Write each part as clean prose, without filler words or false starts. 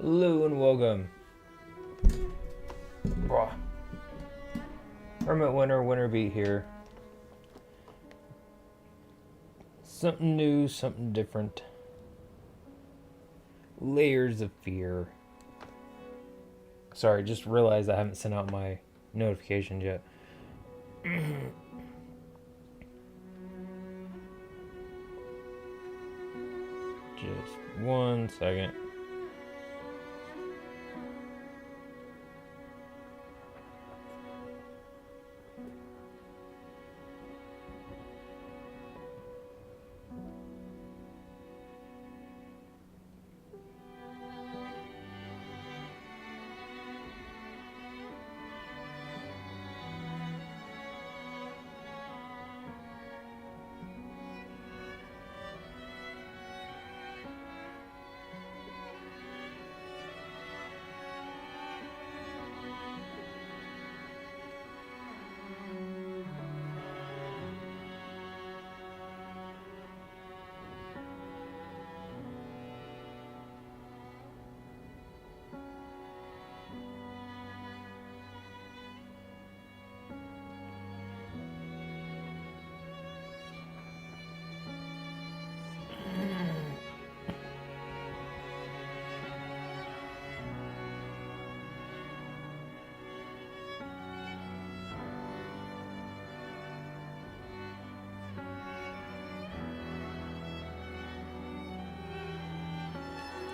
Hello and welcome. Bruh. Hermit Winterbeat here. Something new, something different. Layers of fear. Sorry, just realized I haven't sent out my notifications yet. Just 1 second.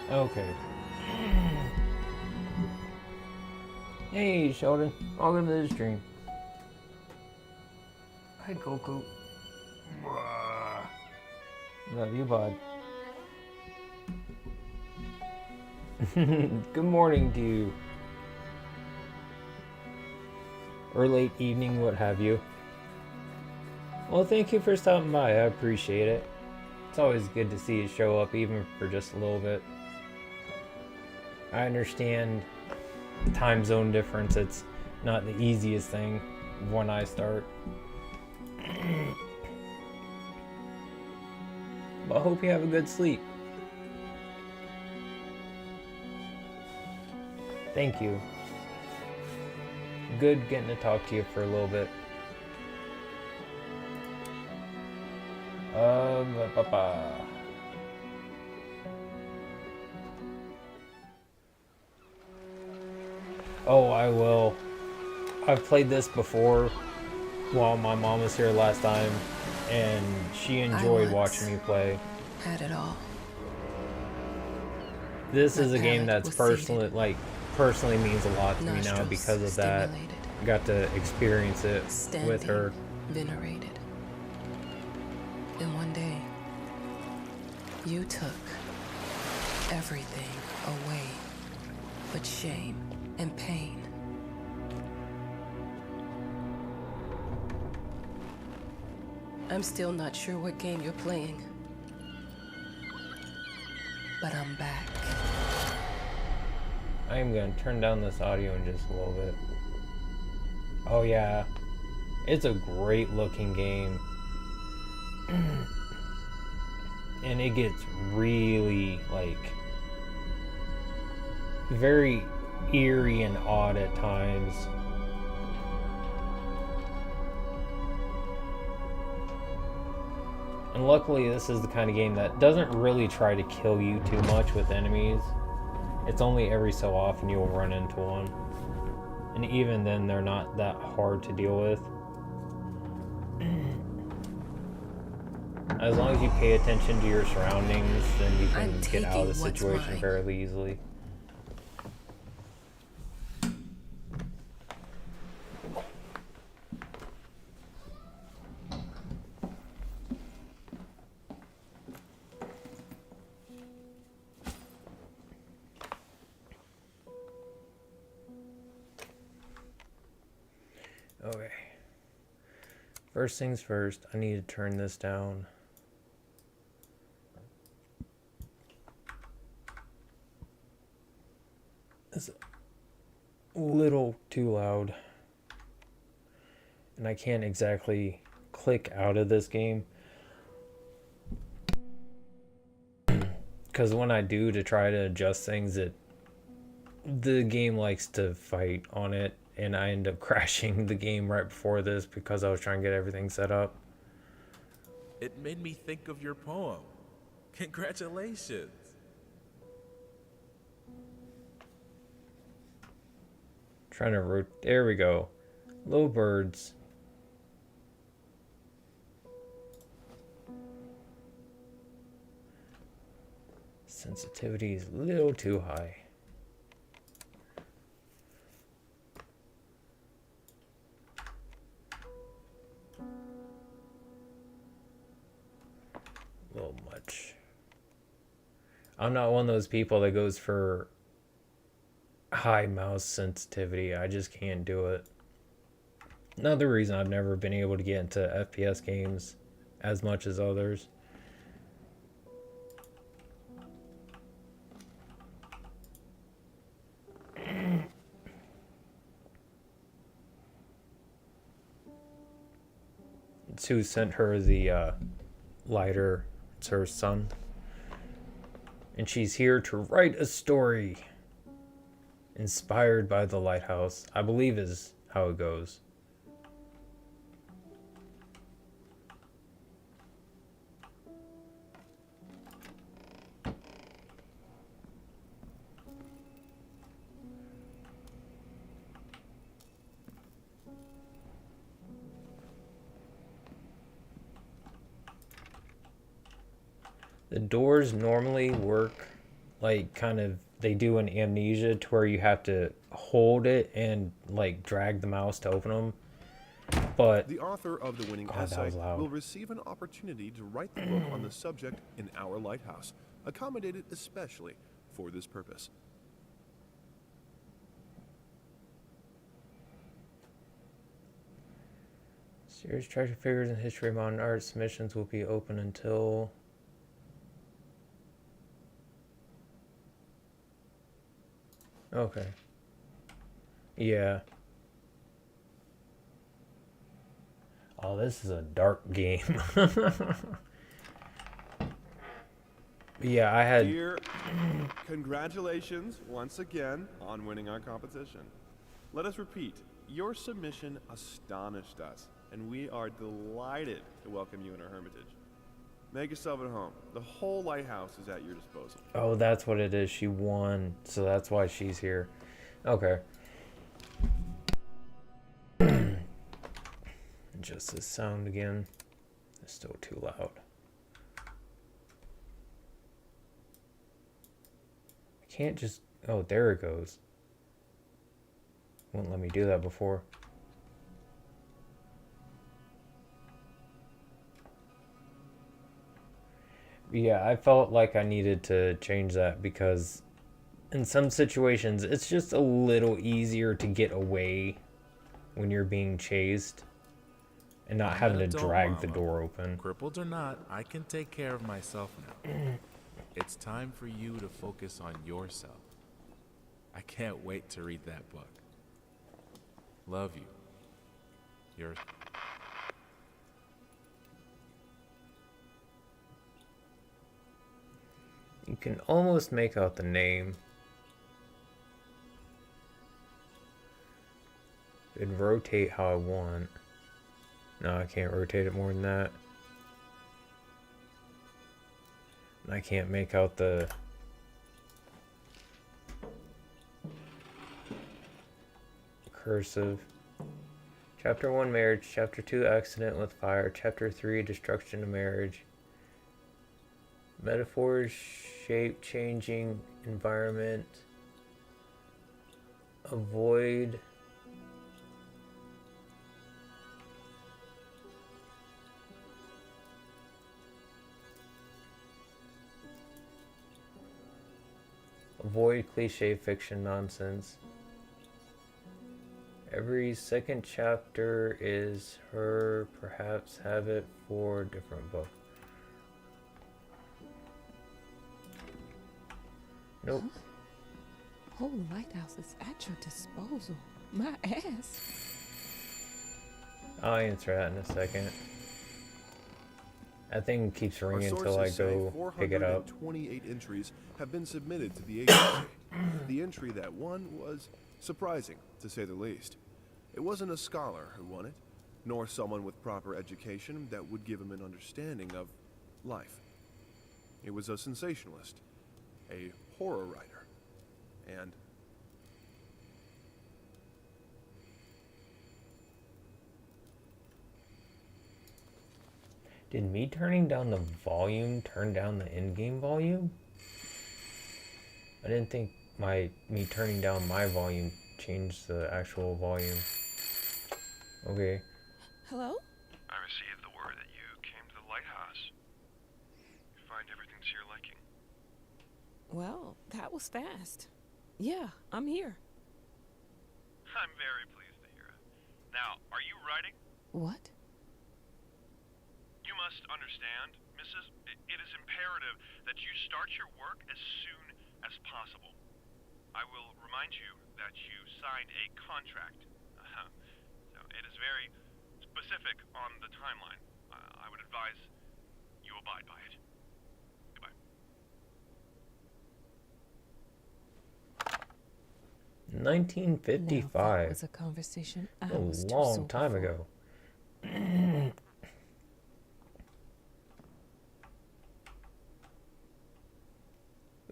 Okay. Hey, Sheldon. Welcome to the stream. Hi, Coco. Love you, bud. Good morning to you. Or late evening, what have you. Well, thank you for stopping by. I appreciate it. It's always good to see you show up, even for just a little bit. I understand time zone difference. It's not the easiest thing when I start. But I hope you have a good sleep. Thank you. Good getting to talk to you for a little bit. Oh, I will. I've played this before while my mom was here last time, and she enjoyed watching me play. Had it all. This is a game that's personally means a lot to me now because of that. I got to experience it with her. Venerated. And one day, you took everything away but shame and pain. I'm still not sure what game you're playing, but I'm back. I am going to turn down this audio in just a little bit. Oh yeah, it's a great looking game. And it gets really, very eerie and odd at times. And luckily this is the kind of game that doesn't really try to kill you too much with enemies. It's only every so often you'll run into one. And even then they're not that hard to deal with. As long as you pay attention to your surroundings, then you can get out of the situation fairly easily. Okay. First things first, I need to turn this down. It's a little too loud. And I can't exactly click out of this game. Because when I do to try to adjust things, it the game likes to fight on it, and I end up crashing the game right before this because I was trying to get everything set up. It made me think of your poem. Congratulations. Trying to there we go. Low birds. Sensitivity is a little too high. A little much. I'm not one of those people that goes for high mouse sensitivity. I just can't do it. Another reason I've never been able to get into FPS games as much as others. It's who sent her the lighter. It's her son. And she's here to write a story inspired by the lighthouse, I believe is how it goes. The doors normally work like kind of they do in Amnesia to where you have to hold it and like drag the mouse to open them. But the author of the winning God, essay will receive an opportunity to write the book on the subject in our lighthouse, accommodated especially for this purpose. Series Treasure Figures and History of Modern Art submissions will be open until okay. Yeah. Oh, this is a dark game. Yeah, I had... Dear, congratulations once again on winning our competition. Let us repeat, your submission astonished us, and we are delighted to welcome you in our hermitage. Make yourself at home. The whole lighthouse is at your disposal. Oh, that's what it is. She won, so that's why she's here. Okay. Just this sound again. It's still too loud. I can't just... Oh, there it goes. Wouldn't let me do that before. Yeah, I felt like I needed to change that because in some situations it's just a little easier to get away when you're being chased and not having to drag the door open. Crippled or not, I can take care of myself now. It's time for you to focus on yourself. I can't wait to read that book. Love you. Your... You can almost make out the name. And rotate how I want. No, I can't rotate it more than that. And I can't make out the... cursive. Chapter 1, marriage. Chapter 2, accident with fire. Chapter 3, destruction of marriage. Metaphors, shape changing, environment. Avoid. Avoid cliche fiction nonsense. Every second chapter is her, perhaps have it for a different book. Nope. Whole lighthouse is at your disposal. My ass. I'll answer that in a second. That thing keeps Our ringing until I sources say go pick it up. 428 entries have been submitted to the agency. The entry that won was surprising, to say the least. It wasn't a scholar who won it, nor someone with proper education that would give him an understanding of life. It was a sensationalist, a horror writer, and Did me turning down the volume turn down the in-game volume? I didn't think me turning down my volume changed the actual volume. Okay. Hello? I received the word that you came to the lighthouse. You find everything to your liking. Well, that was fast. Yeah, I'm here. I'm very pleased to hear it. Now, are you writing? What? You must understand, Mrs. It is imperative that you start your work as soon as possible. I will remind you that you signed a contract. So it is very specific on the timeline. I would advise you abide by it. Goodbye. 1955. Now, that was a conversation I A was too long sober time for. ago.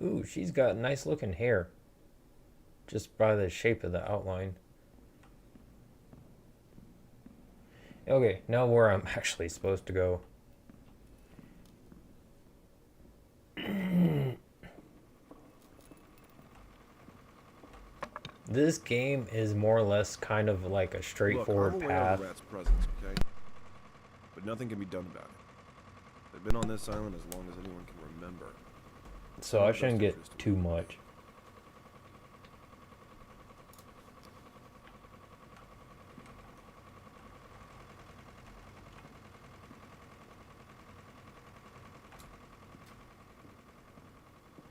Ooh, she's got nice looking hair. Just by the shape of the outline. Okay, now where I'm actually supposed to go. This game is more or less kind of like a look, straightforward I'm aware path. of the rat's presence, okay? But nothing can be done about it. They've been on this island as long as anyone can remember. So I shouldn't get too much.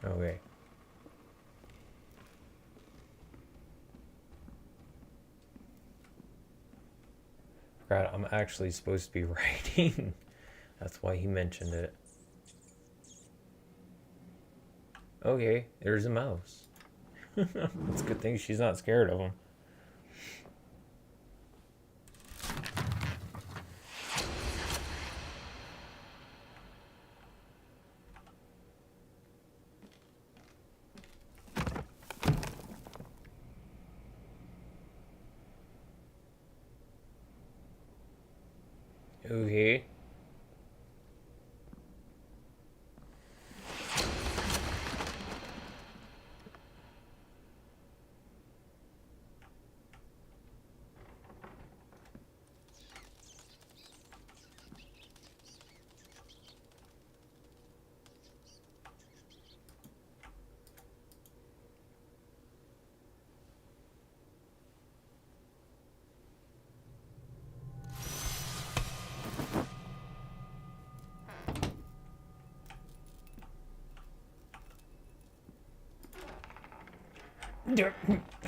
Okay. Forgot I'm actually supposed to be writing. That's why he mentioned it. Okay, there's a mouse. It's a good thing she's not scared of him. Okay.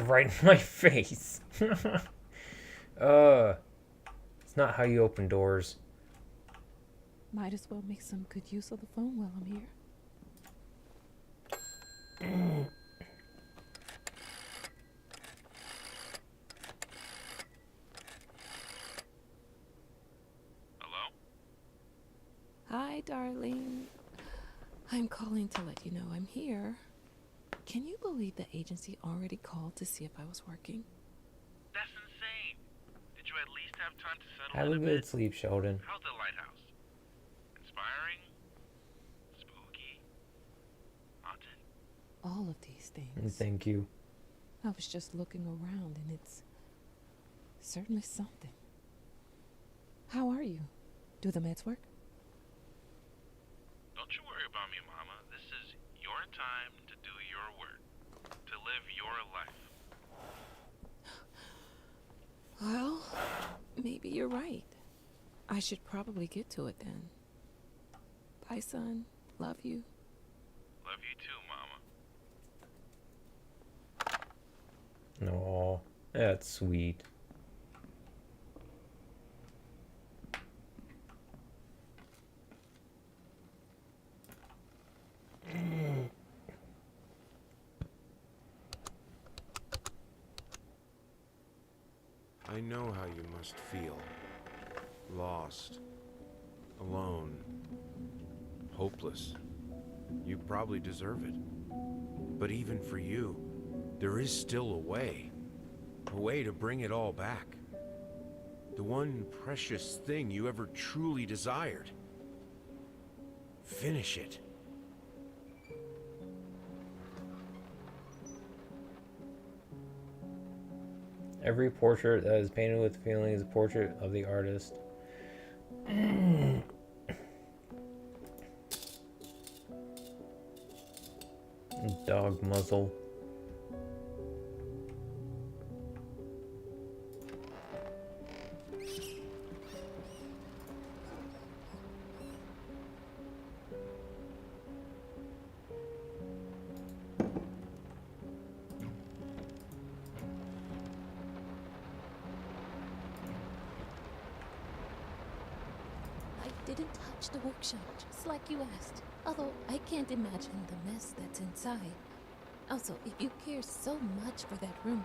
Right in my face. It's not how you open doors. Might as well make some good use of the phone while I'm here. Hello? Hi, darling. I'm calling to let you know I'm here. Can you believe the agency already called to see if I was working? That's insane. Did you at least have time to settle Have a in good bit? sleep, Sheldon. How's the lighthouse? Inspiring? Spooky? Haunted? All of these things. Thank you. I was just looking around and it's certainly something. How are you? Do the meds work? Don't you worry about me, Mama. This is your time to do your work. To live your life. Well, maybe you're right. I should probably get to it then. Bye, son. Love you. Love you too, Mama. Aw, that's sweet. I know how you must feel. Lost. Alone. Hopeless. You probably deserve it. But even for you, there is still a way. A way to bring it all back. The one precious thing you ever truly desired. Finish it. Every portrait that is painted with feeling is a portrait of the artist. Dog muzzle. I didn't touch the workshop, just like you asked. Although I can't imagine the mess that's inside. Also, if you care so much for that room,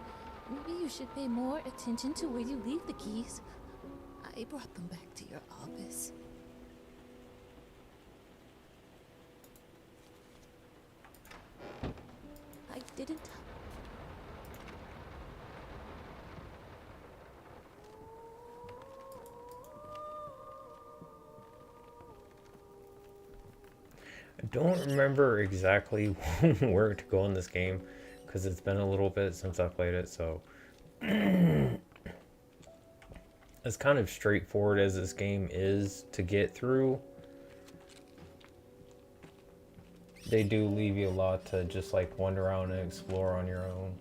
maybe you should pay more attention to where you leave the keys. I brought them back to your office. I didn't. I don't remember exactly where to go in this game because it's been a little bit since I played it, so as kind of straightforward as this game is to get through, they do leave you a lot to just like wander around and explore on your own.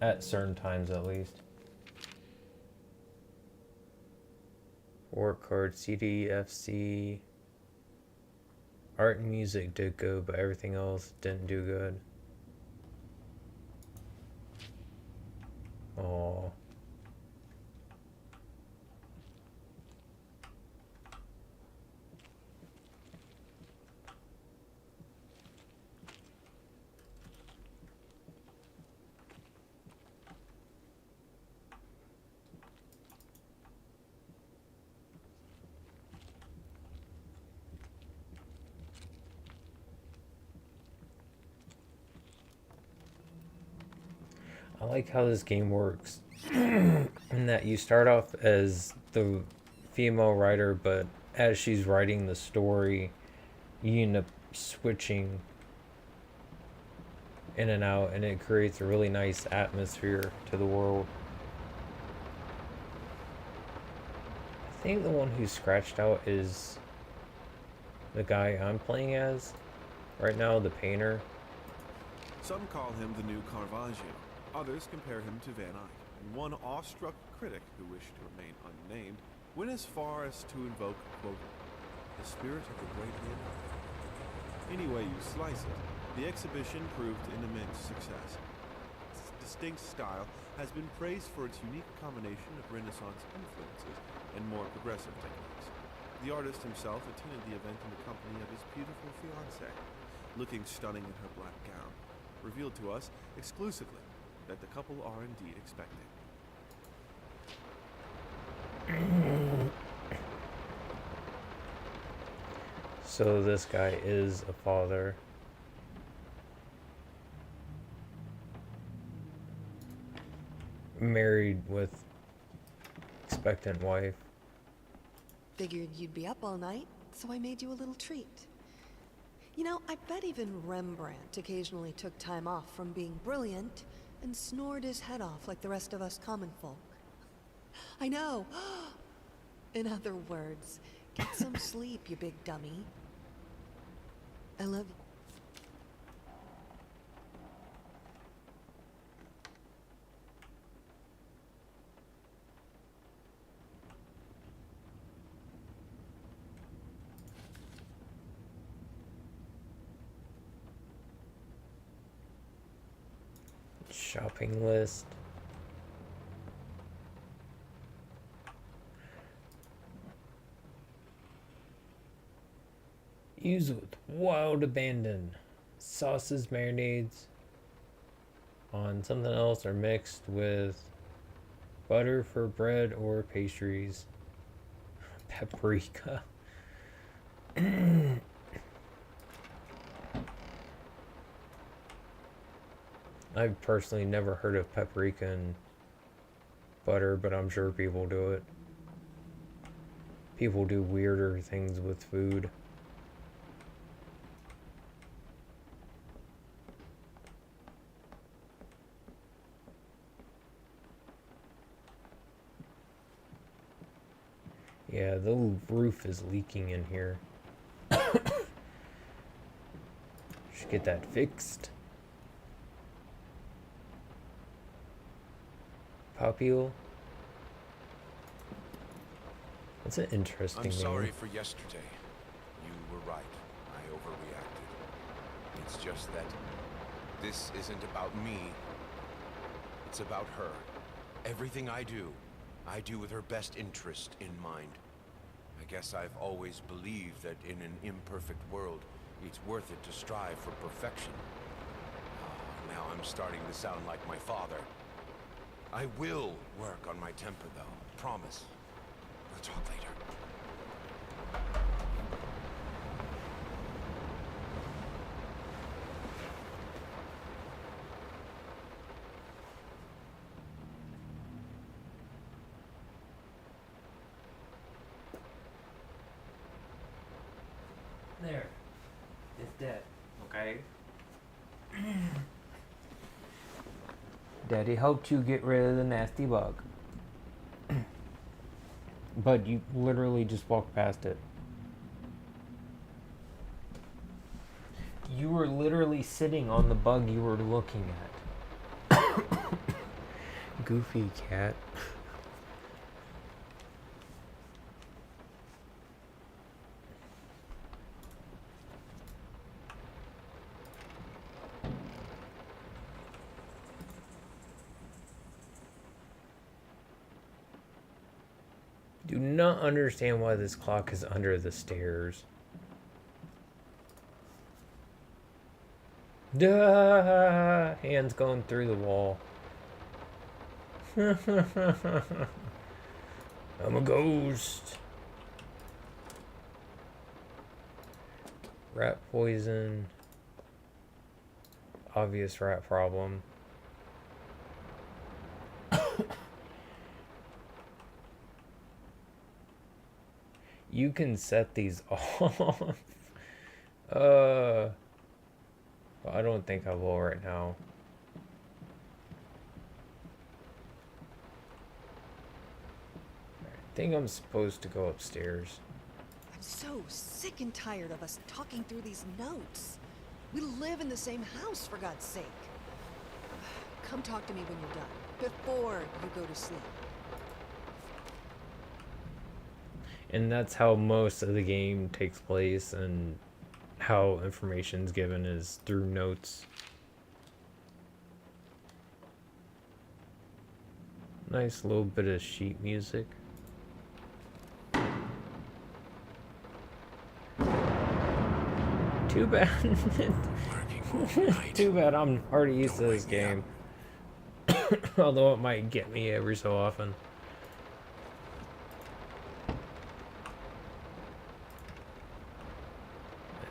At certain times, at least. Work card, CD, FC. Art and music did good, but everything else didn't do good. Oh. I like how this game works in that you start off as the female writer, but as she's writing the story, you end up switching in and out, and it creates a really nice atmosphere to the world. I think the one who's scratched out is the guy I'm playing as right now, the painter. Some call him the new Caravaggio. Others compare him to Van Eyck. And one awestruck critic who wished to remain unnamed went as far as to invoke, quote, the spirit of the great Leonardo. Any way you slice it, the exhibition proved an immense success. Its distinct style has been praised for its unique combination of Renaissance influences and more progressive techniques. The artist himself attended the event in the company of his beautiful fiancée, looking stunning in her black gown, revealed to us exclusively that the couple are indeed expecting. So this guy is a father. Married with expectant wife. Figured you'd be up all night, so I made you a little treat. You know, I bet even Rembrandt occasionally took time off from being brilliant and snored his head off like the rest of us common folk. I know. In other words, get some sleep, you big dummy. I love you. Shopping list. Use with wild abandon. Sauces, marinades. on something else or mixed with butter for bread or pastries. Paprika. I've personally never heard of paprika and butter, but I'm sure people do it. People do weirder things with food. Yeah, the roof is leaking in here. Should get that fixed. Popule. That's an interesting I'm name. sorry for yesterday. You were right. I overreacted. It's just that this isn't about me. It's about her. Everything I do with her best interest in mind. I guess I've always believed that in an imperfect world, it's worth it to strive for perfection. Now I'm starting to sound like my father. I will work on my temper, though. Promise. We'll talk later. There. It's dead. Okay? Daddy helped you get rid of the nasty bug. But you literally just walked past it. You were literally sitting on the bug you were looking at. Goofy cat. Do not understand why this clock is under the stairs. Duh! Hands going through the wall. I'm a ghost. Rat poison. Obvious rat problem. You can set these off. I don't think I will right now. I think I'm supposed to go upstairs. I'm so sick and tired of us talking through these notes. We live in the same house, for God's sake. Come talk to me when you're done, before you go to sleep. And that's how most of the game takes place, and how information's given is through notes. Nice little bit of sheet music. Too bad. Too bad I'm already used to this game. Although it might get me every so often.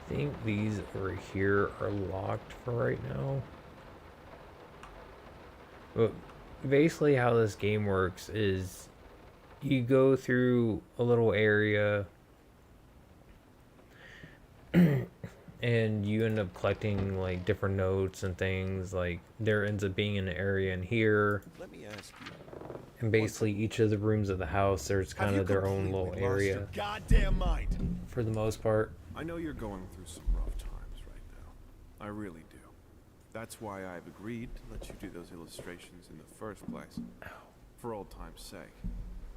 I think these over here are locked for right now. But basically how this game works is you go through a little area and you end up collecting like different notes and things. Like there ends up being an area in here. Let me ask you. And basically each of the rooms of the house, there's kind of their own little area Goddamn mind. for the most part. I know you're going through some rough times right now. I really do. That's why I've agreed to let you do those illustrations in the first place. For old time's sake.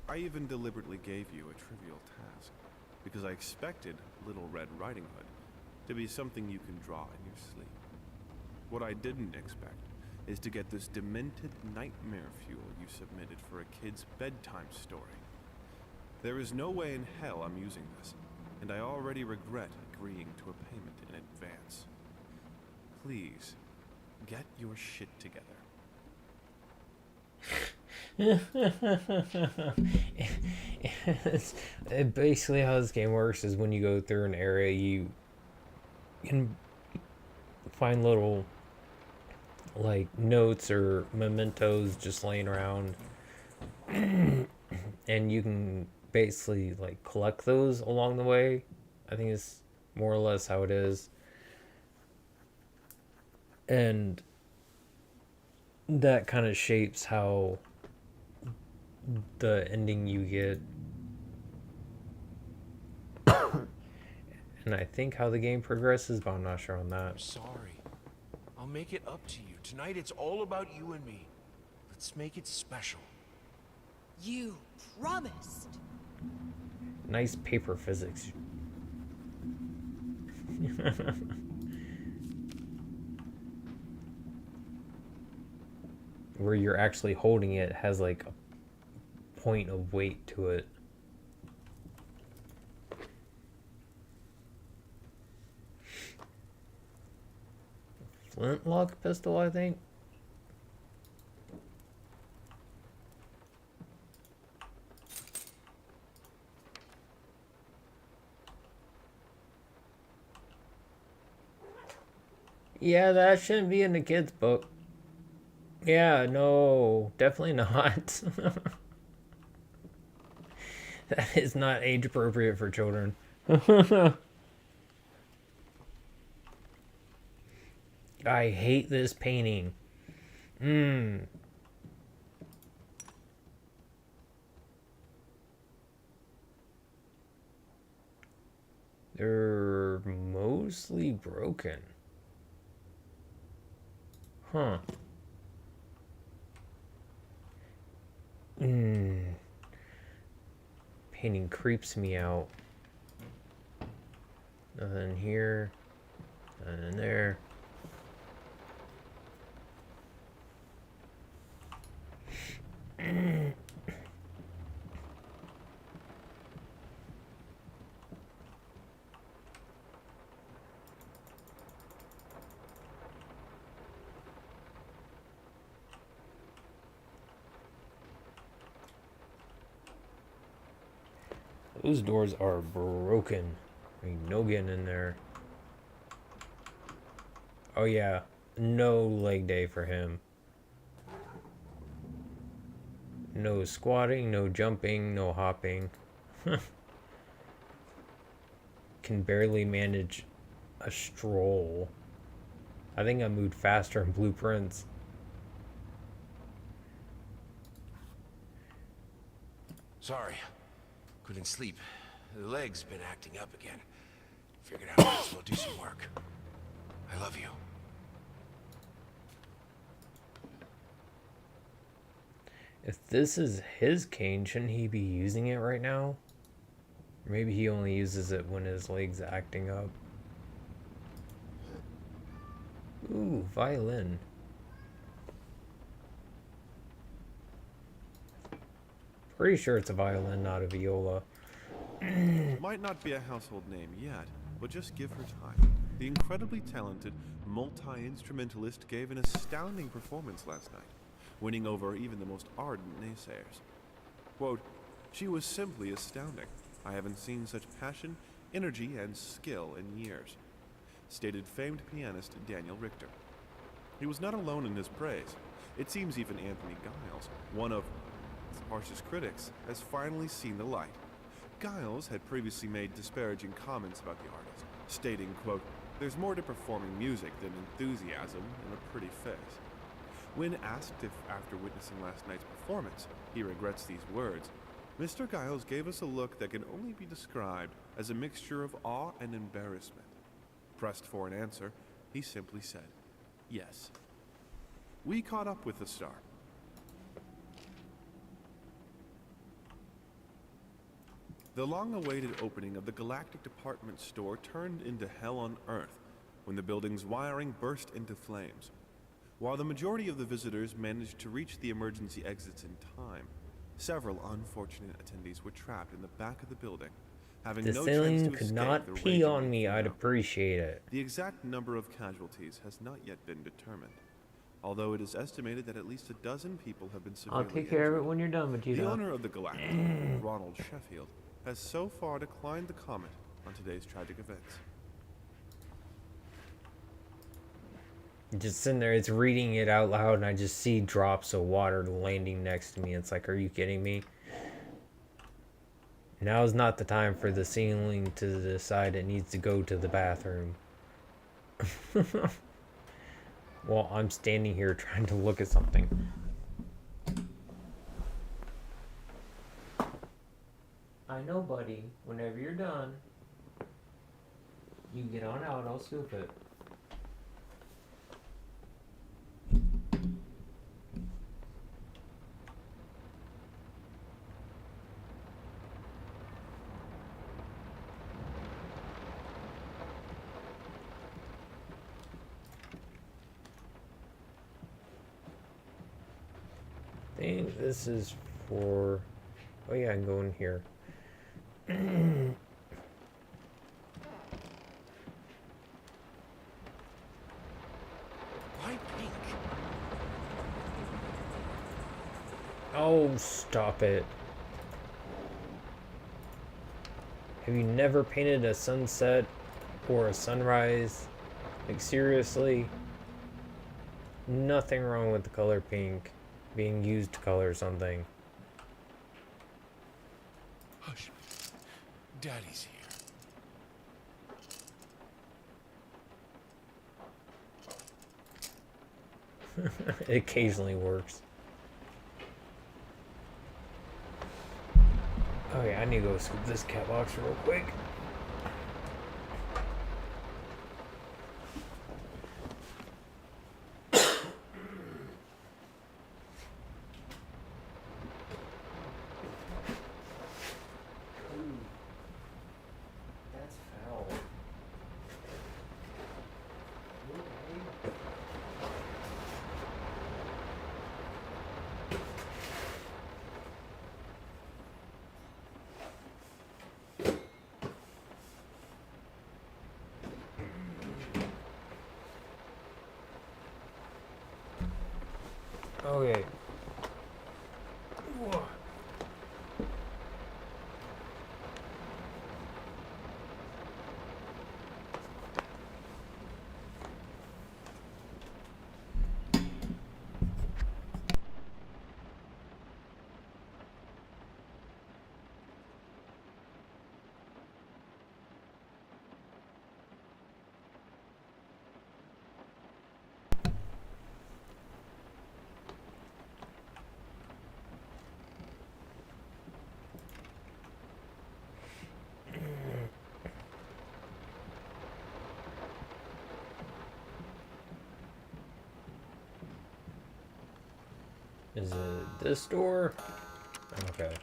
I even deliberately gave you a trivial task, because I expected Little Red Riding Hood to be something you can draw in your sleep. What I didn't expect is to get this demented nightmare fuel you submitted for a kid's bedtime story. There is no way in hell I'm using this, and I already regret agreeing to a payment in advance. Please, get your shit together Basically how this game works is when you go through an area, you can find little like notes or mementos just laying around, and you can basically like collect those along the way. I think it's more or less how it is. And that kind of shapes how the ending you get. And I think how the game progresses, but I'm not sure on that. I'm sorry. I'll make it up to you. Tonight it's all about you and me. Let's make it special. You promised. Nice paper physics. Where you're actually holding it has like a point of weight to it. Flintlock pistol, I think. Yeah, that shouldn't be in the kids' book. Yeah, no, definitely not. That is not age appropriate for children. I hate this painting. They're mostly broken. Huh. Painting creeps me out. Nothing here. Nothing there. Those doors are broken. Ain't no getting in there. Oh yeah, no leg day for him. No squatting, no jumping, no hopping. Can barely manage a stroll. I think I moved faster in Blueprints. Sorry. Couldn't sleep. The leg's been acting up again. Figured I might as well do some work. I love you. If this is his cane, shouldn't he be using it right now? Maybe he only uses it when his leg's acting up. Ooh, violin. Pretty sure it's a violin, not a viola. Might not be a household name yet, but just give her time. The incredibly talented multi-instrumentalist gave an astounding performance last night, winning over even the most ardent naysayers. Quote, "She was simply astounding. I haven't seen such passion, energy, and skill in years," stated famed pianist Daniel Richter. He was not alone in his praise. It seems even Anthony Giles, one of its harshest critics, has finally seen the light. Giles had previously made disparaging comments about the artist, stating, quote, "There's more to performing music than enthusiasm and a pretty face." When asked if, after witnessing last night's performance, he regrets these words, Mr. Giles gave us a look that can only be described as a mixture of awe and embarrassment. Pressed for an answer, he simply said, "Yes." We caught up with the star. The long-awaited opening of the Galactic Department Store turned into hell on Earth when the building's wiring burst into flames. While the majority of the visitors managed to reach the emergency exits in time, several unfortunate attendees were trapped in the back of the building, having The no chance ceiling to could escape not the pee raging on me, I'd inferno. appreciate it. The exact number of casualties has not yet been determined. although it is estimated that at least a dozen people have been I'll severely take care of it injured. when you're done, The Vegeta. owner of the Galactic, Ronald Sheffield, has so far declined the comment on today's tragic events. Just sitting there, it's reading it out loud, and I just see drops of water landing next to me. It's like, are you kidding me? Now is not the time for the ceiling to decide it needs to go to the bathroom. Well, I'm standing here trying to look at something. I know, buddy. Whenever you're done, you get on out. I'll scoop it. I think this is for... Oh yeah, I can go in here. Why pink? Oh, stop it. Have you never painted a sunset or a sunrise? Like, seriously? Nothing wrong with the color pink being used to color something. Hush. Daddy's here. It occasionally works. Oh yeah, I need to go scoop this cat box real quick. That's foul. Okay. Whoa. Is it this door? Okay.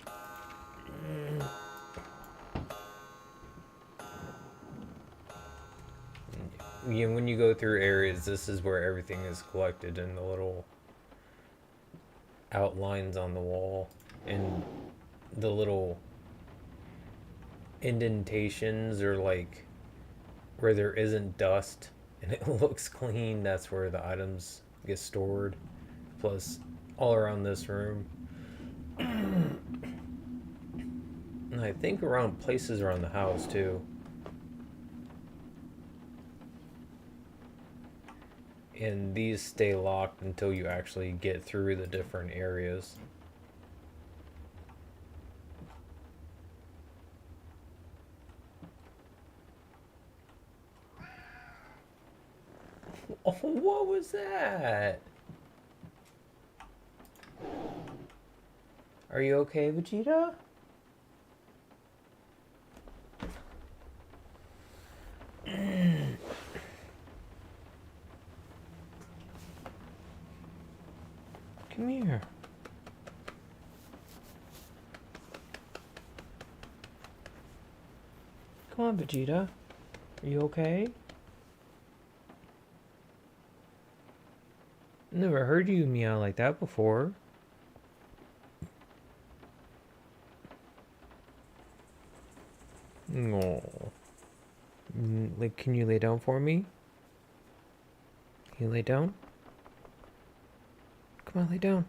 Yeah, when you go through areas, this is where everything is collected in the little outlines on the wall and the little indentations, or like where there isn't dust and it looks clean. That's where the items get stored. Plus all around this room. And I think around places around the house too. And these stay locked until you actually get through the different areas. Oh, what was that? Are you okay, Vegeta? Come here. Come on, Vegeta. Are you okay? Never heard you meow like that before. No. Like, can you lay down for me? Can you lay down? Come on, lay down.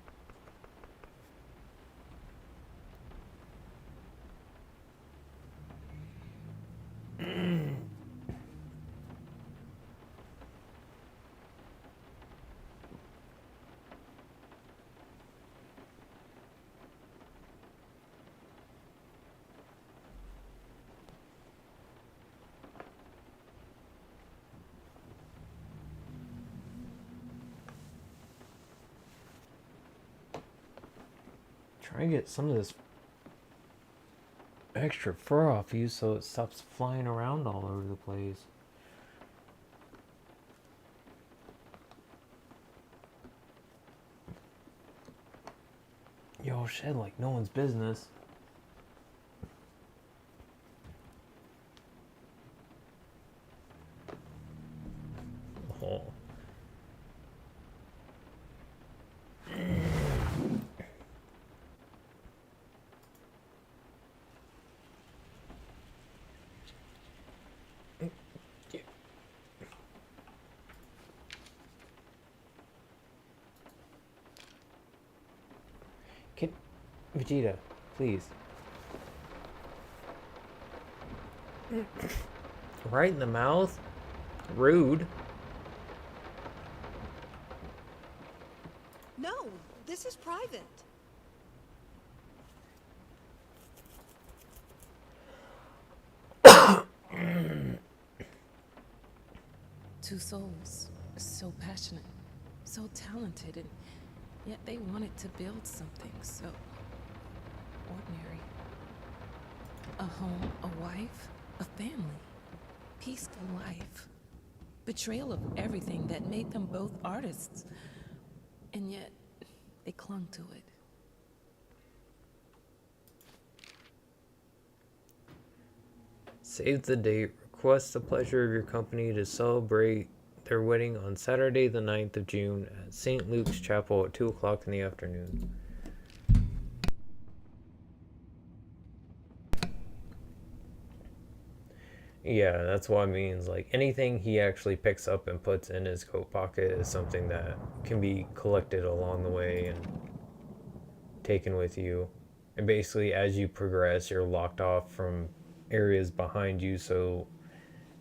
Try and get some of this extra fur off you so it stops flying around all over the place. Yo, shed like no one's business. Oh. Can Vegeta, please. Right in the mouth? Rude. No, this is private. Two souls, so passionate, so talented, and yet they wanted to build something so ordinary. A home, a wife, a family, peaceful life. Betrayal of everything that made them both artists, and yet they clung to it. Save the date. Request the pleasure of your company to celebrate their wedding on Saturday the 9th of June at St. Luke's Chapel at 2 o'clock in the afternoon. Yeah, that's what it means. Like, anything he actually picks up and puts in his coat pocket is something that can be collected along the way and taken with you. And basically, as you progress, you're locked off from areas behind you, so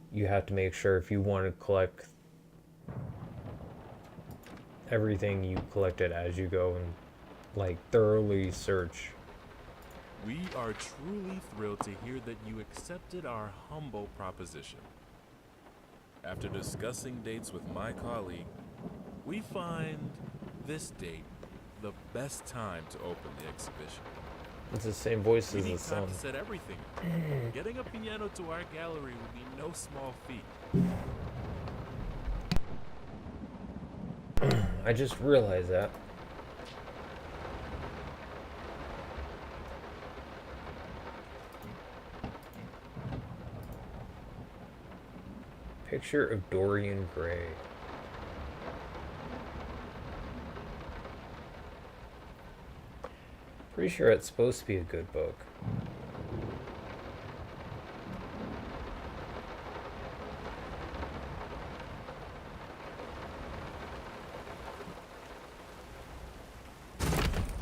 you have to make sure if you want to collect everything, you collect it as you go and like thoroughly search. We are truly thrilled to hear that you accepted our humble proposition. After discussing dates with my colleague, we find this date the best time to open the exhibition. It's the same voice We as the need time sun. to set everything up. Getting a piano to our gallery would be no small feat. I just realized that. Picture of Dorian Gray. Pretty sure it's supposed to be a good book.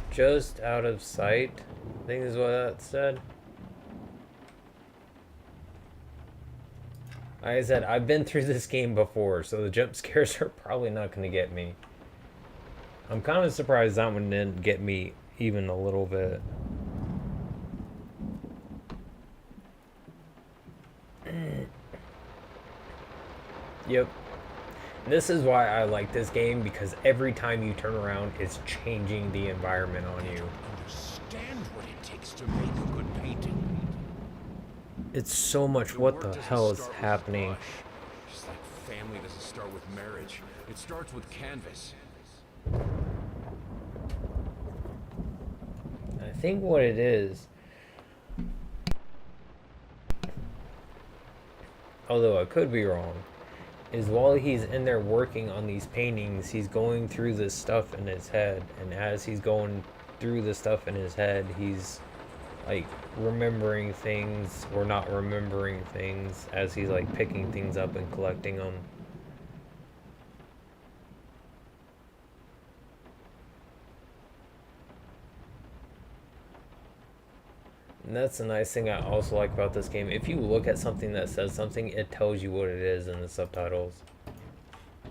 Just out of sight, I think is what that said. Like I said, I've been through this game before, so the jump scares are probably not going to get me. I'm kind of surprised that one didn't get me even a little bit. Yep. This is why I like this game, because every time you turn around, it's changing the environment on you. Understand what it takes to make a good painting. It's so much The what work the doesn't hell is start with happening. brush. Just like family doesn't start with marriage. It starts with canvas. I think what it is, although I could be wrong, is while he's in there working on these paintings, he's going through this stuff in his head, and as he's going through the stuff in his head, he's like remembering things or not remembering things as he's like picking things up and collecting them. And that's the nice thing I also like about this game. If you look at something that says something, it tells you what it is in the subtitles.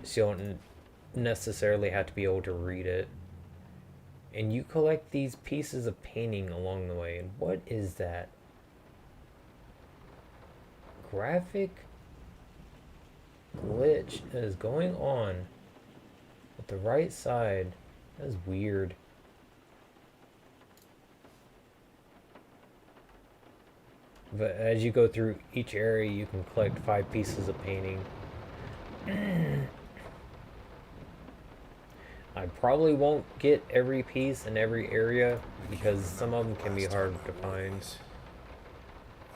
So you don't necessarily have to be able to read it. And you collect these pieces of painting along the way. And what is that? Graphic glitch that is going on with the right side. That's weird. But as you go through each area, you can collect 5 pieces of painting. I probably won't get every piece in every area because some of them can be hard to find.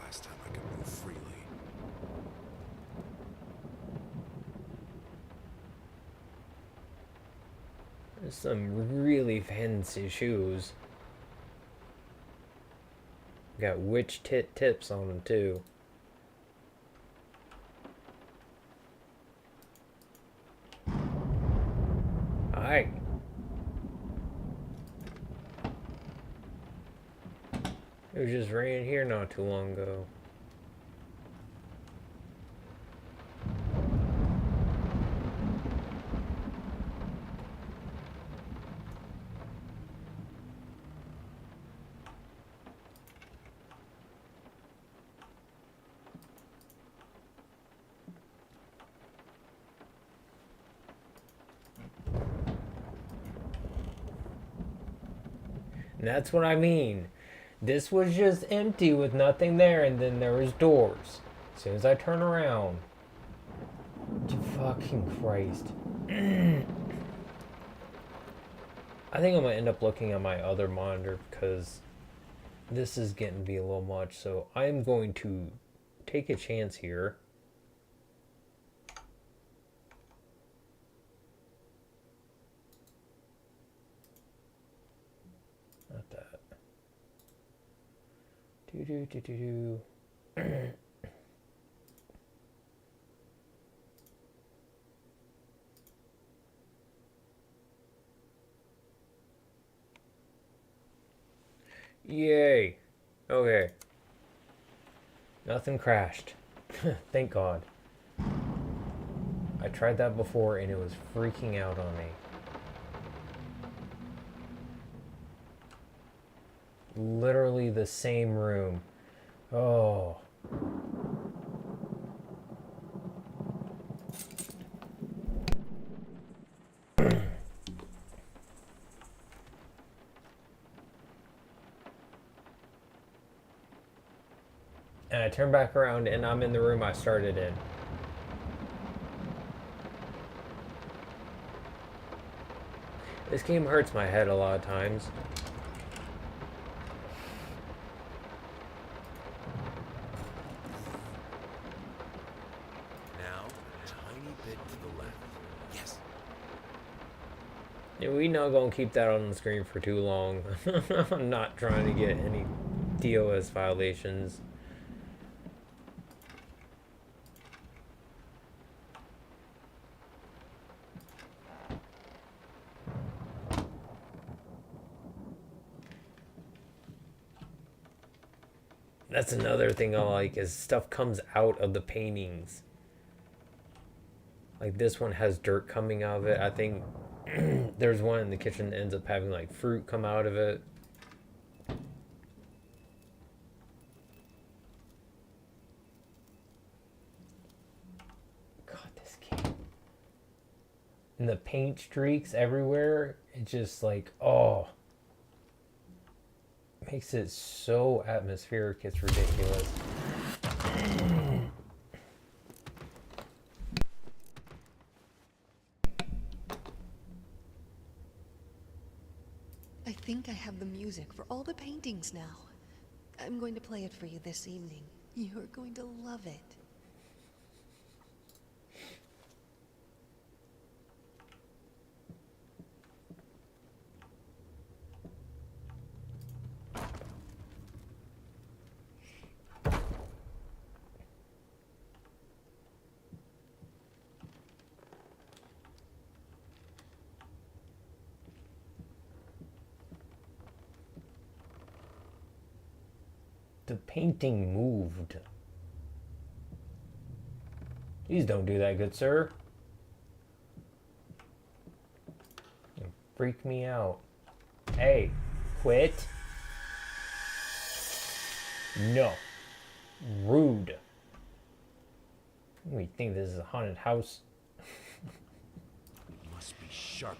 Last time I could move freely. There's some really fancy shoes. Got witch tit tips on them too. Hi. It was just raining here not too long ago. And that's what I mean. This was just empty with nothing there, and then there was doors. As soon as I turn around. Fucking Christ. I think I'm gonna end up looking at my other monitor because this is getting to be a little much. So I'm going to take a chance here. Not that. Yay. Okay. Nothing crashed. Thank God. I tried that before and it was freaking out on me. Literally the same room. Oh. And I turn back around and I'm in the room I started in. This game hurts my head a lot of times. Now, a tiny bit to the left. Yes. Yeah, we not gonna keep that on the screen for too long. I'm not trying to get any DOS violations. That's another thing I like is stuff comes out of the paintings. Like this one has dirt coming out of it. I think there's one in the kitchen that ends up having like fruit come out of it. God, this game. And the paint streaks everywhere. It's just like, oh. Makes it so atmospheric, it's ridiculous. I think I have the music for all the paintings now. I'm going to play it for you this evening. You're going to love it. The painting moved. Please don't do that, good sir. You freak me out. Hey, quit. No. Rude. We think this is a haunted house. Must be sharper.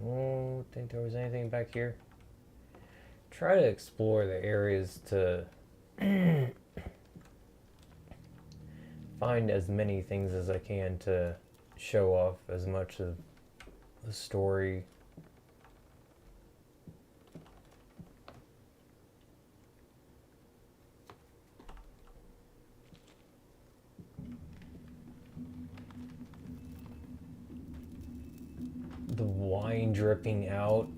Don't think there was anything back here. Try to explore the areas to find as many things as I can to show off as much of the story. The wine dripping out.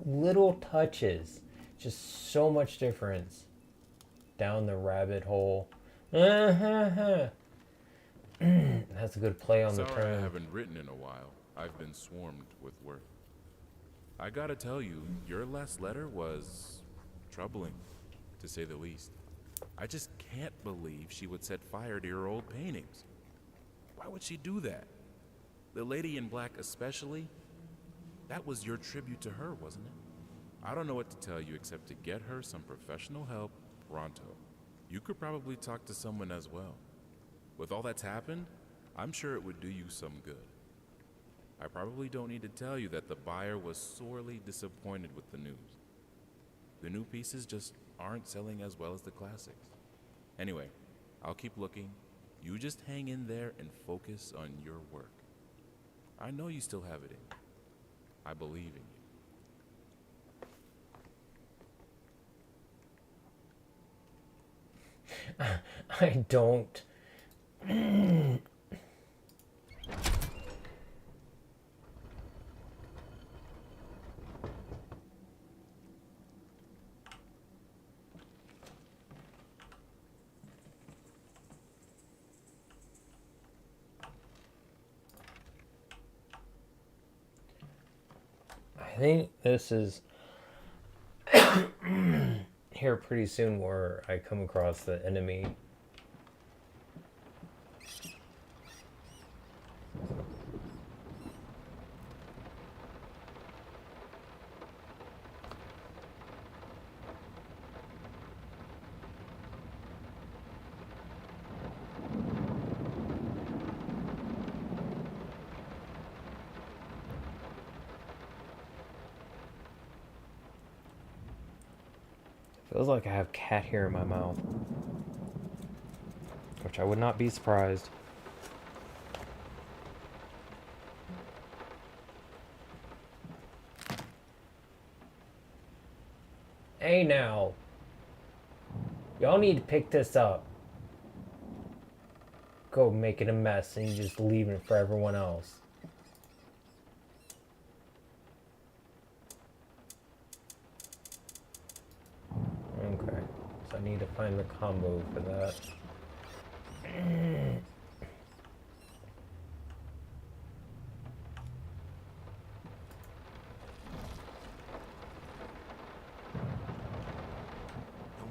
Little touches. Just so much difference. Down the rabbit hole. That's a good play on the Sorry I term. haven't written in a while. I've been swarmed with work. I gotta tell you, your last letter was troubling, to say the least. I just can't believe she would set fire to your old paintings. Why would she do that? The lady in black especially? That was your tribute to her, wasn't it? I don't know what to tell you except to get her some professional help pronto. You could probably talk to someone as well. With all that's happened, I'm sure it would do you some good. I probably don't need to tell you that the buyer was sorely disappointed with the news. The new pieces just aren't selling as well as the classics. Anyway, I'll keep looking. You just hang in there and focus on your work. I know you still have it in you. I believe in you. I don't. I think this is here pretty soon where I come across the enemy. Feels like I have cat hair in my mouth. Which I would not be surprised. Hey now. Y'all need to pick this up. Go making a mess and you just leaving it for everyone else. Okay, so I need to find the combo for that. No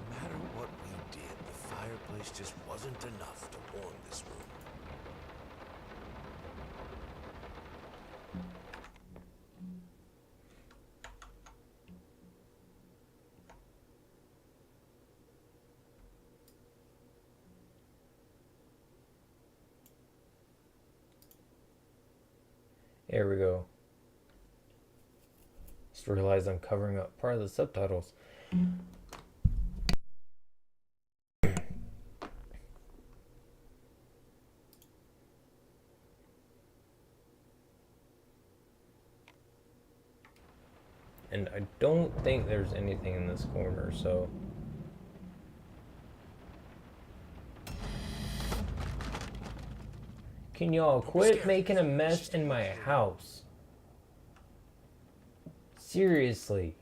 matter what we did, the fireplace just wasn't enough to warm this room. Here we go. Just realized I'm covering up part of the subtitles. And I don't think there's anything in this corner, so... Can y'all quit making a mess in my house? Seriously.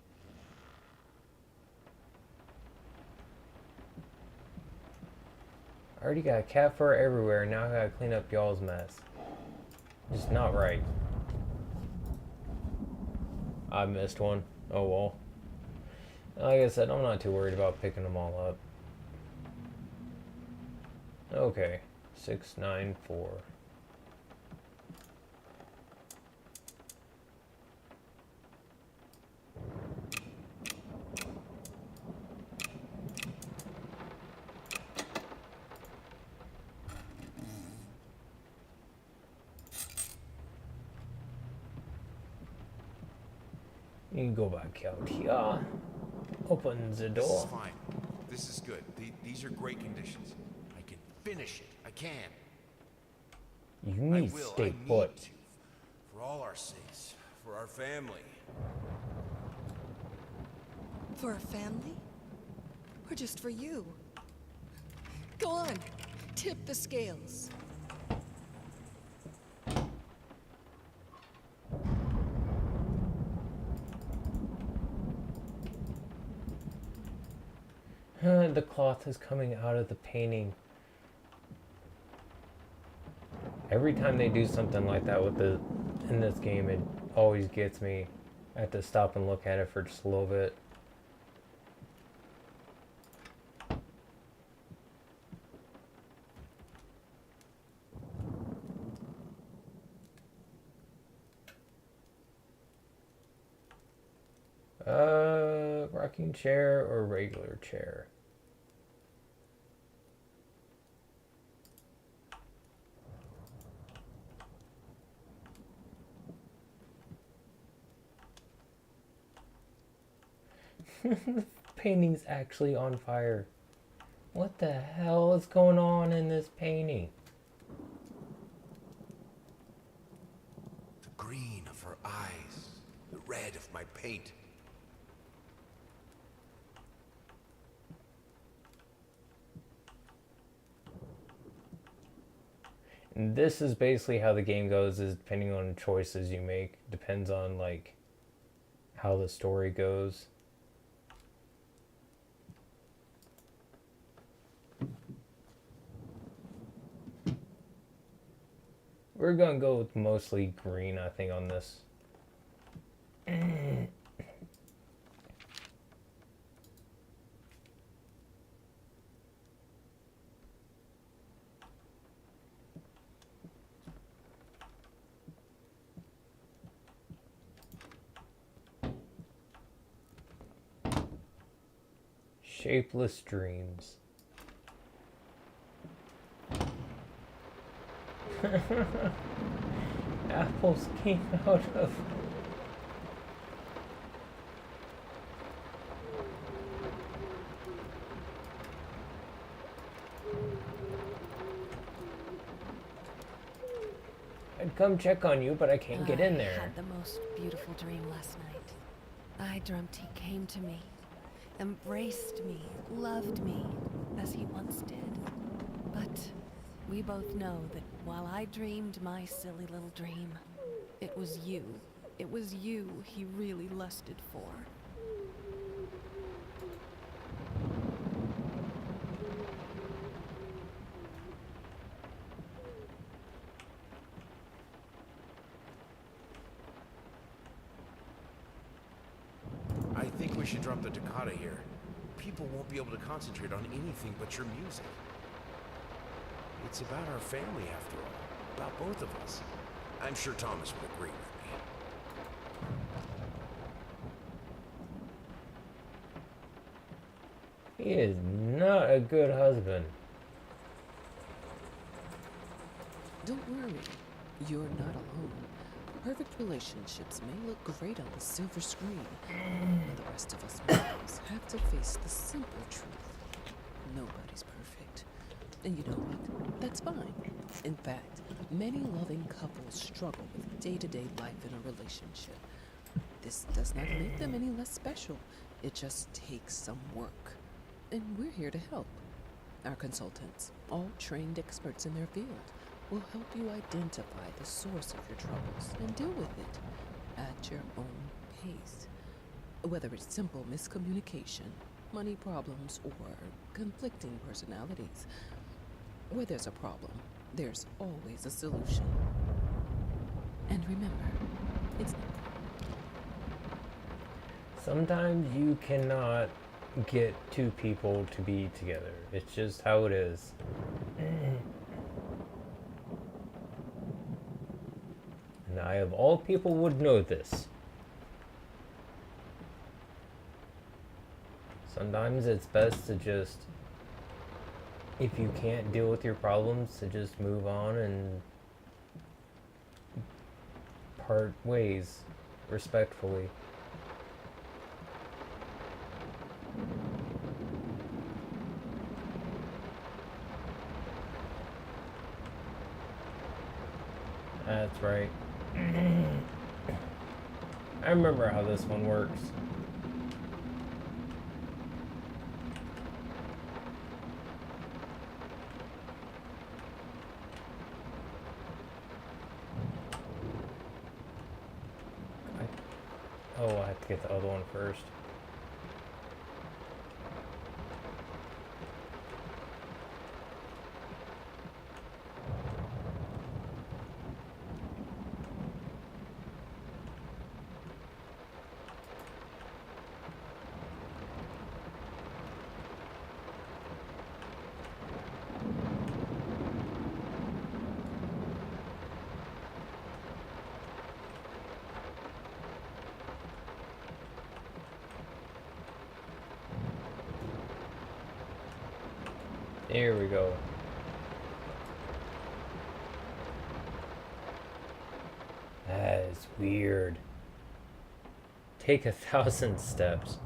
I already got cat fur everywhere, now I gotta clean up y'all's mess. Just not right. I missed one. Oh well. Like I said, I'm not too worried about picking them all up. Okay. 694. You can go back out here. Open the This is door. fine. This is good. These are great conditions. I can finish it. I can. You I need will. stay I need put. to. For all our sakes. For our family. For a family? Or just for you? Go on, tip the scales. The cloth is coming out of the painting. Every time they do something like that in this game, it always gets me. I have to stop and look at it for just a little bit. Rocking chair or regular chair? The painting's actually on fire. What the hell is going on in this painting? The green of her eyes. The red of my paint. And this is basically how the game goes, is depending on choices you make. Depends on like how the story goes. We're gonna go with mostly green, I think, on this. Shapeless dreams. Apples came out of... I'd come check on you, but I can't get in I there. had the most beautiful dream last night. I dreamt he came to me, embraced me, loved me, as he once did. But we both know that while I dreamed my silly little dream, it was you. It was you he really lusted for. I think we should drop the toccata here. People won't be able to concentrate on anything but your music. It's about our family, after all. About both of us. I'm sure Thomas would agree with me. He is not a good husband. Don't worry, you're not alone. Perfect relationships may look great on the silver screen, but the rest of us mortals have to face the simple truth. Nobody's perfect. And you know what? That's fine. In fact, many loving couples struggle with day-to-day life in a relationship. This does not make them any less special. It just takes some work. And we're here to help. Our consultants, all trained experts in their field, will help you identify the source of your troubles and deal with it at your own pace. Whether it's simple miscommunication, money problems, or conflicting personalities, Where there's a problem, there's always a solution. And remember, it's Sometimes you cannot get two people to be together. It's just how it is. And I, of all people, would know this. Sometimes it's best to just, if you can't deal with your problems, to just move on and part ways respectfully. That's right. I remember how this one works. Oh, I have to get the other one first. Here we go. That is weird. Take 1,000 steps.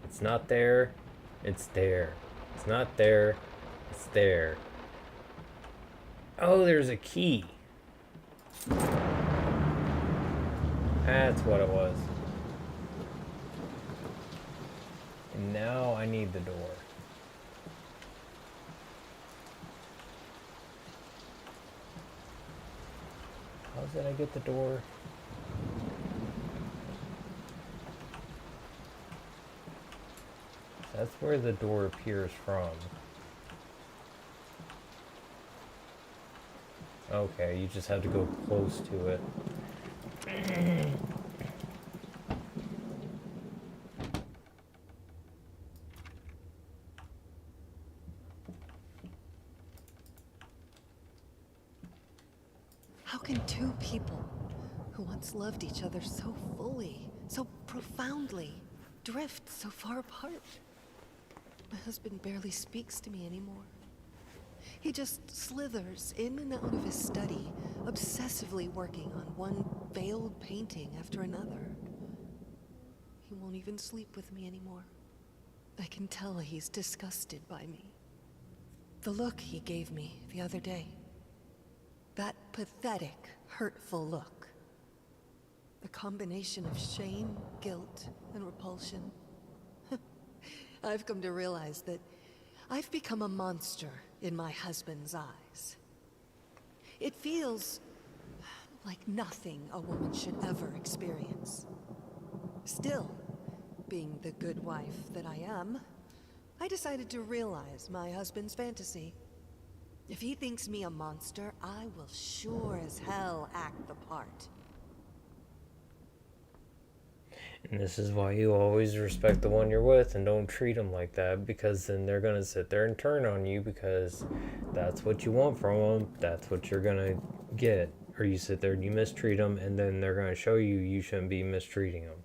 It's not there. It's there. It's not there. It's there. Oh, there's a key. That's what it was. And now I need the door. How did I get the door? That's where the door appears from. Okay, you just have to go close to it. How can two people who once loved each other so fully, so profoundly, drift so far apart? My husband barely speaks to me anymore. He just slithers in and out of his study, obsessively working on one failed painting after another. He won't even sleep with me anymore. I can tell he's disgusted by me. The look he gave me the other day. That pathetic, hurtful look. The combination of shame, guilt, and repulsion. I've come to realize that I've become a monster in my husband's eyes. It feels like nothing a woman should ever experience. Still, being the good wife that I am, I decided to realize my husband's fantasy. If he thinks me a monster, I will sure as hell act the part. And this is why you always respect the one you're with and don't treat them like that, because then they're going to sit there and turn on you because that's what you want from them. That's what you're going to get. Or you sit there and you mistreat them, and then they're going to show you you shouldn't be mistreating them.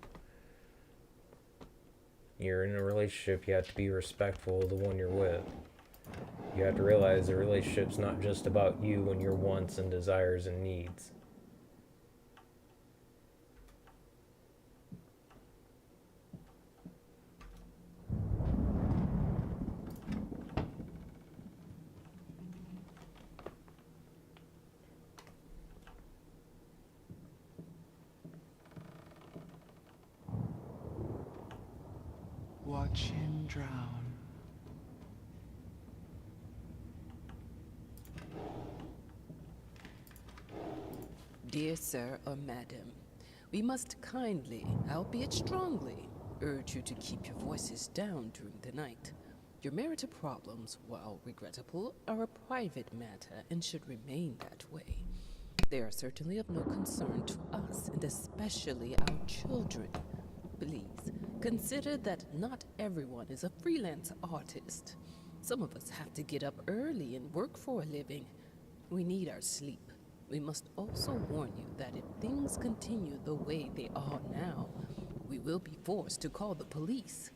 You're in a relationship, you have to be respectful of the one you're with. You have to realize the relationship's not just about you and your wants and desires and needs. Watch him drown. Dear sir or madam, we must kindly, albeit strongly, urge you to keep your voices down during the night. Your marital problems, while regrettable, are a private matter and should remain that way. They are certainly of no concern to us, and especially our children. Please, consider that not everyone is a freelance artist. Some of us have to get up early and work for a living. We need our sleep. We must also warn you that if things continue the way they are now, we will be forced to call the police.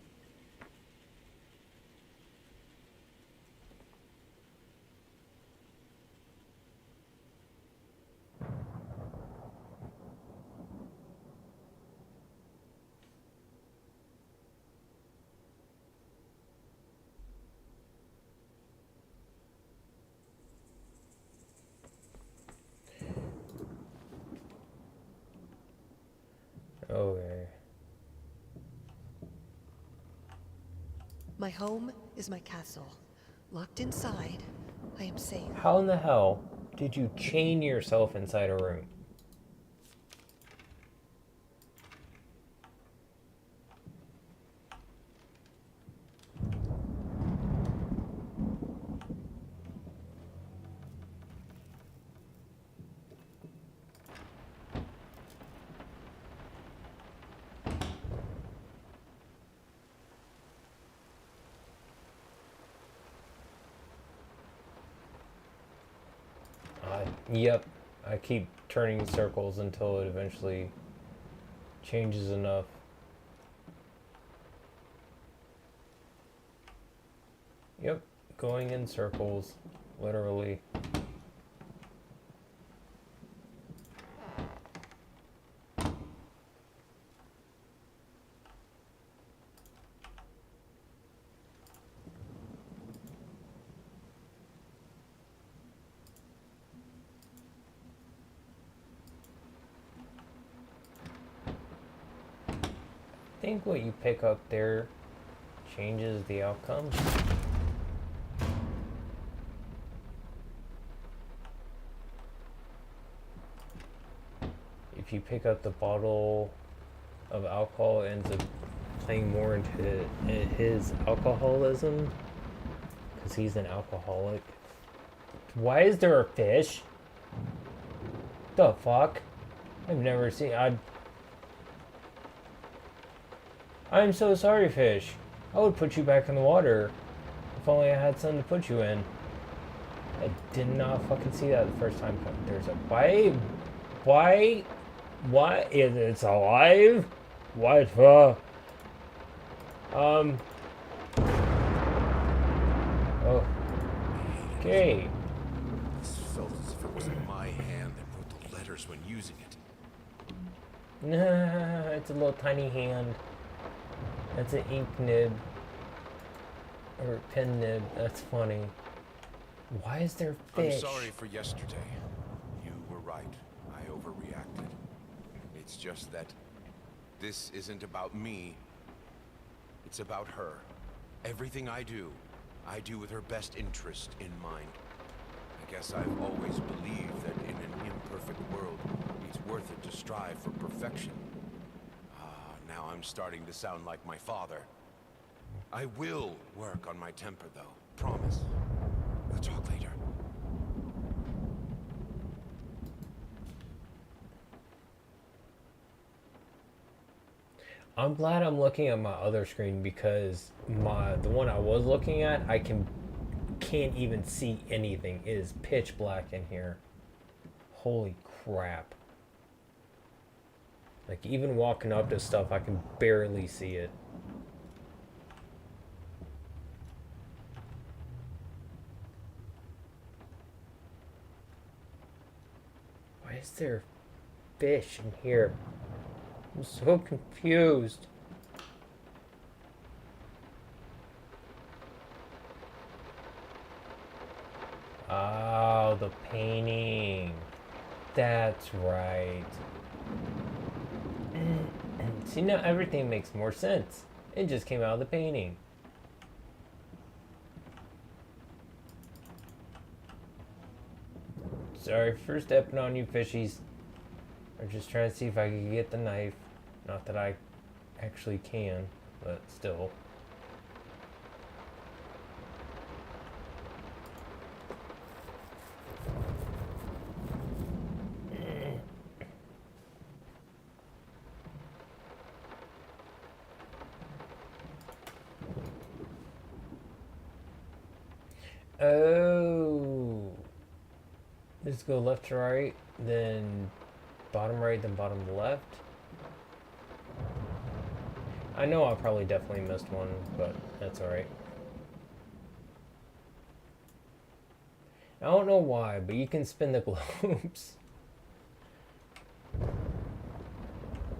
Okay. My home is my castle. Locked inside, I am safe. How in the hell did you chain yourself inside a room? Yep, I keep turning circles until it eventually changes enough. Yep, going in circles, literally. I think what you pick up there changes the outcome. If you pick up the bottle of alcohol, it ends up playing more into his alcoholism because he's an alcoholic. Why is there a fish? The fuck? I've never seen. I'm so sorry, fish. I would put you back in the water if only I had something to put you in. I did not fucking see that the first time. There's a why? It's alive? What? Okay. This felt as if it was my hand that wrote the letters when using it. Nah, it's a little tiny hand. That's an ink nib. Or pen nib. That's funny. Why is there fish? I'm sorry for yesterday. You were right. I overreacted. It's just that this isn't about me. It's about her. Everything I do with her best interest in mind. I guess I've always believed that in an imperfect world, it's worth it to strive for perfection. Now I'm starting to sound like my father. I will work on my temper, though. Promise. We'll talk later. I'm glad I'm looking at my other screen because the one I was looking at, I can't even see anything. It is pitch black in here. Holy crap. Like, even walking up to stuff, I can barely see it. Why is there fish in here? I'm so confused. Oh, the painting. That's right. See, now everything makes more sense. It just came out of the painting. Sorry for stepping on you, fishies. I'm just trying to see if I can get the knife. Not that I actually can, but still. Oh. Just go left to right, then bottom right, then bottom left. I know I probably definitely missed one, but that's alright. I don't know why, but you can spin the globes.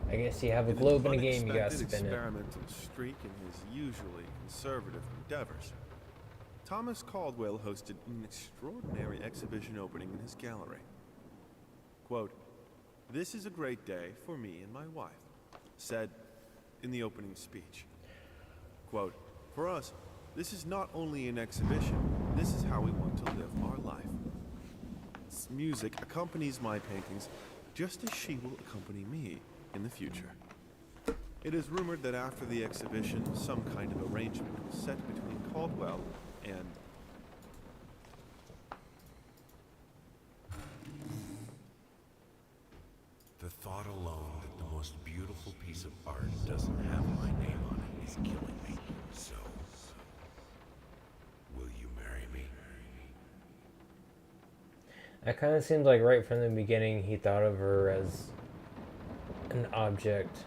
I guess you have a globe in a game, you gotta spin it. Experimental streak in his usually conservative endeavors, Thomas Caldwell hosted an extraordinary exhibition opening in his gallery. Quote, "This is a great day for me and my wife," said in the opening speech. Quote, "For us, this is not only an exhibition, this is how we want to live our life. This music accompanies my paintings just as she will accompany me in the future." It is rumored that after the exhibition, some kind of arrangement was set between Caldwell and The thought alone that the most beautiful piece of art doesn't have my name on it is killing me. So, will you marry me? That kind of seemed like right from the beginning he thought of her as an object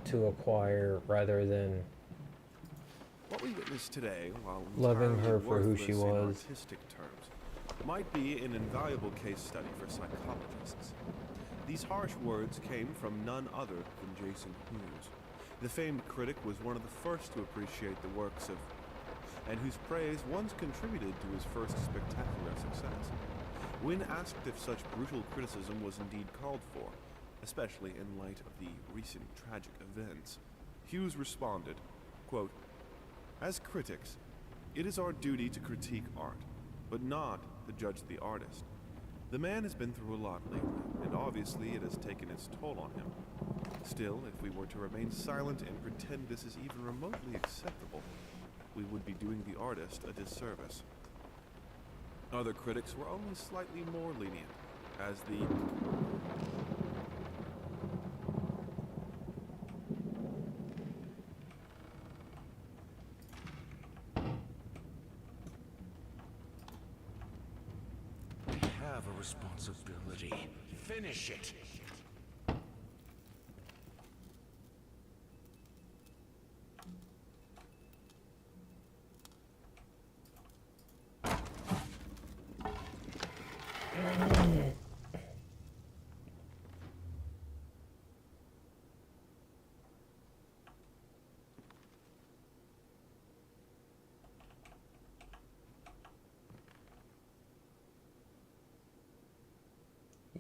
to acquire rather than what we witness today, while loving entirely her for who she worthless in was. artistic terms, might be an invaluable case study for psychologists. These harsh words came from none other than Jason Hughes. The famed critic was one of the first to appreciate the works of, and whose praise once contributed to his first spectacular success. When asked if such brutal criticism was indeed called for, especially in light of the recent tragic events, Hughes responded, quote, "As critics, it is our duty to critique art, but not to judge the artist. The man has been through a lot lately, and obviously it has taken its toll on him. Still, if we were to remain silent and pretend this is even remotely acceptable, we would be doing the artist a disservice." Other critics were only slightly more lenient, as the Have a responsibility. Finish it.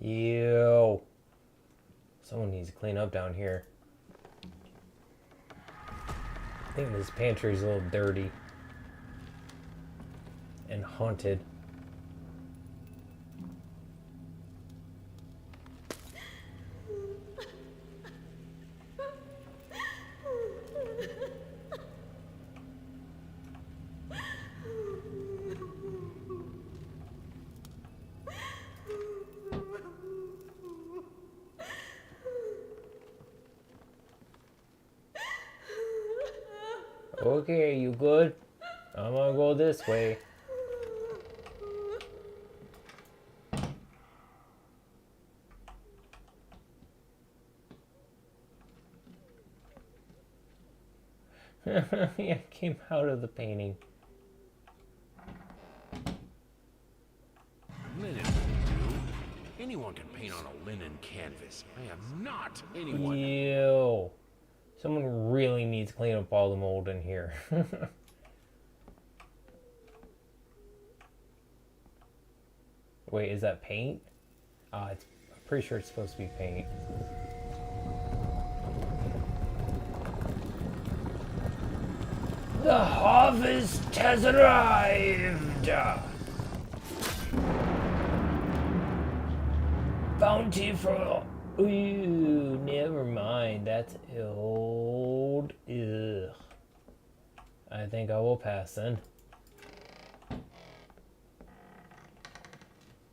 Yo. Someone needs to clean up down here. I think this pantry's a little dirty. And haunted. Okay, you good? I'm gonna go this way. Yeah, came out of the painting. Linen will do. Anyone can paint on a linen canvas. I am not anyone. Ew. Someone really needs to clean up all the mold in here. Wait, is that paint? I'm pretty sure it's supposed to be paint. The harvest has arrived! Bountiful. Ooh, never mind. That's old. Ugh. I think I will pass then.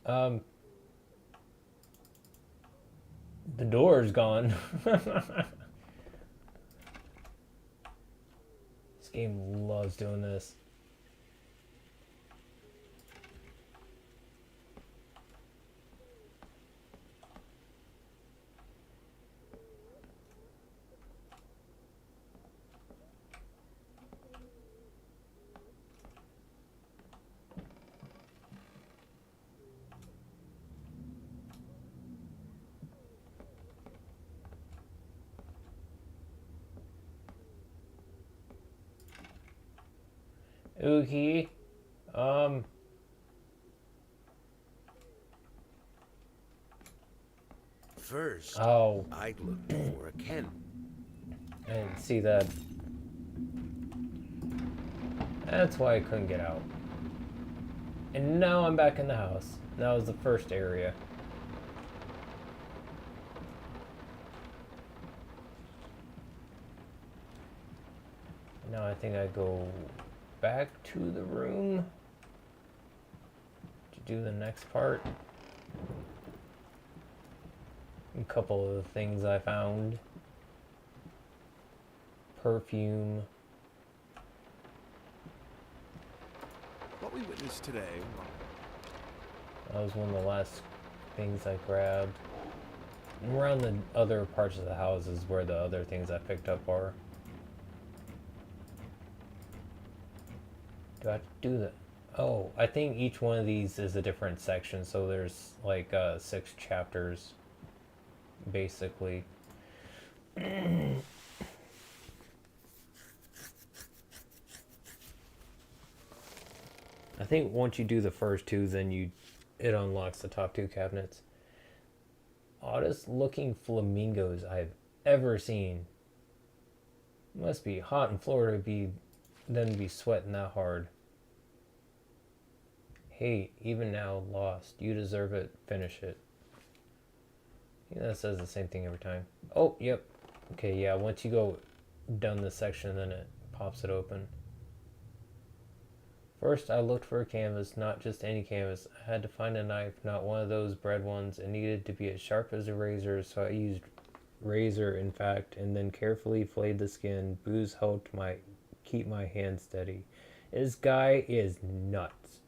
The door's gone. This game loves doing this. Okay. First, Oh, I'd looked for a Ken. I didn't see that. That's why I couldn't get out. And now I'm back in the house. That was the first area. Now I think I go back to the room to do the next part. A couple of the things I found. Perfume. What we witnessed today, That was one of the last things I grabbed. And around the other parts of the house is where the other things I picked up are. Do I have to do that? Oh, I think each one of these is a different section, so there's like 6 chapters, basically. I think once you do the first 2, then it unlocks the top 2 cabinets. Oddest looking flamingos I've ever seen. Must be hot in Florida to be sweating that hard. Hey, even now, lost. You deserve it. Finish it. Yeah, that says the same thing every time. Oh, yep. Okay, yeah, once you go down this section, then it pops it open. First, I looked for a canvas, not just any canvas. I had to find a knife, not one of those bread ones. It needed to be as sharp as a razor, so I used razor, in fact, and then carefully flayed the skin. Booze helped keep my hand steady. This guy is nuts.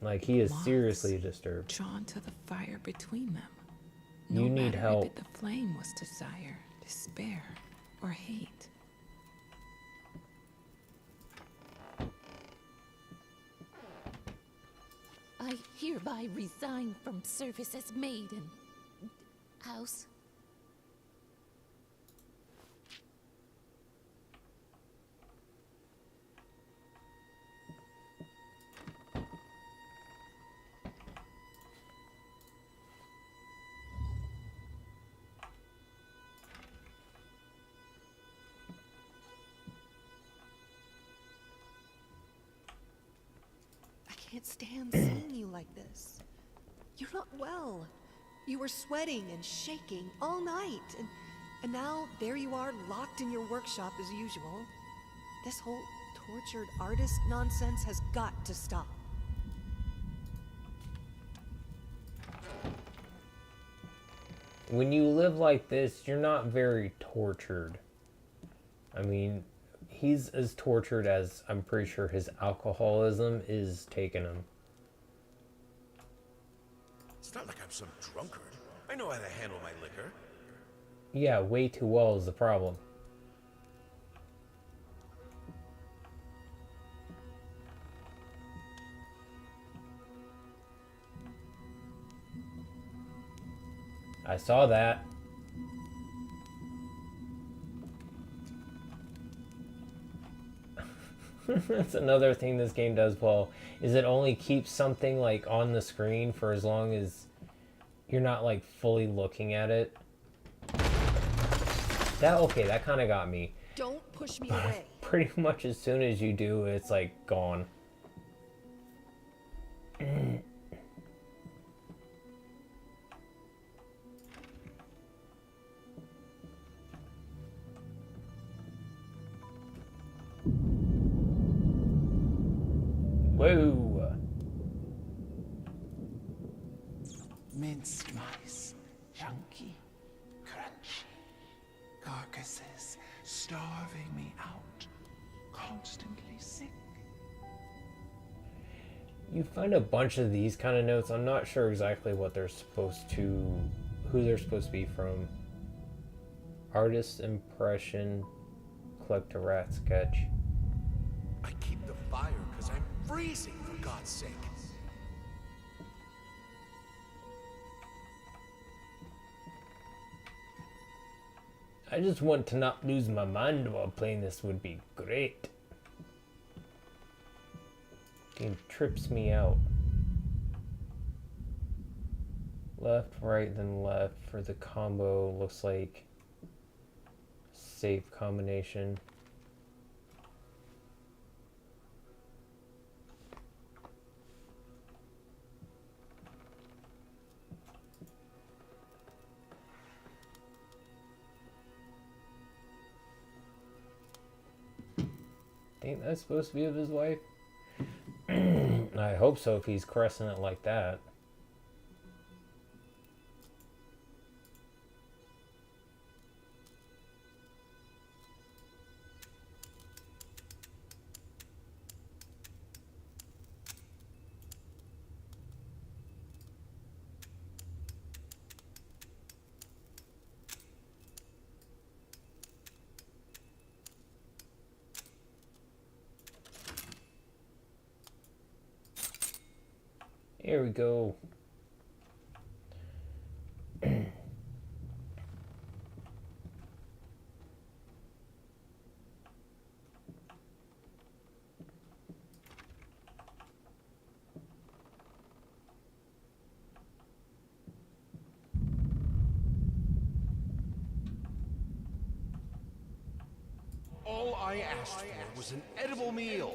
Like, he is Moths seriously disturbed. drawn to the fire between them. You No need matter help. if the flame was desire, despair, or hate. I hereby resign from service as maid in house. I can't stand seeing you like this. You're not well. You were sweating and shaking all night, and now there you are locked in your workshop as usual. This whole tortured artist nonsense has got to stop. When you live like this, you're not very tortured. I mean, he's as tortured as I'm pretty sure his alcoholism is taking him. It's not like I'm some drunkard. I know how to handle my liquor. Yeah, way too well is the problem. I saw that. That's another thing this game does well, is it only keeps something like on the screen for as long as you're not like fully looking at it. That kind of got me. Don't push me away. Pretty much as soon as you do, it's like gone. Whoa. Minced mice, chunky, crunchy. Carcasses starving me out, constantly sick. You find a bunch of these kind of notes. I'm not sure exactly what they're supposed to, who they're supposed to be from. Artist impression, collect a rat sketch. I keep the fire because I'm freezing, for God's sake. I just want to not lose my mind while playing this would be great. He trips me out. Left, right, then left for the combo. Looks like safe combination. Think that's supposed to be of his wife? I hope so if he's caressing it like that. Here we go. All I asked for was an edible meal.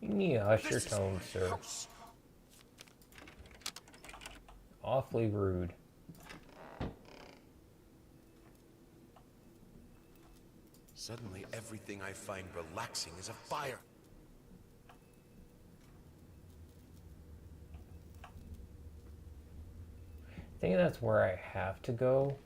You need to hush your tone, sir. Awfully rude. Suddenly, everything I find relaxing is a fire. I think that's where I have to go.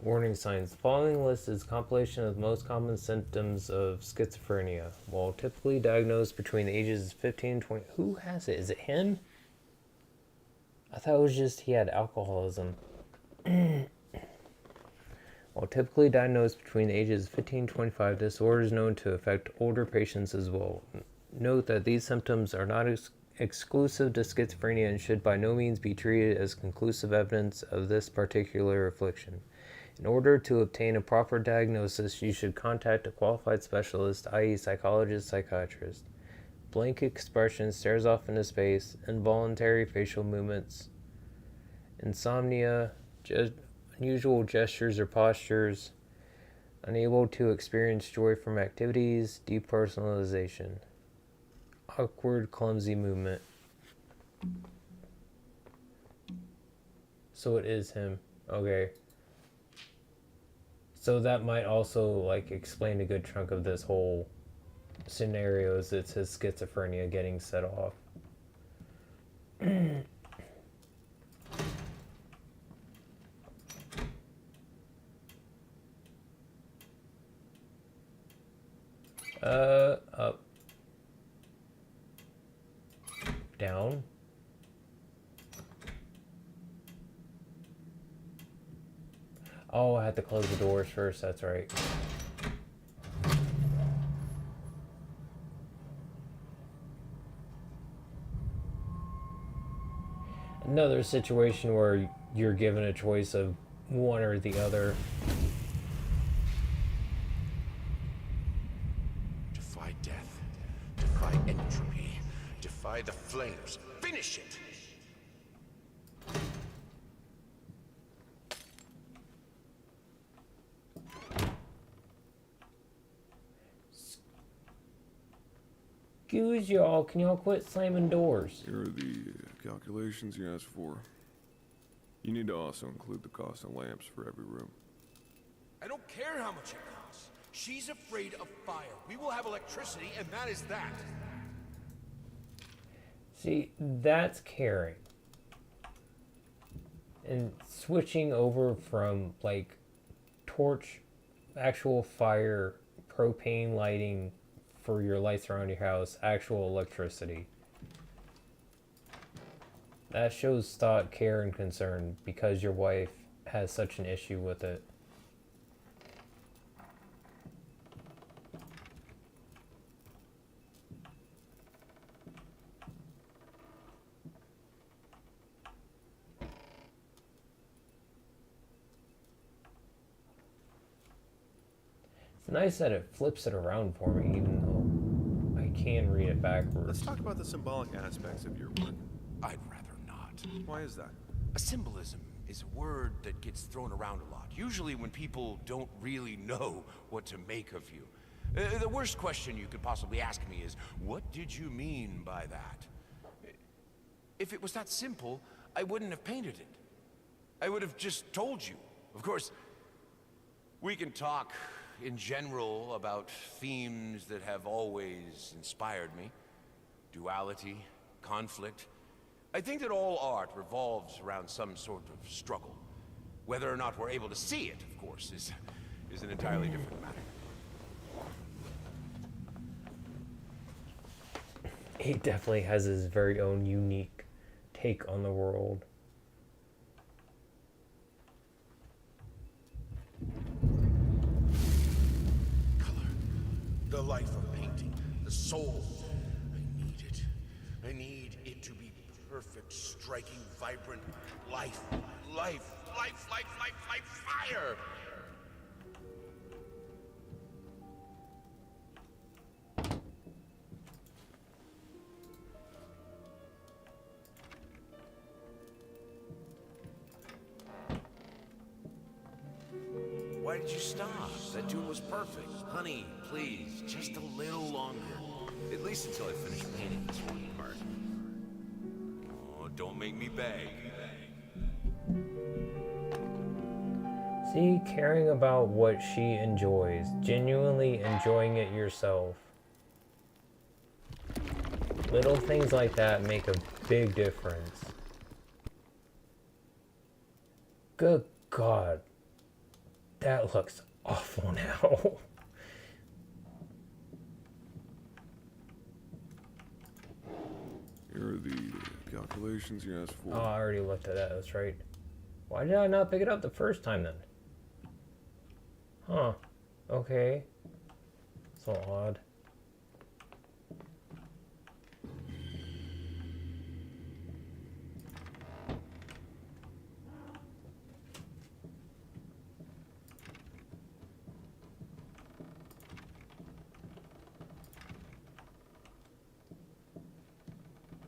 Warning signs. The following list is a compilation of the most common symptoms of schizophrenia. While typically diagnosed between the ages of 15 and 20. Who has it? Is it him? I thought it was just he had alcoholism. While typically diagnosed between the ages of 15 and 25, this disorder is known to affect older patients as well. Note that these symptoms are not exclusive to schizophrenia and should by no means be treated as conclusive evidence of this particular affliction. In order to obtain a proper diagnosis, you should contact a qualified specialist, i.e. psychologist, psychiatrist. Blank expression, stares off into space, involuntary facial movements, insomnia, unusual gestures or postures, unable to experience joy from activities, depersonalization, awkward, clumsy movement. So it is him. Okay. So that might also like explain a good chunk of this whole scenario is it's his schizophrenia getting set off. Up. Down. Oh, I had to close the doors first, that's right. Another situation where you're given a choice of one or the other. Defy death. Defy entropy. Defy the flames. Finish it! Excuse y'all, can y'all quit slamming doors? Here are the calculations you asked for. You need to also include the cost of lamps for every room. I don't care how much it costs. She's afraid of fire. We will have electricity, and that is that. See, that's caring. And switching over from like torch, actual fire, propane lighting for your lights around your house, actual electricity. That shows thought, care, and concern because your wife has such an issue with it. It's nice that it flips it around for me, even though I can read it backwards. Let's talk about the symbolic aspects of your work. I'd rather not. Why is that? A symbolism is a word that gets thrown around a lot, usually when people don't really know what to make of you. The worst question you could possibly ask me is, what did you mean by that? If it was that simple, I wouldn't have painted it. I would have just told you. Of course, we can talk in general about themes that have always inspired me. Duality, conflict. I think that all art revolves around some sort of struggle. Whether or not we're able to see it, of course, is an entirely different matter. He definitely has his very own unique take on the world. Color. The life of painting. The soul. I need it. I need it to be perfect, striking, vibrant life. Life. Life, life, life, life, fire! Why did you stop? That tune was perfect. Honey, please, just a little longer. At least until I finish painting this one part. Oh, don't make me beg. See, caring about what she enjoys, genuinely enjoying it yourself. Little things like that make a big difference. Good God. That looks awful now. Here are the calculations you asked for. Oh, I already looked at that, that's right. Why did I not pick it up the first time then? Huh. Okay. So odd.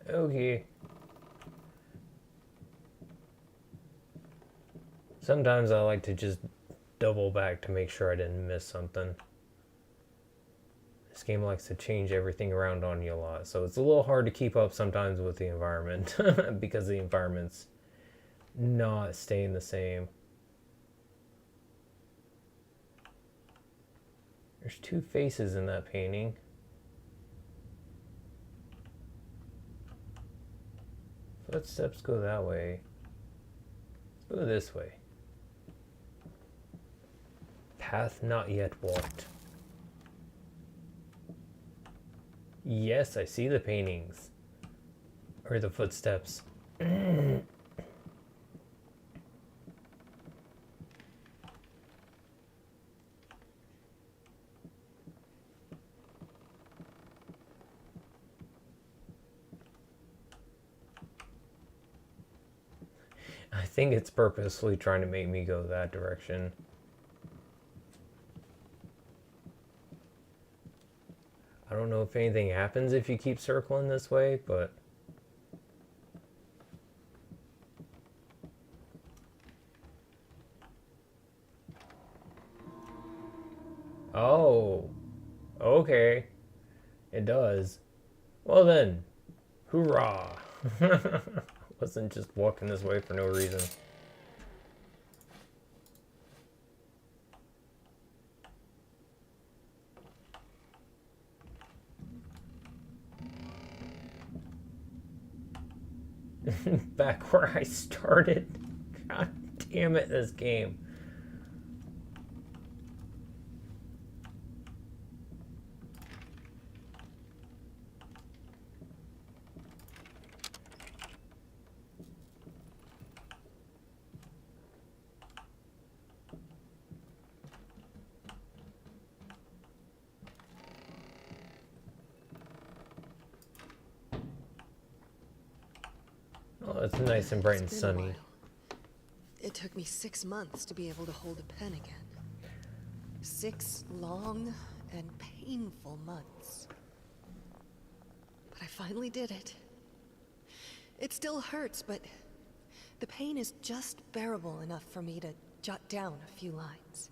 Okay. Sometimes I like to just double back to make sure I didn't miss something. This game likes to change everything around on you a lot, so it's a little hard to keep up sometimes with the environment because the environment's not staying the same. There's two faces in that painting. Footsteps go that way. Let's go this way. Path not yet walked. Yes, I see the paintings. Or the footsteps. I think it's purposely trying to make me go that direction. I don't know if anything happens if you keep circling this way, but... Oh. Okay. It does. Well then. Hoorah. Wasn't just walking this way for no reason. Back where I started. God damn it, this game. Oh, it's nice and bright and It's been a sunny. while. It took me 6 months to be able to hold a pen again. 6 long and painful months. But I finally did it. It still hurts, but the pain is just bearable enough for me to jot down a few lines.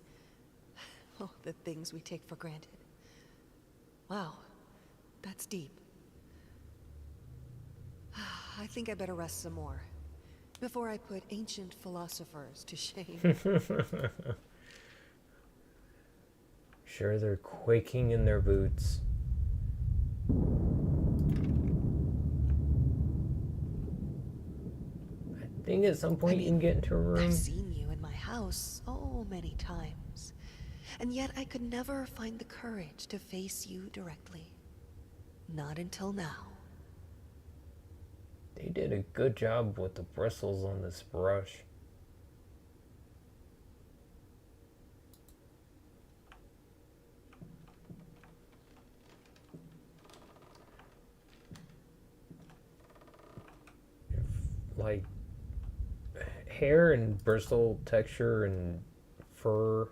Oh, the things we take for granted. Wow, that's deep. I think I better rest some more before I put ancient philosophers to shame. Sure, they're quaking in their boots. I think at some point you can get into a room. I've seen you in my house so many times, and yet I could never find the courage to face you directly. Not until now. They did a good job with the bristles on this brush. Like, hair and bristle texture and fur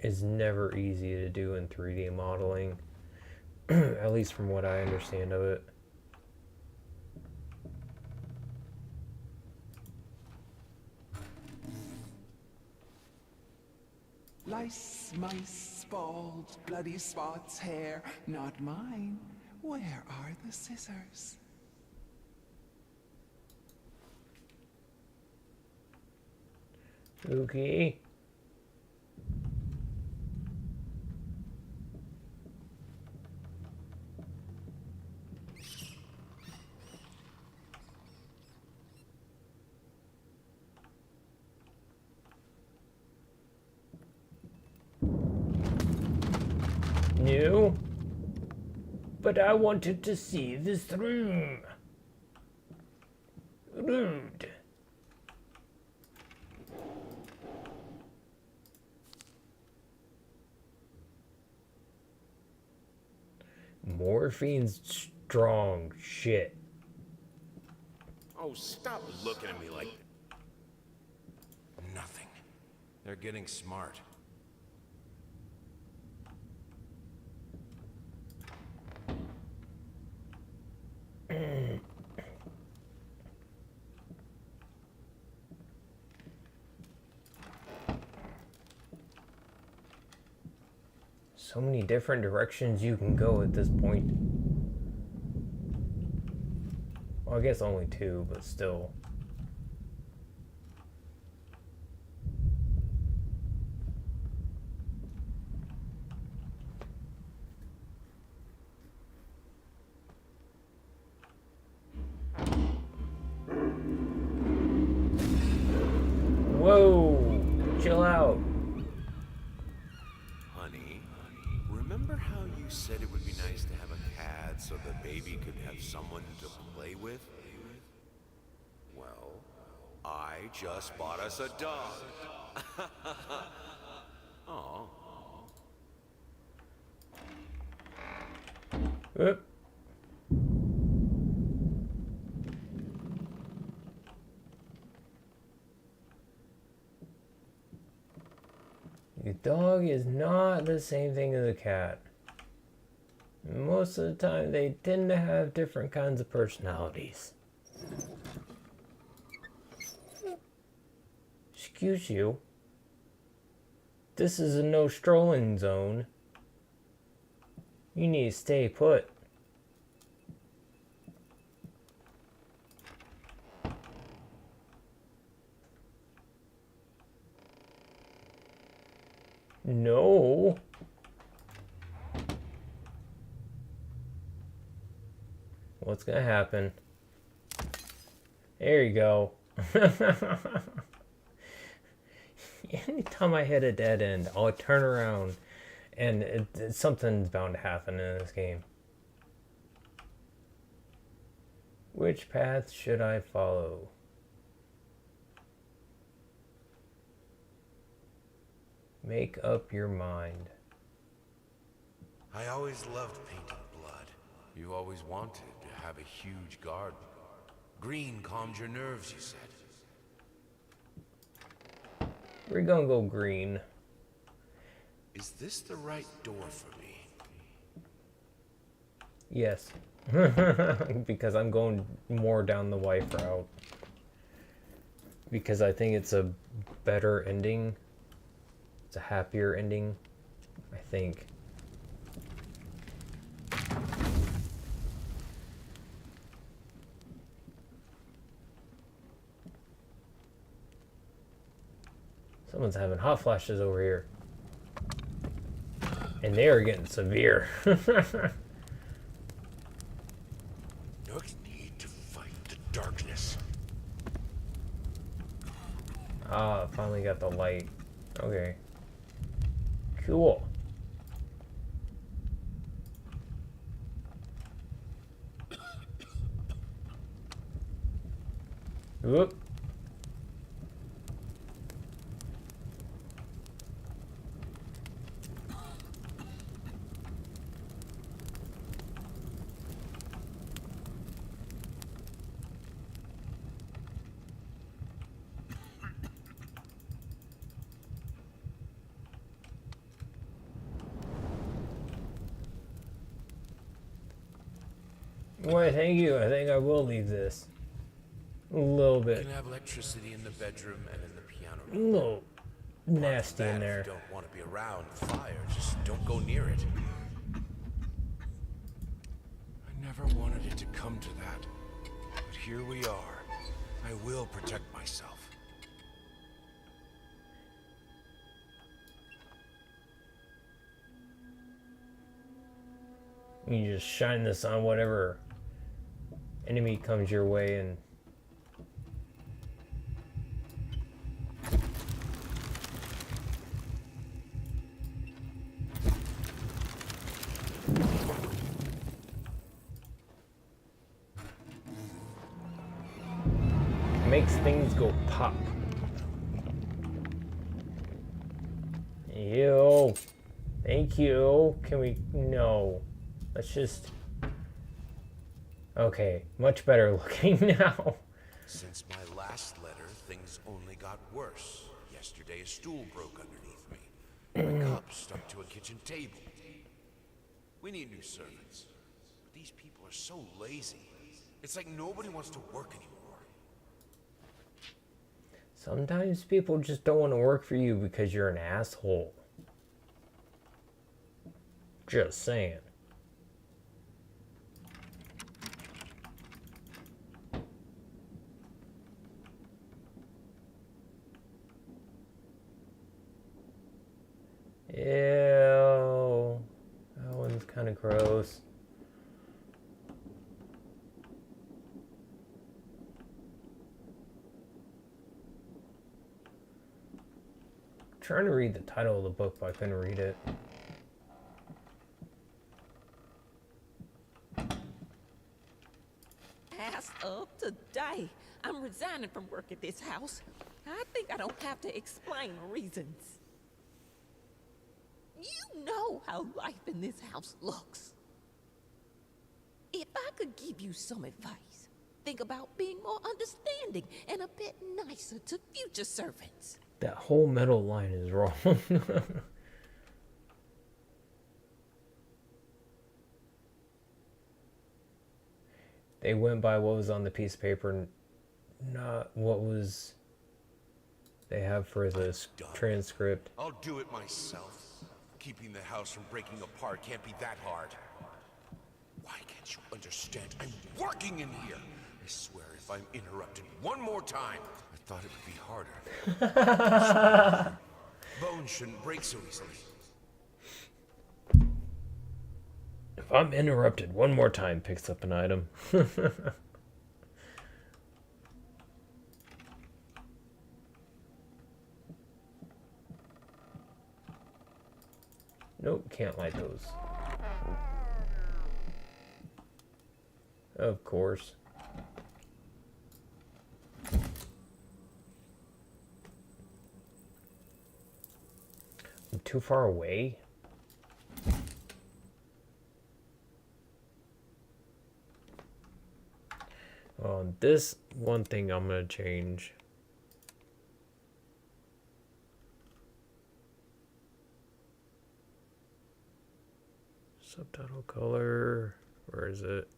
is never easy to do in 3D modeling, at least from what I understand of it. Lice, mice, balls, bloody spots, hair, not mine. Where are the scissors? Okay. No, but I wanted to see this room. Rude. Morphine's strong shit. Oh, stop looking at me like... Nothing. They're getting smart. So many different directions you can go at this point. Well, I guess only 2, but still. Whoa! Chill out. Honey, remember how you said it would be nice to have a cat so the baby could have someone to play with? Well, I just bought us a dog. Aw. Oop. The dog is not the same thing as a cat. Most of the time, they tend to have different kinds of personalities. Excuse you. This is a no strolling zone. You need to stay put. No. What's gonna happen? There you go. Anytime I hit a dead end, I'll turn around and something's bound to happen in this game. Which path should I follow? Make up your mind. I always loved painting blood. You always wanted to have a huge garden. Green calmed your nerves, you said. We're gonna go green. Is this the right door for me? Yes. Because I'm going more down the wife route. Because I think it's a better ending. It's a happier ending, I think. Someone's having hot flashes over here. And they are getting severe. No need to fight the darkness. Ah, finally got the light. Okay. Cool. Whoop. Why, thank you. I think I will leave this. A little You bit. can have electricity in the bedroom and in the piano A room. little nasty in If there. you don't want to be around fire, just don't go near it. I never wanted it to come to that. But here we are. I will protect myself. You just shine this on whatever enemy comes your way and makes things go pop. Ew. Thank you. Can we? No. Let's just. Okay. Much better looking now. Since my last letter, things only got worse. Yesterday, a stool broke underneath me. My cup stuck to a kitchen table. We need new servants. But these people are so lazy. It's like nobody wants to work anymore. Sometimes people just don't want to work for you because you're an asshole. Just saying. Ew. That one's kind of gross. Trying to read the title of the book, but I couldn't read it. As of today, I'm resigning from work at this house. I think I don't have to explain reasons. You know how life in this house looks. If I could give you some advice, think about being more understanding and a bit nicer to future servants. That whole middle line is wrong. They went by what was on the piece of paper, not what was they have for this transcript. I'll do it myself. Keeping the house from breaking apart can't be that hard. Why can't you understand? I'm working in here. I swear if I'm interrupted one more time, I thought it would be harder. Bones shouldn't break so easily. If I'm interrupted one more time, picks up an item. Nope, can't light those. Of course. I'm too far away? This one thing I'm gonna change. Subtitle color. Where is it?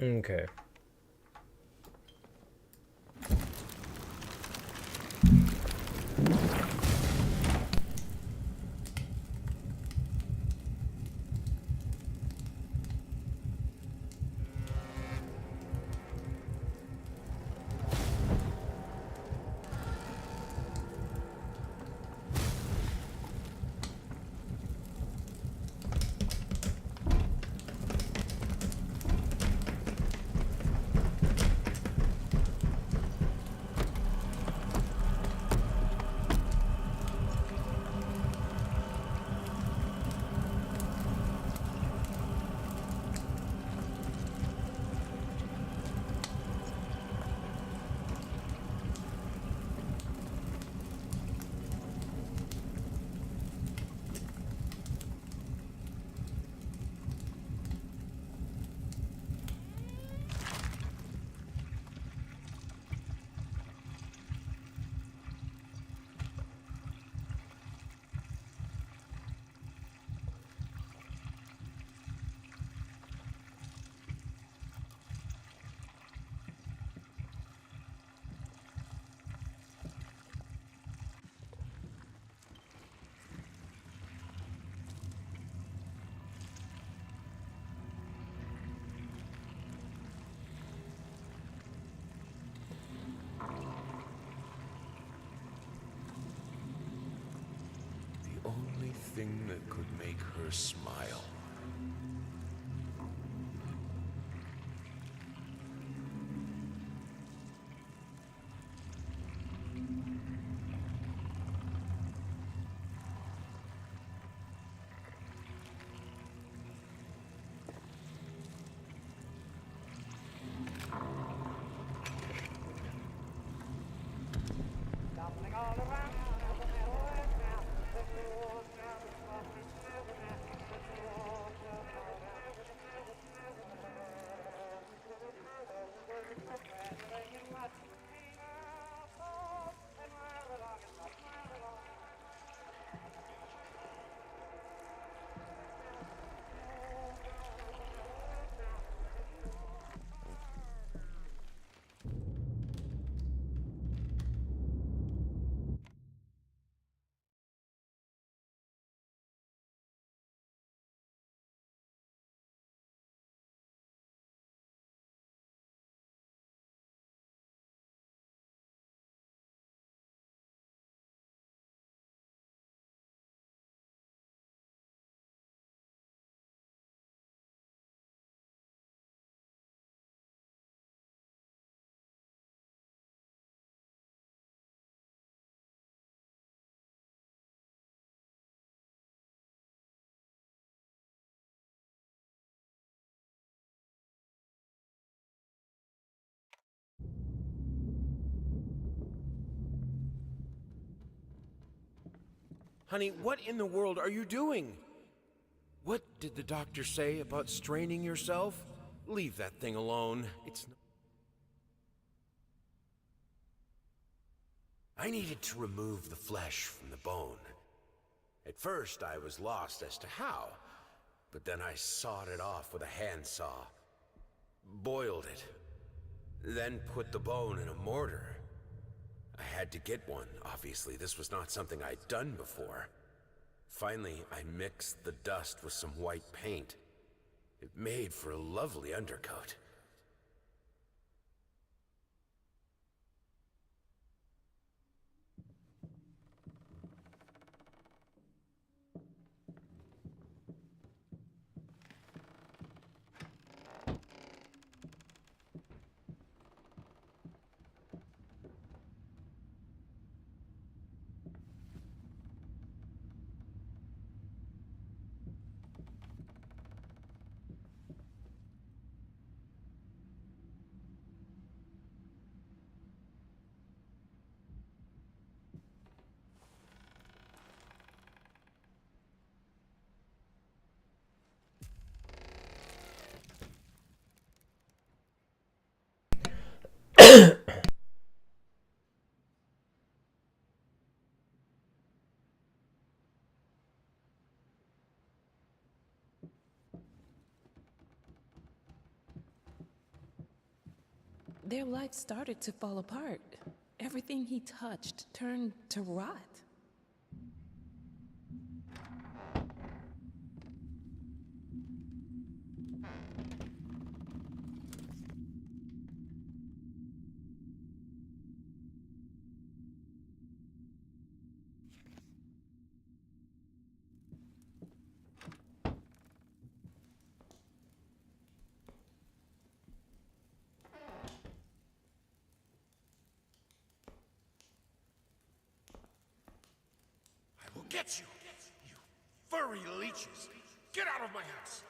Okay. The only thing that could make her smile. Honey, what in the world are you doing? What did the doctor say about straining yourself? Leave that thing alone. It's not... I needed to remove the flesh from the bone. At first, I was lost as to how, but then I sawed it off with a handsaw, boiled it, then put the bone in a mortar. I had to get one, obviously. This was not something I'd done before. Finally, I mixed the dust with some white paint. It made for a lovely undercoat. their life started to fall apart. Everything he touched turned to rot. I will get you, you furry leeches. Get out of my house.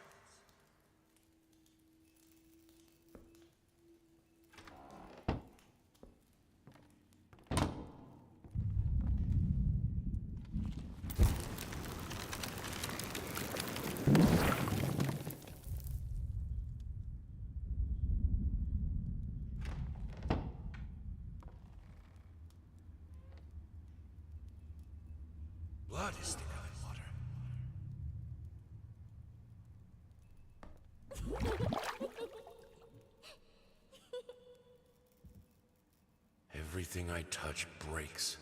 Blood is thicker than water. Everything I touch breaks.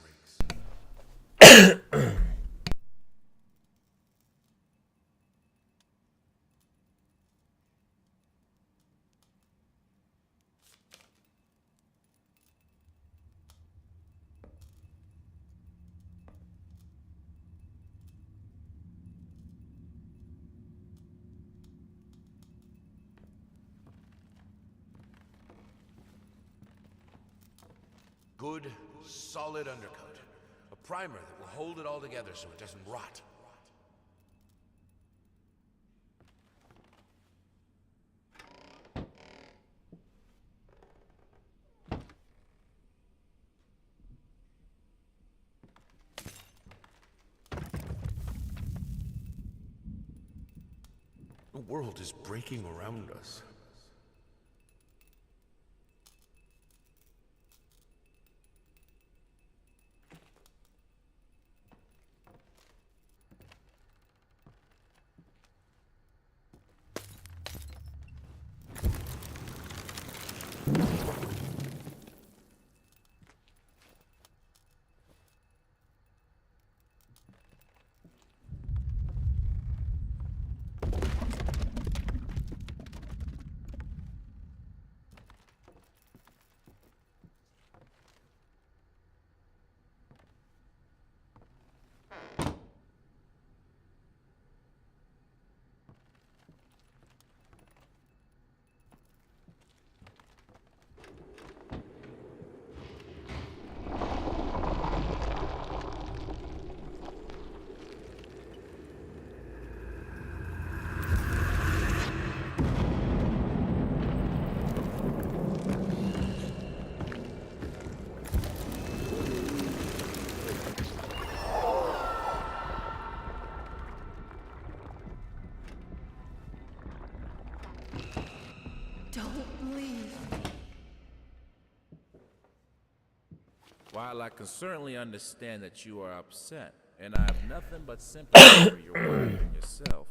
Good, solid undercoat. A primer that will hold it all together so it doesn't rot. The world is breaking around us. Don't leave. While I can certainly understand that you are upset, and I have nothing but sympathy for your wife and yourself,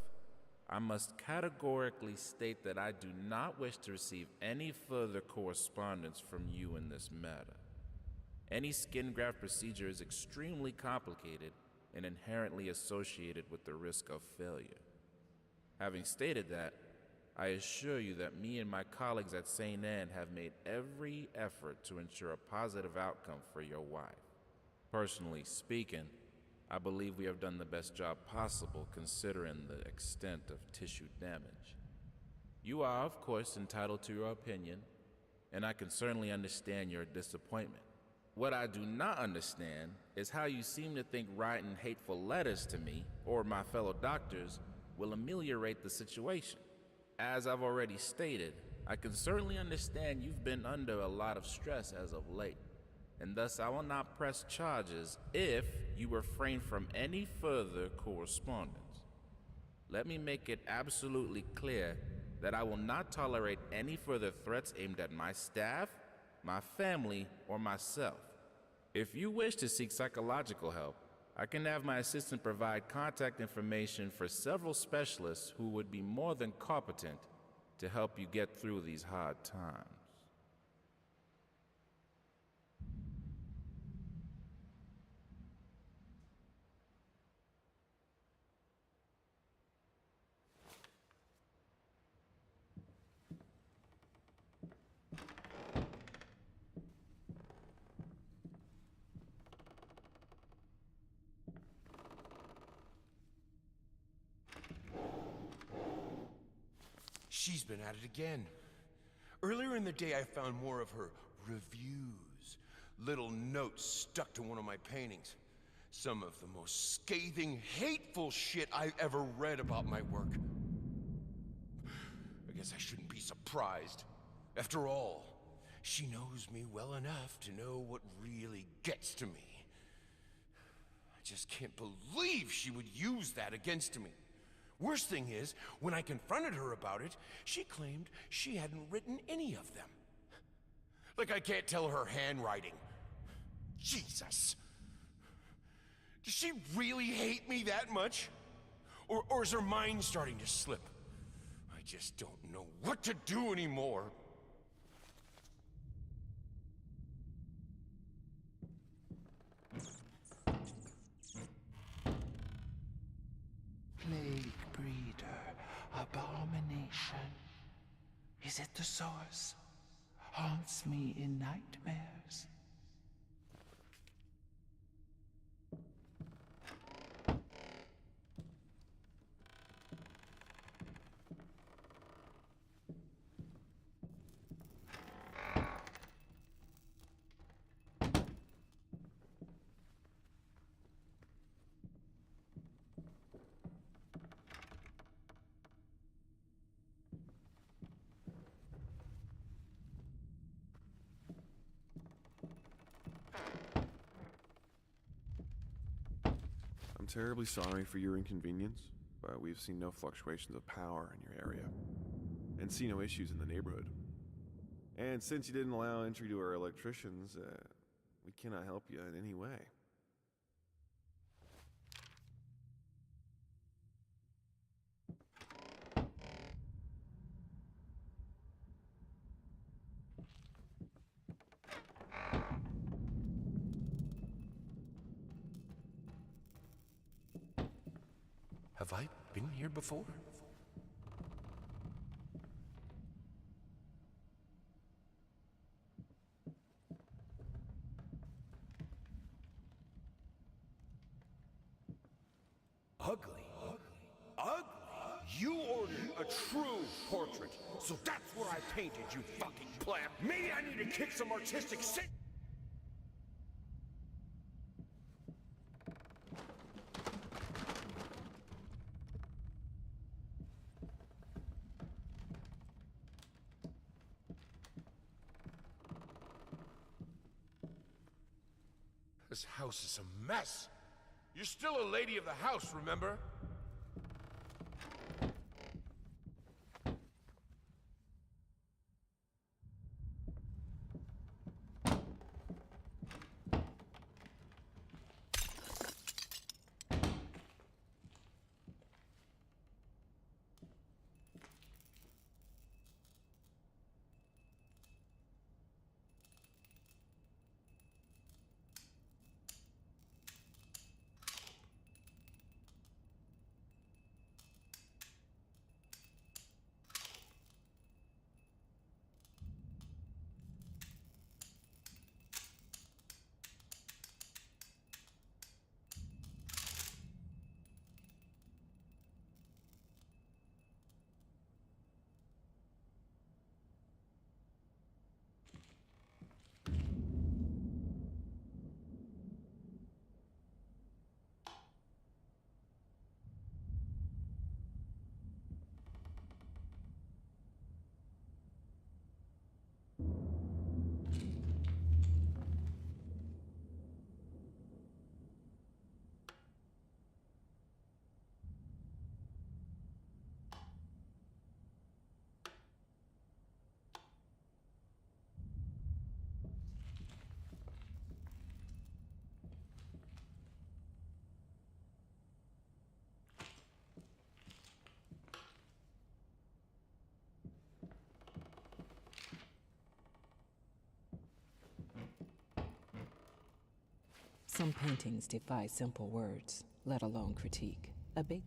I must categorically state that I do not wish to receive any further correspondence from you in this matter. Any skin graft procedure is extremely complicated and inherently associated with the risk of failure. Having stated that, I assure you that me and my colleagues at St. Anne have made every effort to ensure a positive outcome for your wife. Personally speaking, I believe we have done the best job possible considering the extent of tissue damage. You are, of course, entitled to your opinion, and I can certainly understand your disappointment. What I do not understand is how you seem to think writing hateful letters to me or my fellow doctors will ameliorate the situation. As I've already stated, I can certainly understand you've been under a lot of stress as of late, and thus I will not press charges if you refrain from any further correspondence. Let me make it absolutely clear that I will not tolerate any further threats aimed at my staff, my family, or myself. If you wish to seek psychological help, I can have my assistant provide contact information for several specialists who would be more than competent to help you get through these hard times. She's been at it again. Earlier in the day, I found more of her reviews. Little notes stuck to one of my paintings. Some of the most scathing, hateful shit I've ever read about my work. I guess I shouldn't be surprised. After all, she knows me well enough to know what really gets to me. I just can't believe she would use that against me. Worst thing is, when I confronted her about it, she claimed she hadn't written any of them. Like I can't tell her handwriting. Jesus. Does she really hate me that much? Or is her mind starting to slip? I just don't know what to do anymore. Plague breeder, abomination. Is it the source? Haunts me in nightmares. I'm terribly sorry for your inconvenience, but we've seen no fluctuations of power in your area, and see no issues in the neighborhood. And since you didn't allow entry to our electricians, we cannot help you in any way. Have I been here before? Ugly. Ugly? You ordered a true portrait, so that's what I painted, you fucking pleb. Maybe I need to kick some artistic shit. This house is a mess. You're still a lady of the house, remember? Some paintings defy simple words, let alone critique. A big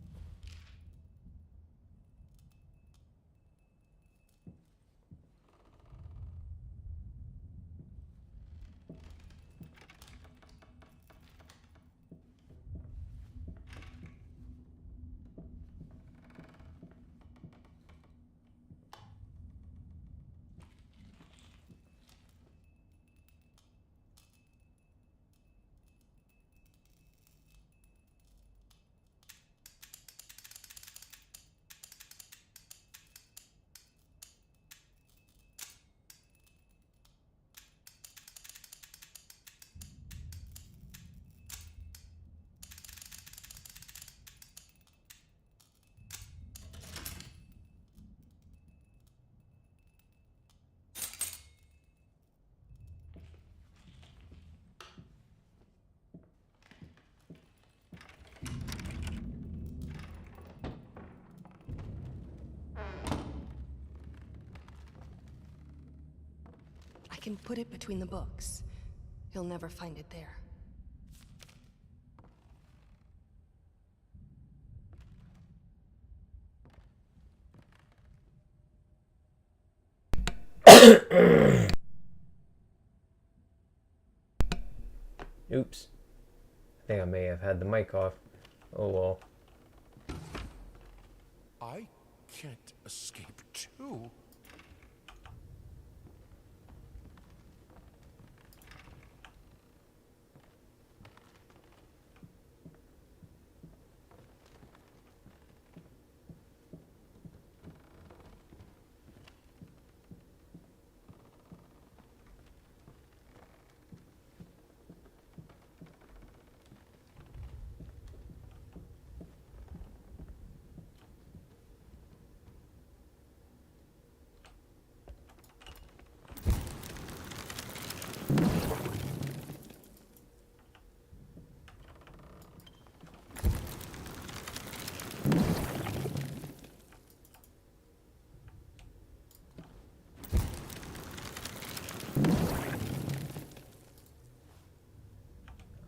can put it between the books. He'll never find it there. Oops. I think I may have had the mic off. Oh well. I can't escape too.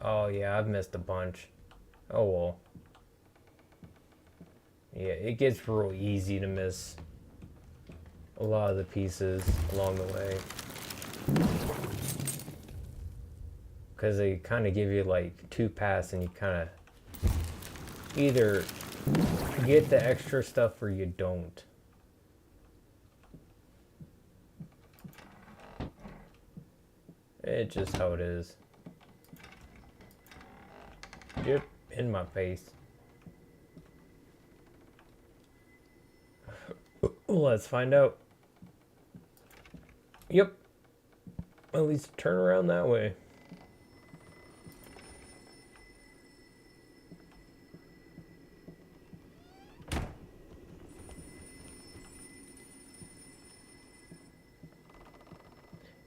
Oh yeah, I've missed a bunch. Oh well. Yeah, it gets real easy to miss a lot of the pieces along the way. Because they kind of give you like 2 paths and you kind of either get the extra stuff or you don't. It's just how it is. Yep, in my face. Let's find out. Yep. At least turn around that way.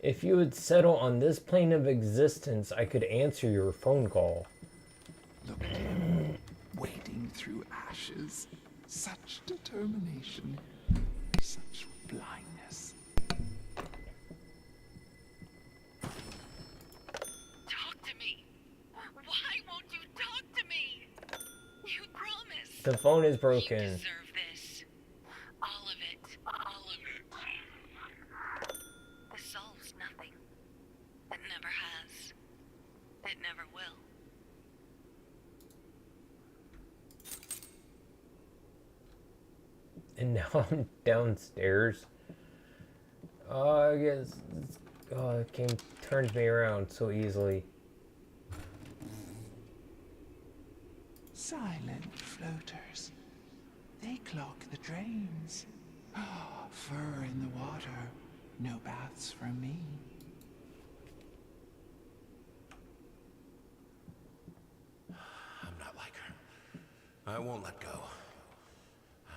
If you would settle on this plane of existence, I could answer your phone call. Look at him, wading through ashes. Such determination, such blindness. Talk to me. Why won't you talk to me? You promised. The phone is You broken. deserve this. All of it. All of it. This solves nothing. It never has. It never will. And now I'm downstairs. I guess it turns me around so easily. Silent floaters. They clog the drains. Fur in the water. No baths from me. I'm not like her. I won't let go.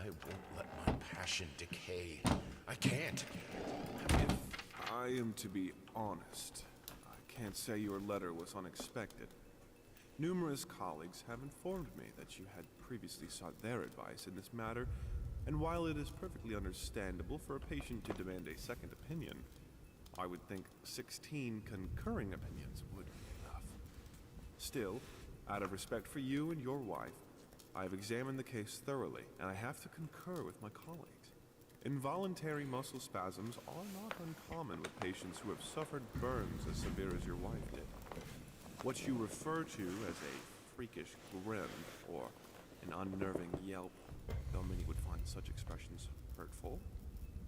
I won't let my passion decay. I can't. If I am to be honest. I can't say your letter was unexpected. Numerous colleagues have informed me that you had previously sought their advice in this matter, and while it is perfectly understandable for a patient to demand a second opinion, I would think 16 concurring opinions would be enough. Still, out of respect for you and your wife, I have examined the case thoroughly, and I have to concur with my colleagues. Involuntary muscle spasms are not uncommon with patients who have suffered burns as severe as your wife did. What you refer to as a freakish grin or an unnerving yelp, though many would find such expressions hurtful,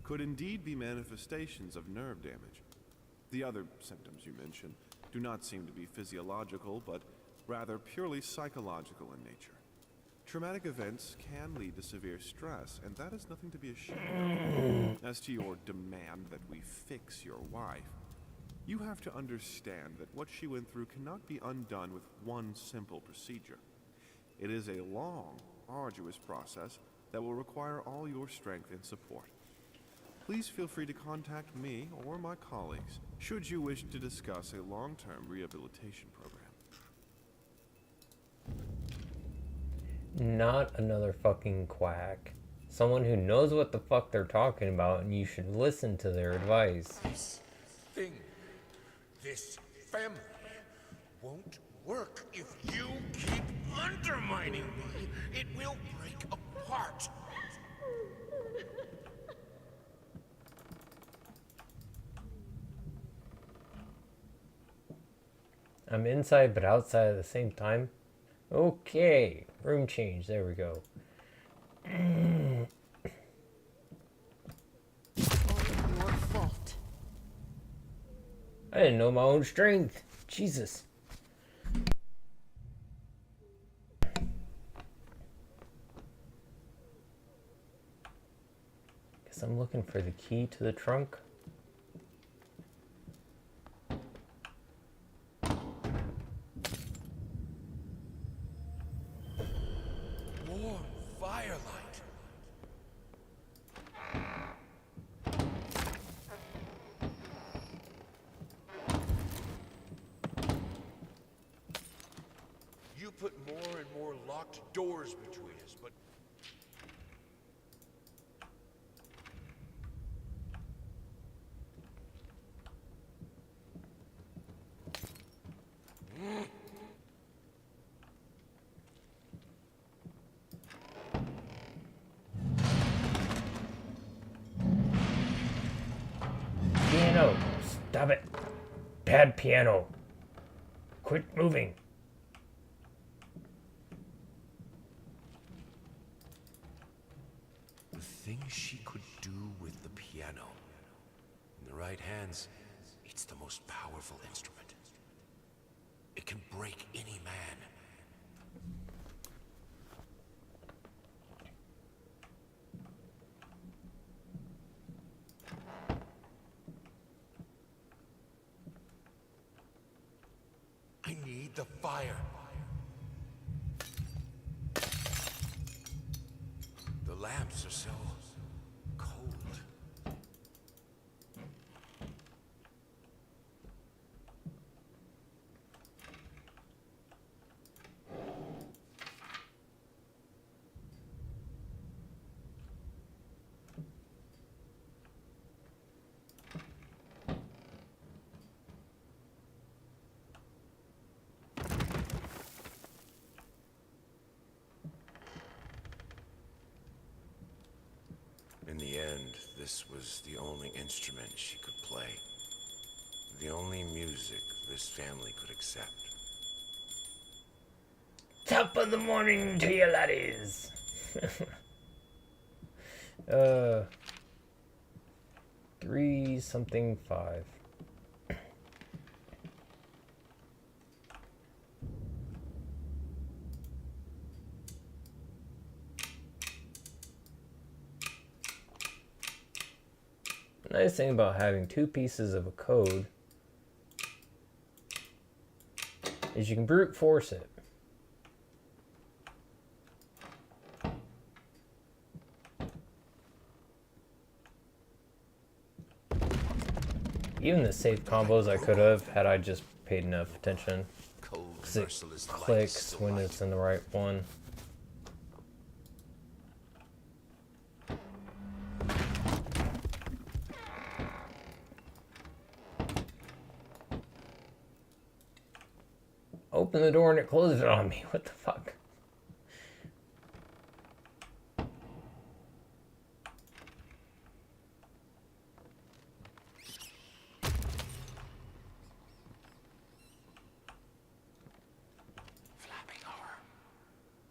could indeed be manifestations of nerve damage. The other symptoms you mention do not seem to be physiological, but rather purely psychological in nature. Traumatic events can lead to severe stress, and that is nothing to be ashamed of. As to your demand that we fix your wife, you have to understand that what she went through cannot be undone with one simple procedure. It is a long, arduous process that will require all your strength and support. Please feel free to contact me or my colleagues should you wish to discuss a long-term rehabilitation program. Not another fucking quack. Someone who knows what the fuck they're talking about, and you should listen to their advice. this thing This family won't work if you keep undermining me. It will break apart. I'm inside but outside at the same time. Okay, room change. There we go. All your fault. I didn't know my own strength. Jesus. Guess I'm looking for the key to the trunk. Warm firelight. You put more and more locked doors between us, but Piano. Stop it. Bad piano. Quit moving. the things she could do with the piano. In the right hands, it's the most powerful instrument. It can break any man. I need the fire. The lamps are so cold. In the end, this was the only instrument she could play. The only music this family could accept. Top of the morning to you, laddies. 3-5. The nice thing about having two pieces of a code is you can brute force it. Even the safe combos I could have had I just paid enough attention. Cold, 'Cause it merciless lights clicks when delight. it's in the right one. Open the door and it closed it on me. What the fuck? Flapping horror.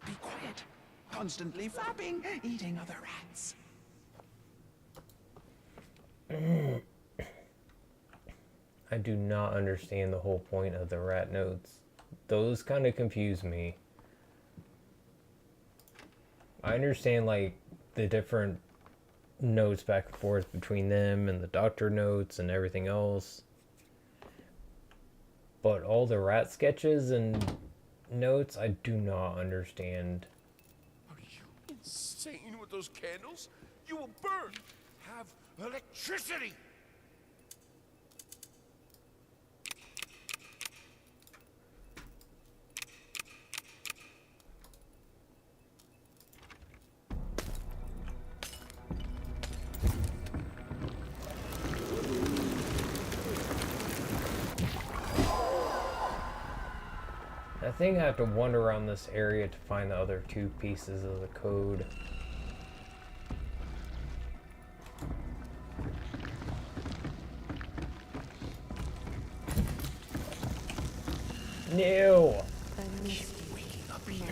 Be quiet. Constantly flapping, eating other rats. I do not understand the whole point of the rat notes. Those kind of confuse me. I understand like the different notes back and forth between them and the doctor notes and everything else. But all the rat sketches and notes, I do not understand. Are you insane with those candles? You will burn. Have electricity. I think I have to wander around this area to find the other two pieces of the code. No! I missed you.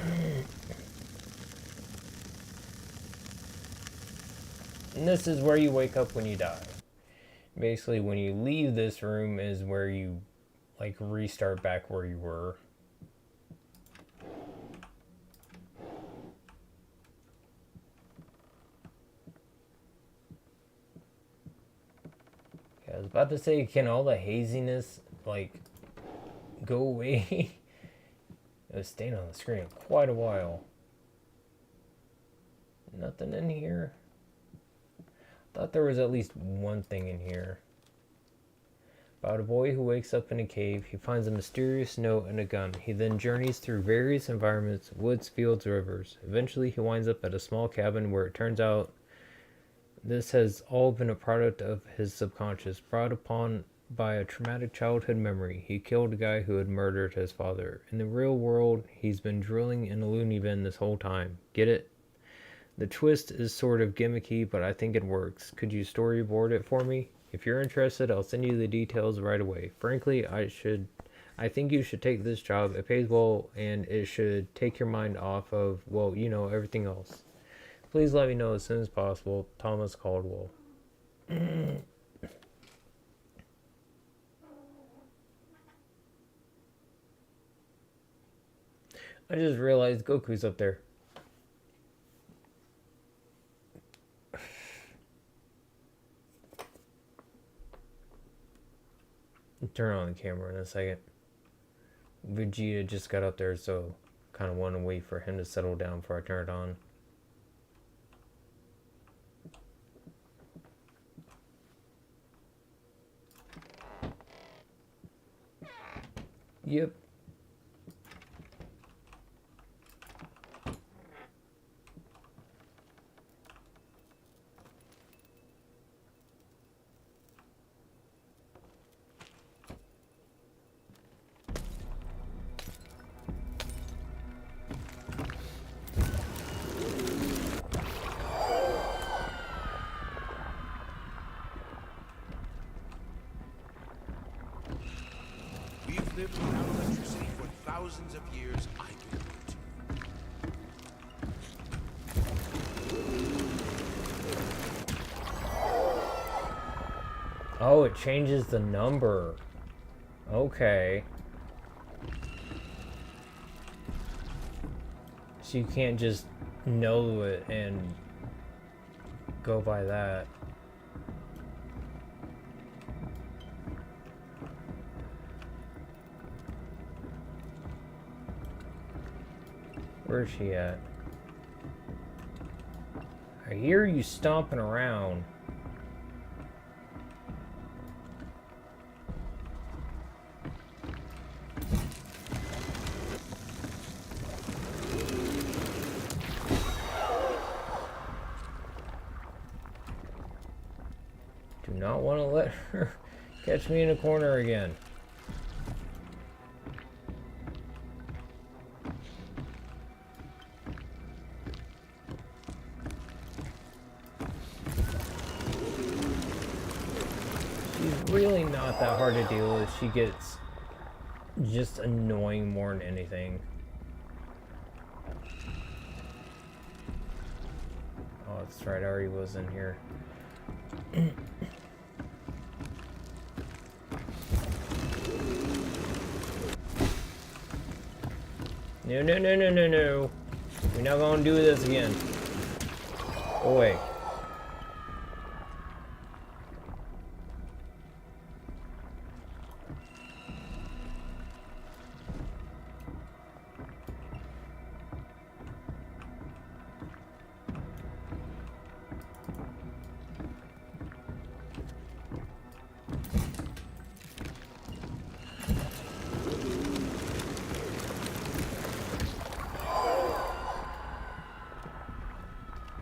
And this is where you wake up when you die. Basically, when you leave this room is where you, like, restart back where you were. Yeah, I was about to say, can all the haziness, like, go away? It was staying on the screen quite a while. Nothing in here. Thought there was at least one thing in here. About a boy who wakes up in a cave. He finds a mysterious note and a gun. He then journeys through various environments, woods, fields, rivers. Eventually he winds up at a small cabin where it turns out this has all been a product of his subconscious, brought upon by a traumatic childhood memory. He killed a guy who had murdered his father. In the real world, he's been drilling in a loony bin this whole time. Get it? The twist is sort of gimmicky, but I think it works. Could you storyboard it for me? If you're interested, I'll send you the details right away. Frankly, I think you should take this job. It pays well, and it should take your mind off of, well, you know, everything else. Please let me know as soon as possible. Thomas Caldwell. I just realized Goku's up there. Turn on the camera in a second. Vegeta just got up there, so kind of want to wait for him to settle down before I turn it on. Yep. We've lived without electricity for thousands of years. I can do it. Oh, it changes the number. Okay. So you can't just know it and go by that. Where's she at? I hear you stomping around. Do not want to let her catch me in a corner again. She's really not that hard to deal with. She gets just annoying more than anything. Oh, that's right. I already was in here. No, no, no, no, no, no. We're not gonna do this again. Go away.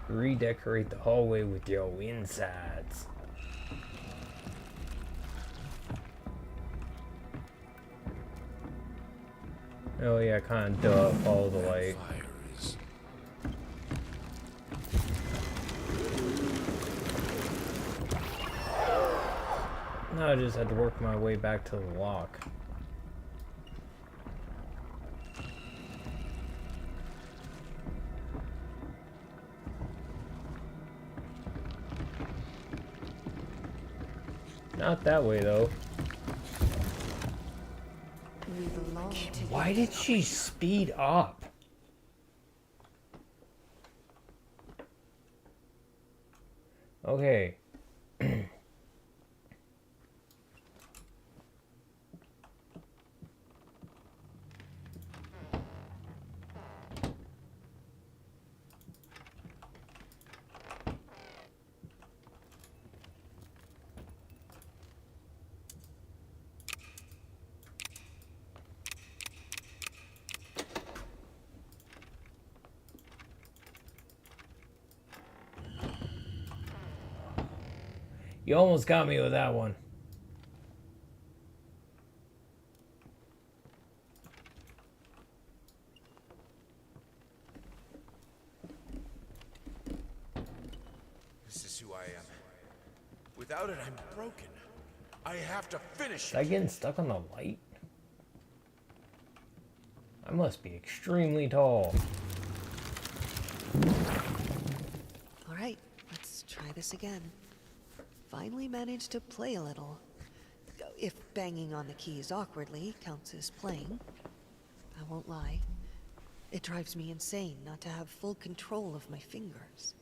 Redecorate the hallway with your insides. Oh yeah, kind of duh, follow the light. Fire is... Now I just had to work my way back to the lock. Not that way though. We belong together. Why did she speed up? Okay. You almost got me with that one. This is who I am. Without it, I'm broken. I have to finish Is I getting stuck on the light? I must be extremely tall. All right, let's try this again. Finally managed to play a little. If banging on the keys awkwardly counts as playing. I won't lie. It drives me insane not to have full control of my fingers.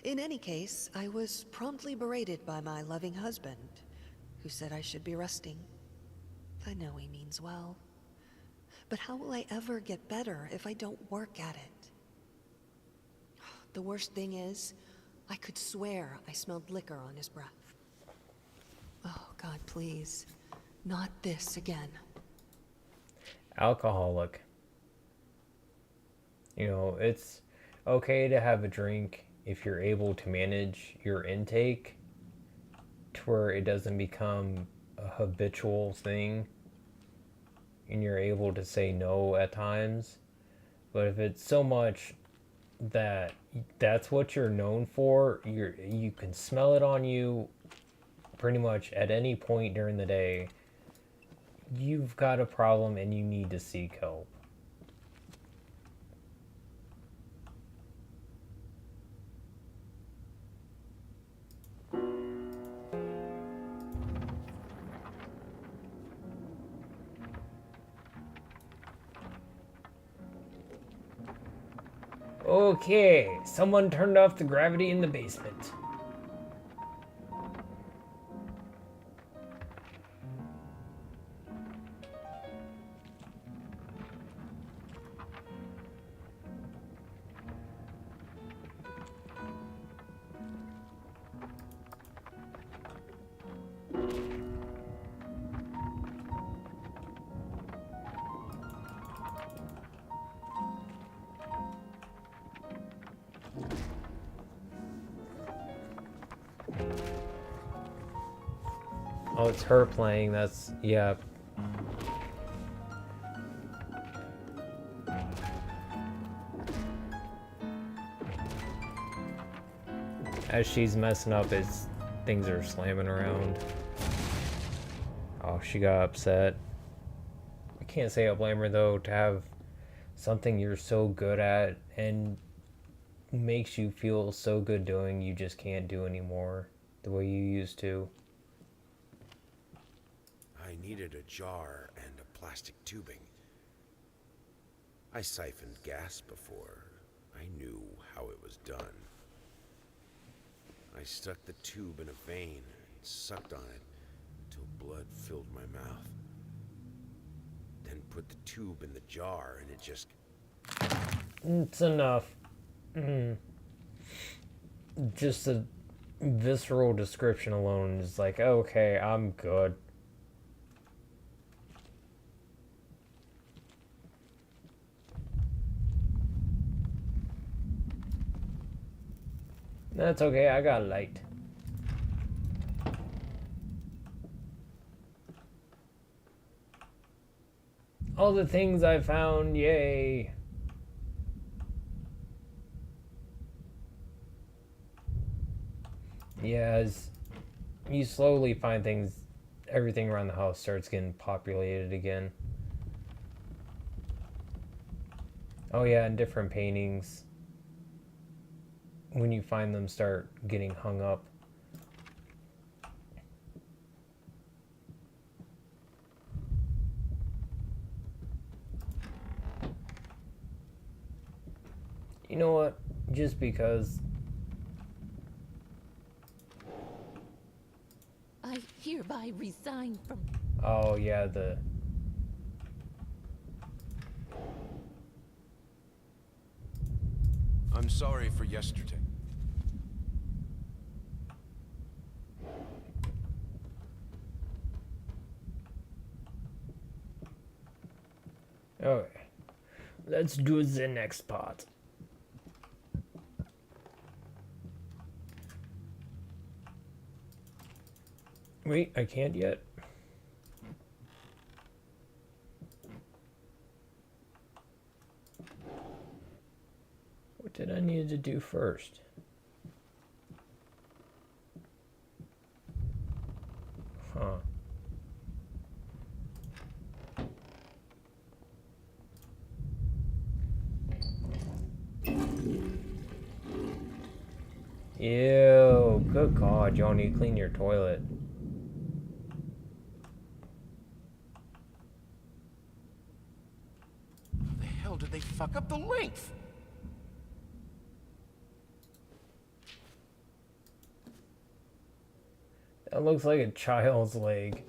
In any case, I was promptly berated by my loving husband, who said I should be resting. I know he means well. But how will I ever get better if I don't work at it? The worst thing is, I could swear I smelled liquor on his breath. Oh, God, please. Not this again. Alcoholic. You know, it's okay to have a drink if you're able to manage your intake to where it doesn't become a habitual thing and you're able to say no at times. But if it's so much that that's what you're known for, you can smell it on you pretty much at any point during the day, you've got a problem and you need to seek help. Okay, someone turned off the gravity in the basement. Oh, it's her playing. That's, yeah. As she's messing up, things are slamming around. Oh, she got upset. I can't say I blame her though, to have something you're so good at and makes you feel so good doing, you just can't do anymore the way you used to. I needed a jar and a plastic tubing. I siphoned gas before. I knew how it was done. I stuck the tube in a vein and sucked on it until blood filled my mouth. Then put the tube in the jar and it just... It's enough. Just a visceral description alone is like, okay, I'm good. That's okay, I got light. All the things I found, yay! Yeah, as you slowly find things, everything around the house starts getting populated again. Oh yeah, and different paintings, when you find them, start getting hung up. You know what? Just because... I hereby resign from... Oh yeah, the... I'm sorry for yesterday. Okay. Let's do the next part. Wait, I can't yet. What did I need to do first? Huh. Ew, good God, y'all need to clean your toilet. How the hell did they fuck up the length? That looks like a child's leg.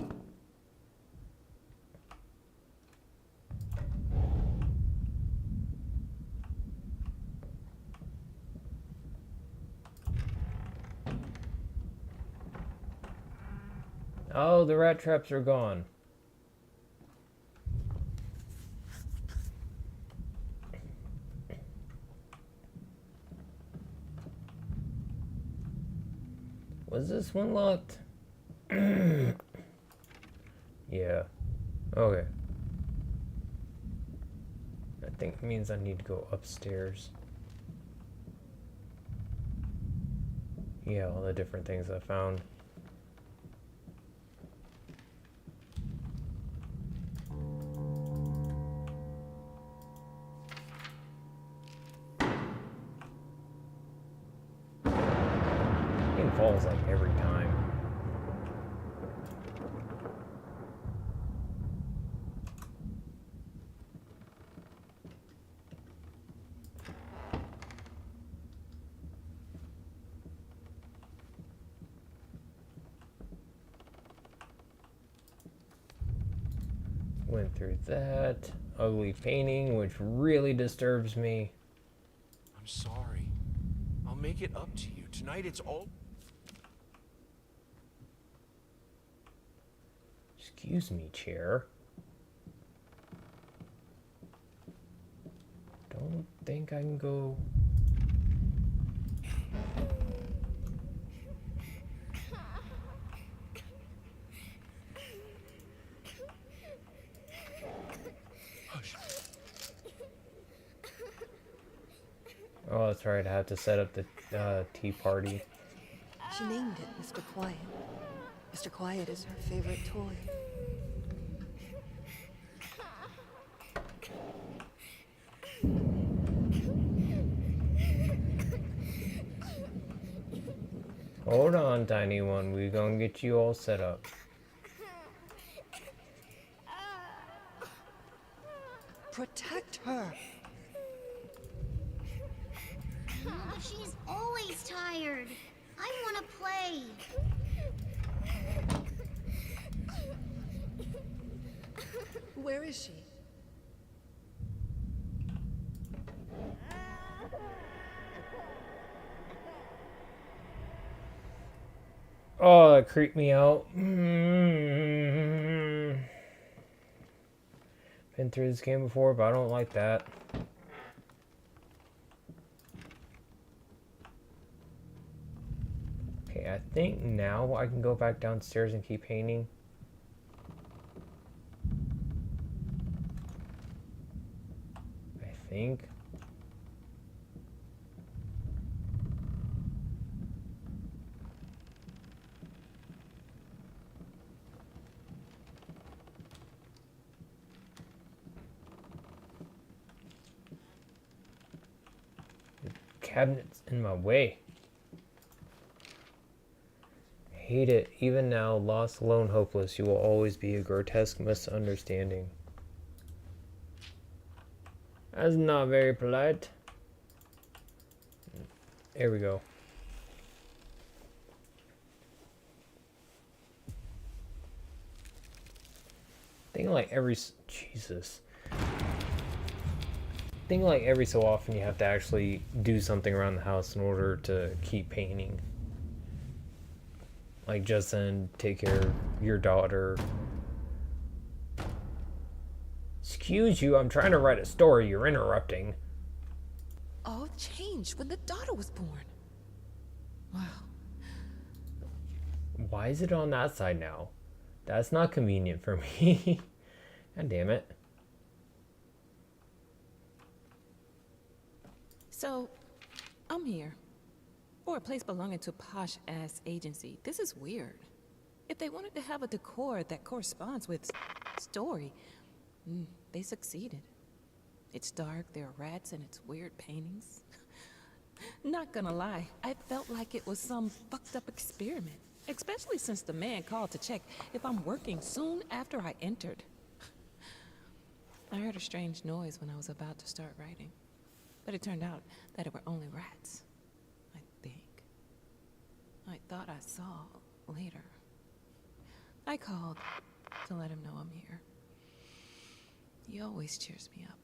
Oh, the rat traps are gone. Was this one locked? Yeah. Okay. I think it means I need to go upstairs. Yeah, all the different things I found. It falls like every time. Went through that ugly painting, which really disturbs me. I'm sorry. I'll make it up to you. Tonight it's all... Excuse me, chair. Don't think I can go... Oh, that's right. I have to set up the tea party. She named it Mr. Quiet. Mr. Quiet is her favorite toy. Hold on, tiny one. We're gonna get you all set up. Protect her. She's always tired. I want to play. Where is she? Oh, that creeped me out. Been through this game before, but I don't like that. Okay, I think now I can go back downstairs and keep painting. think. The cabinet's in my way. Hate it. Even now, lost, alone, hopeless, you will always be a grotesque misunderstanding. That's not very polite. There we go. Think like every so often you have to actually do something around the house in order to keep painting. Like Justin, take care of your daughter. Excuse you, I'm trying to write a story. You're interrupting. All changed when the daughter was born. Wow. Why is it on that side now? That's not convenient for me. God damn it. So, I'm here. For a place belonging to a posh-ass agency. This is weird. If they wanted to have a decor that corresponds with story, they succeeded. It's dark, there are rats, and it's weird paintings. Not gonna lie, I felt like it was some fucked up experiment. Especially since the man called to check if I'm working soon after I entered. I heard a strange noise when I was about to start writing. But it turned out that it were only rats. I think. I thought I saw later. I called to let him know I'm here. He always cheers me up.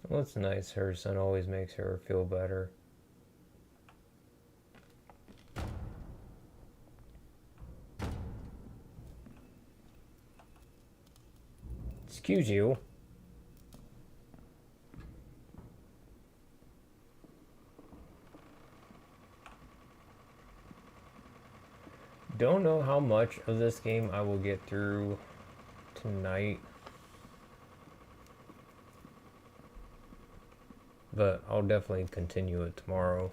Well, it's nice. Her son always makes her feel better. Excuse you. Don't know how much of this game I will get through tonight. But I'll definitely continue it tomorrow.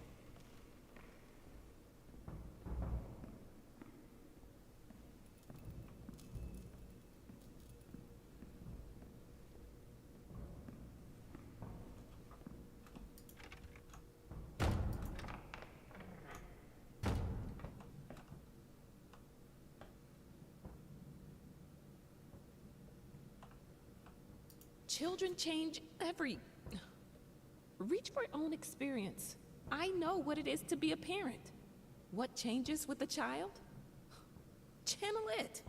Children change Reach for your own experience. I know what it is to be a parent. What changes with a child? Channel it.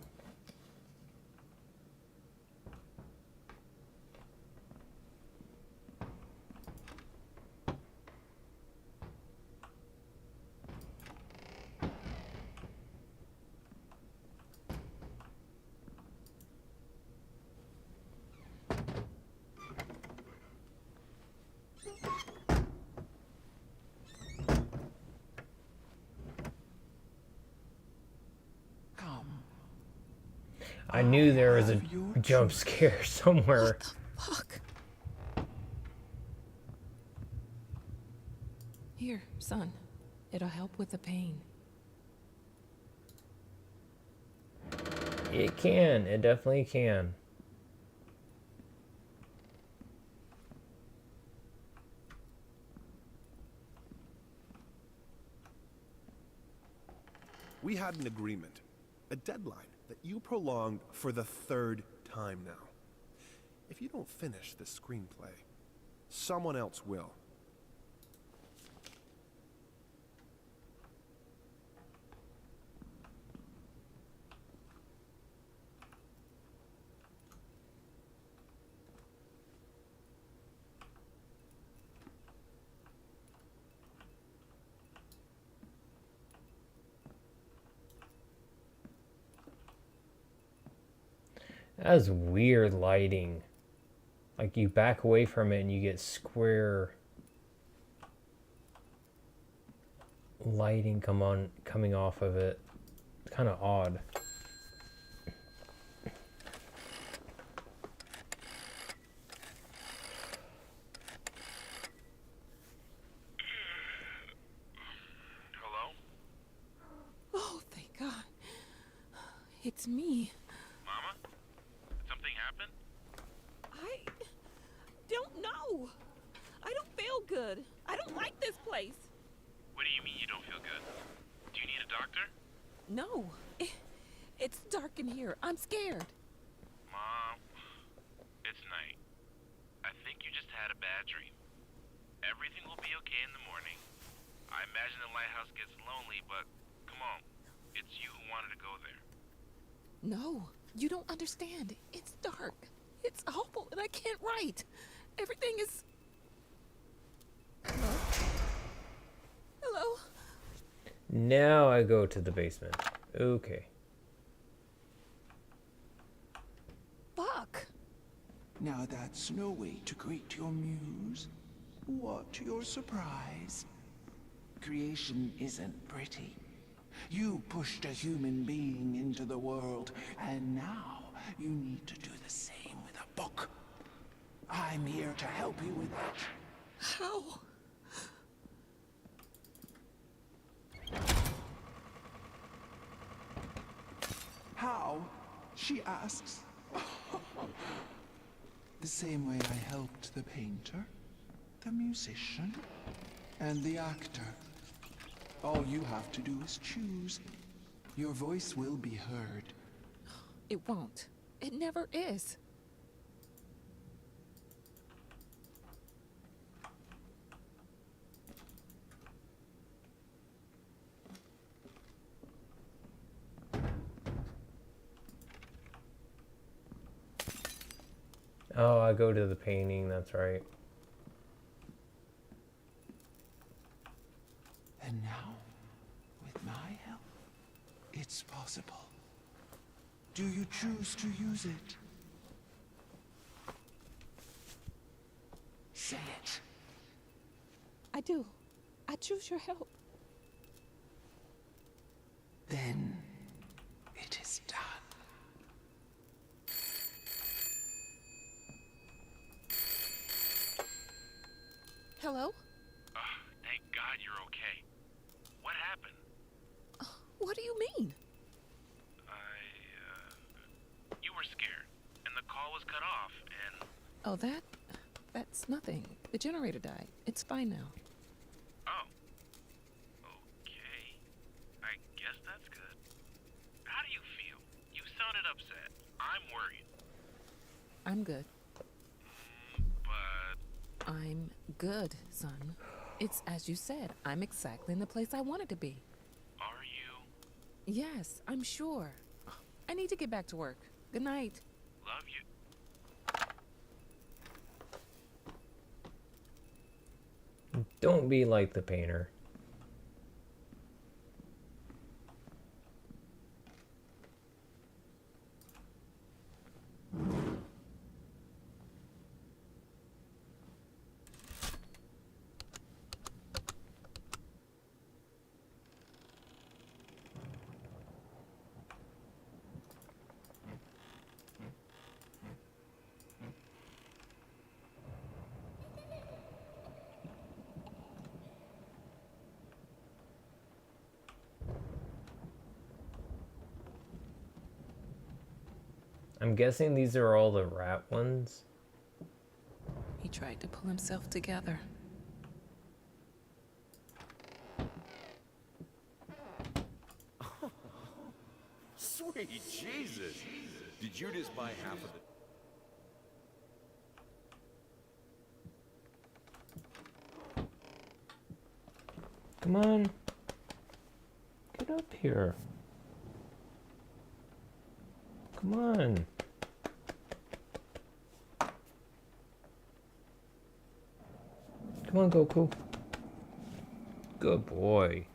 I knew there was a jump scare somewhere. What the fuck? Here, son. It'll help with the pain. It can. It definitely can. We had an agreement, a deadline that you prolonged for the third time now. If you don't finish this screenplay, someone else will. That's weird lighting. Like you back away from it and you get square lighting coming off of it. It's kind of odd. It's me. Mama? Did something happen? I don't know. I don't feel good. I don't like this place. What do you mean you don't feel good? Do you need a doctor? No. It's dark in here. I'm scared. Mom, it's night. I think you just had a bad dream. Everything will be okay in the morning. I imagine the lighthouse gets lonely, but come on. It's you who wanted to go there. No, you don't understand. It's dark. It's awful, and I can't write. Everything is... Hello? Hello? Now I go to the basement. Okay. Fuck. Now that's no way to greet your muse. What your surprise? Creation isn't pretty. You pushed a human being into the world, and now you need to do the same with a book. I'm here to help you with that. How? How? She asks. The same way I helped the painter, the musician, and the actor. All you have to do is choose. Your voice will be heard. It won't. It never is. Oh, I go to the painting, that's right. And now, with my help, it's possible. Do you choose to use it? Say it. I do. I choose your help. Then, it is done. Hello? Thank God you're okay. What happened? What do you mean? You were scared, and the call was cut off, and... Oh, that's nothing. The generator died. It's fine now. Oh. Okay. I guess that's good. How do you feel? You sounded upset. I'm worried. I'm good. But... I'm good, son. It's as you said. I'm exactly in the place I wanted to be. Are you? Yes, I'm sure. I need to get back to work. Good night. Love you. Don't be like the painter. I'm guessing these are all the rat ones. He tried to pull himself together. Sweet Jesus! Did you just buy half of the... Come on. Get up here. Come on. Come on, Goku. Good boy.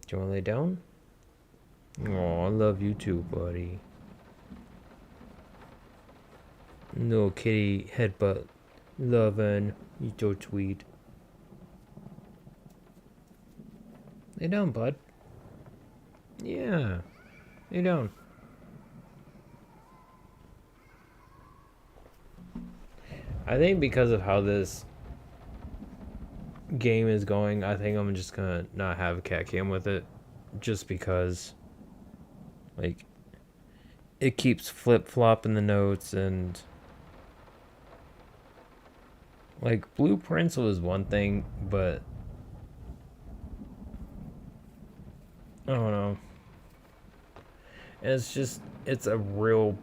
Do you want to lay down? Oh, I love you too, buddy. No kitty headbutt lovin'. You so sweet. Lay down, bud. Yeah. Lay down. I think because of how this game is going, I think I'm just gonna not have a cat cam with it. Just because Like, it keeps flip-flopping the notes, and like blueprints was one thing, but I don't know. It's just, it's a real,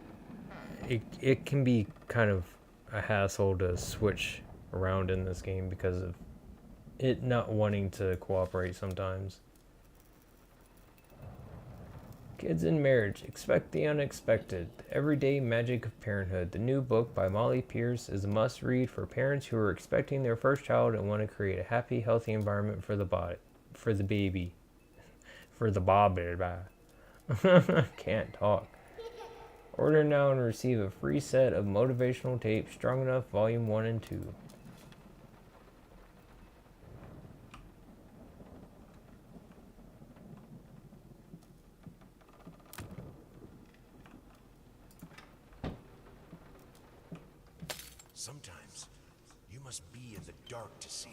it can be kind of a hassle to switch around in this game because of it not wanting to cooperate sometimes. Kids in Marriage, Expect the Unexpected, The Everyday Magic of Parenthood. The new book by Molly Pierce is a must-read for parents who are expecting their first child and want to create a happy, healthy environment for the baby. For the baby. Can't talk. Order now and receive a free set of motivational tapes, Strong Enough Volume 1 and 2. Sometimes you must be in the dark to see.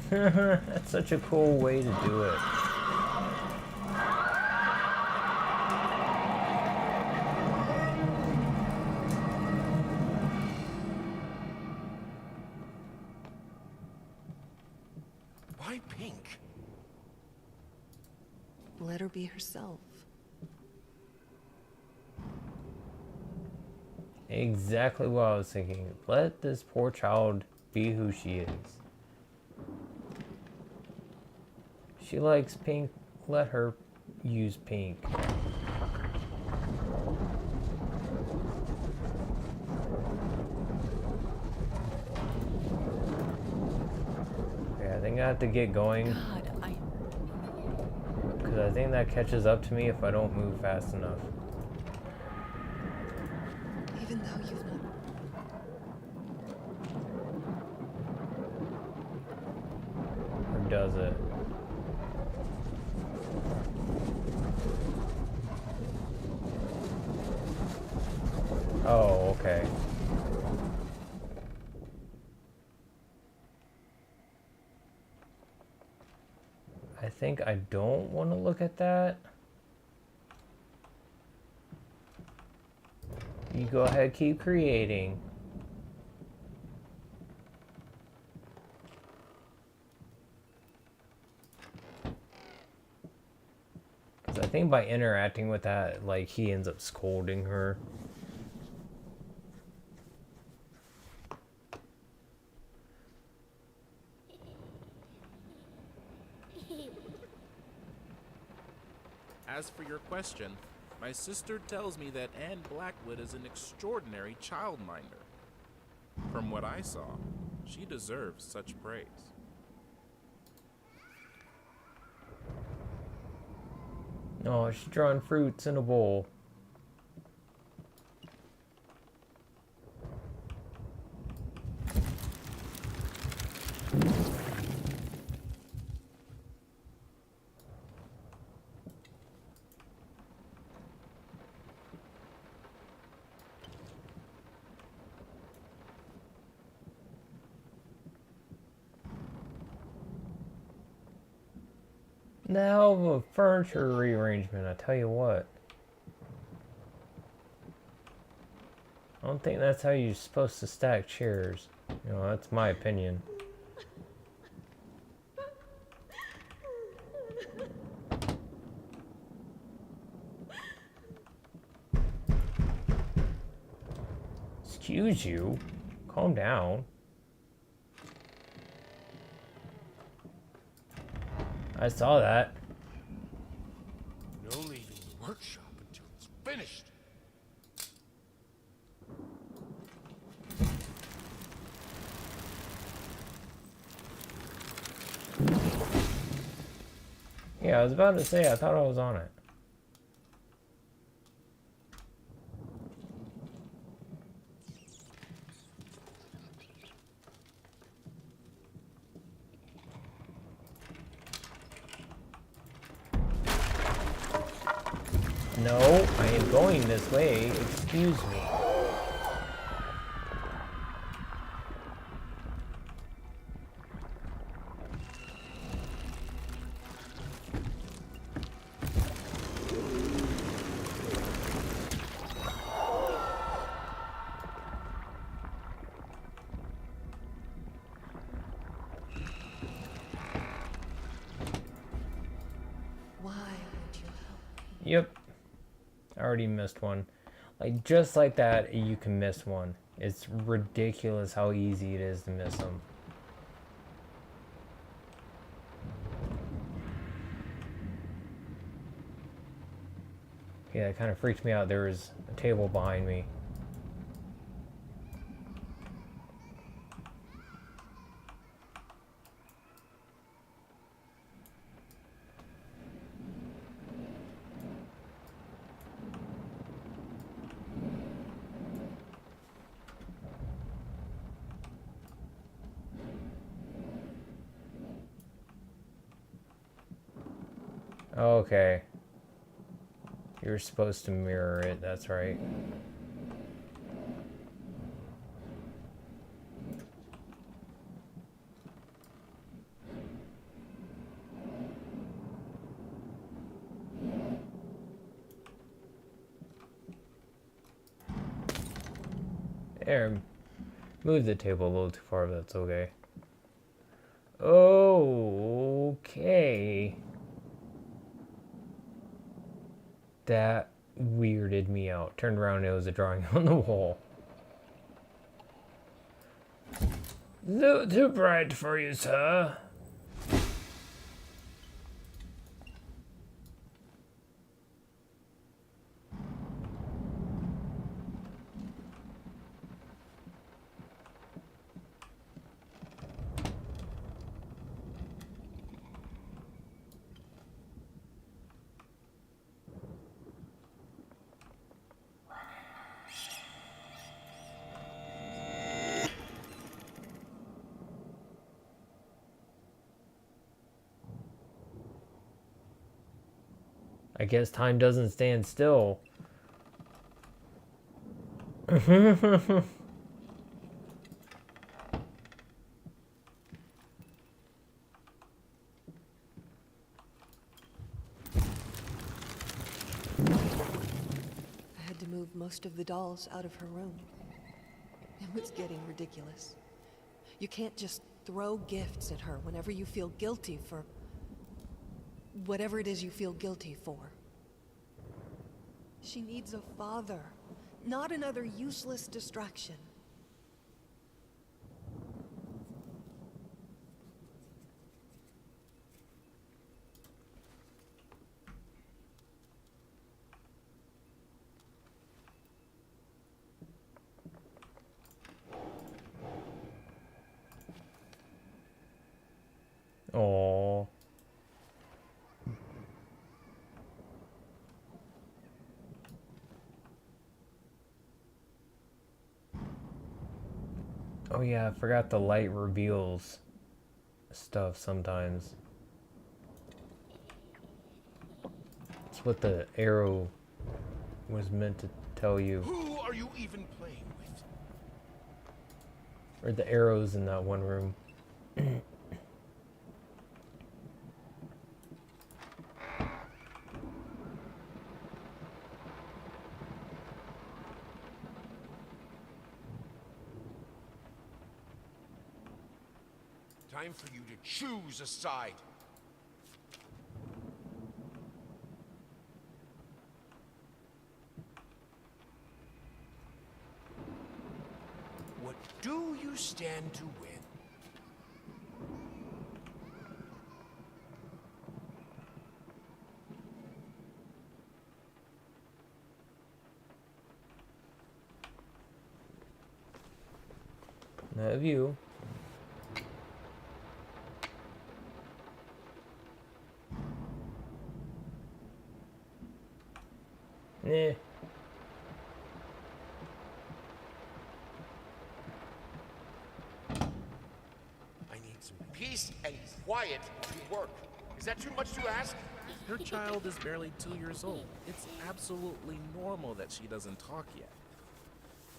That's such a cool way to do it. Why pink? Let her be herself. Exactly what I was thinking. Let this poor child be who she is. She likes pink, let her use pink. Okay, I think I have to get going. God, Because I think that catches up to me if I don't move fast enough. Even though you've not. Or does it? Oh, okay. I think I don't want to look at that. You go ahead, keep creating. Because I think by interacting with that, like, he ends up scolding her. As for your question, my sister tells me that Anne Blackwood is an extraordinary childminder. From what I saw, she deserves such praise. Oh, she's drawing fruits in a bowl. The hell of a furniture rearrangement, I tell you what. I don't think that's how you're supposed to stack chairs. You know, that's my opinion. Excuse you. Calm down. I saw that. No leaving the workshop until it's finished. Yeah, I was about to say, I thought I was on it. No, I am going this way. Excuse me. Why would you help? Yep. I already missed one. Like, just like that, you can miss one. It's ridiculous how easy it is to miss them. Yeah, it kind of freaked me out. There was a table behind me. Okay. You're supposed to mirror it, that's right. There. Move the table a little too far, but that's okay. Okay. That weirded me out. Turned around and it was a drawing on the wall. Too bright for you, sir. I guess time doesn't stand still. I had to move most of the dolls out of her room. It was getting ridiculous. You can't just throw gifts at her whenever you feel guilty for whatever it is you feel guilty for. She needs a father, not another useless distraction. Oh. Oh yeah, I forgot the light reveals stuff sometimes. It's what the arrow was meant to tell you. Who are you even playing with? Or the arrows in that one room. Time for you to choose a side. What do you stand to win? Not of you. peace and quiet to work. Is that too much to ask? Her child is barely 2 years old. It's absolutely normal that she doesn't talk yet.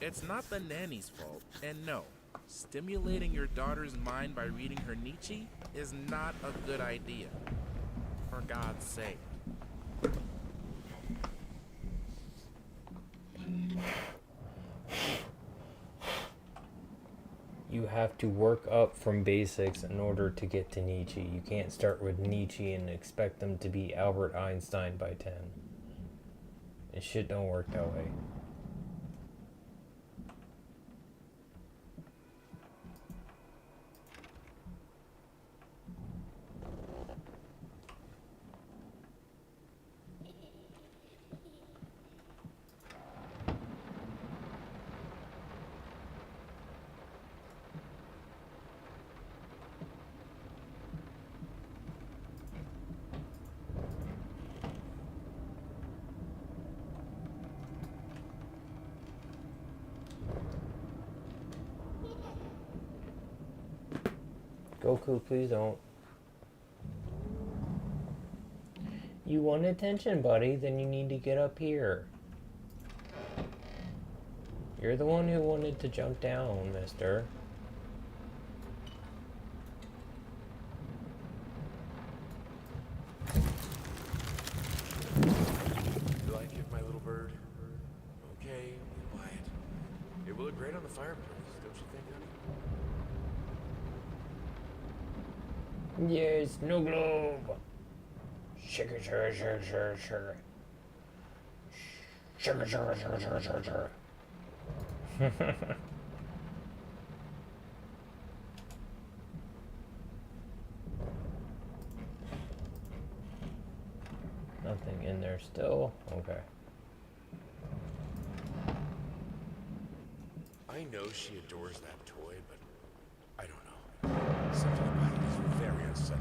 It's not the nanny's fault, and no, stimulating your daughter's mind by reading her Nietzsche is not a good idea. For God's sake. You have to work up from basics in order to get to Nietzsche. You can't start with Nietzsche and expect them to be Albert Einstein by 10. And shit don't work that way. Goku, please don't. You want attention, buddy? Then you need to get up here. You're the one who wanted to jump down, mister. You like it, my little bird? Okay, be quiet. It will look great on the fireplace, don't you think, honey? Yes, no globe. Sugar, sugar, sugar, sugar, sugar. Sugar, sugar, sugar, sugar, sugar, sugar. Nothing in there still? Okay. I know she adores that toy, but I don't know. Something about it is very unsettling.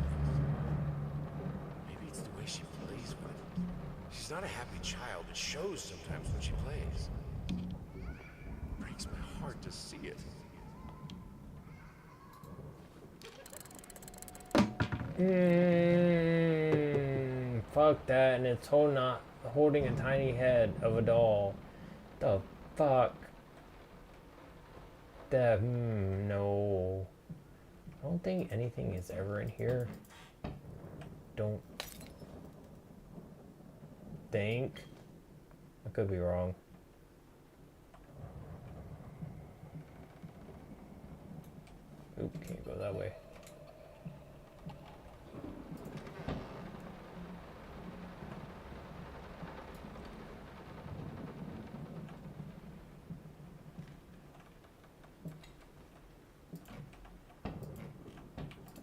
Maybe it's the way she plays with it. She's not a happy child. It shows sometimes when she plays. It breaks my heart to see it. Fuck that, and it's holding a tiny head of a doll. The fuck? That, no. I don't think anything is ever in here. Don't think. I could be wrong. Oop, can't go that way.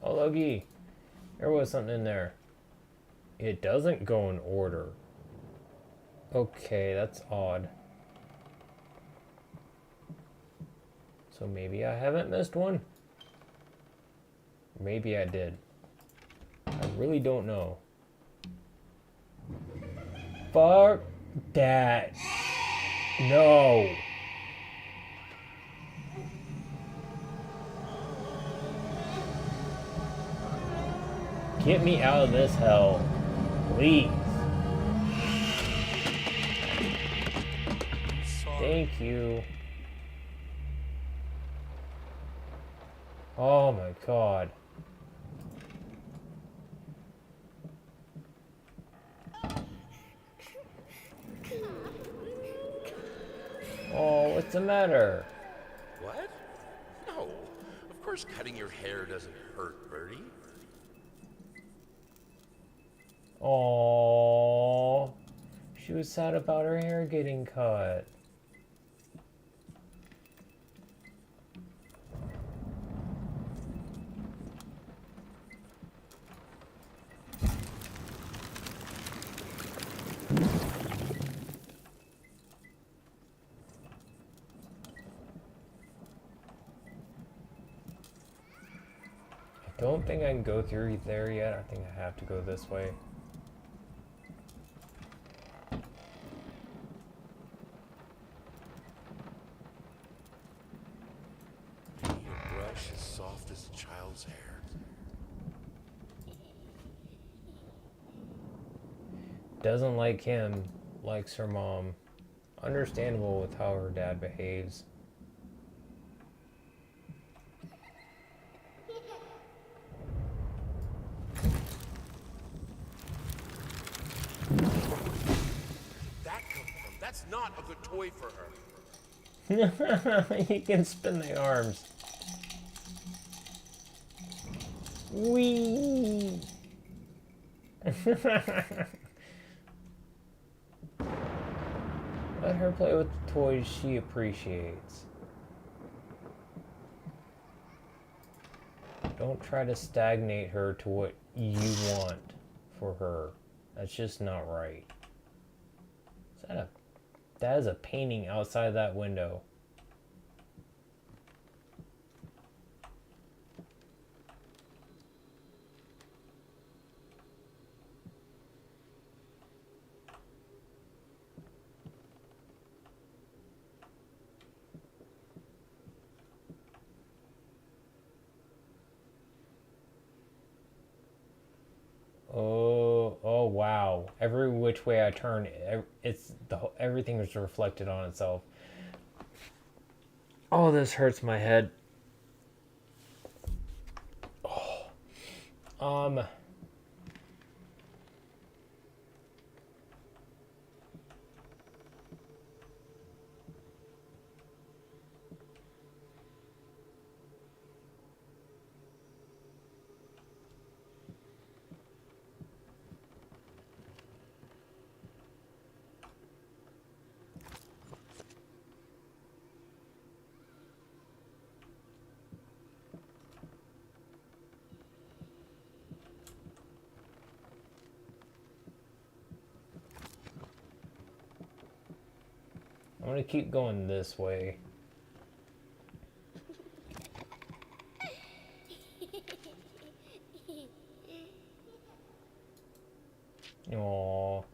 Oh, looky. There was something in there. It doesn't go in order. Okay, that's odd. So maybe I haven't missed one. Maybe I did. I really don't know. Fuck that. No. Get me out of this hell. Please. Thank you. Oh my god. Oh, what's the matter? What? No. Of course cutting your hair doesn't hurt, Birdie. Oh, she was sad about her hair getting cut. I don't think I can go through there yet. I think I have to go this way. You need a brush as soft as a child's hair. Doesn't like him, likes her mom. Understandable with how her dad behaves. That come from? That's not a good toy for her. He can spin the arms. Whee! Let her play with the toys she appreciates. Don't try to stagnate her to what you want for her. That's just not right. That is a painting outside that window. Oh wow. Every which way I turn, everything is reflected on itself. Oh, this hurts my head. Oh. I'm gonna keep going this way. Aww.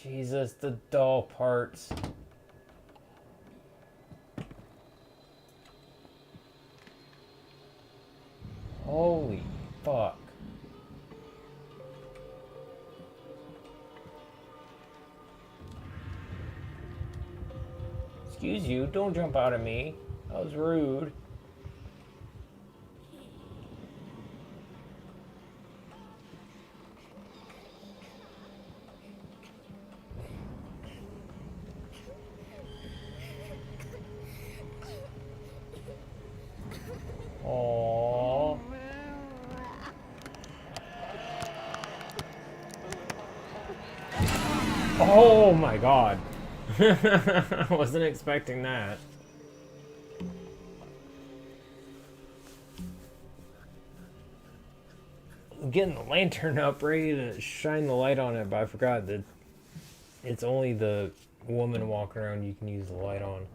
Jesus, the doll parts. Holy fuck. Excuse you, don't jump out at me. That was rude. Aww. Oh my god. I wasn't expecting that. I'm getting the lantern up, ready to shine the light on it, but I forgot that it's only the woman walking around you can use the light on.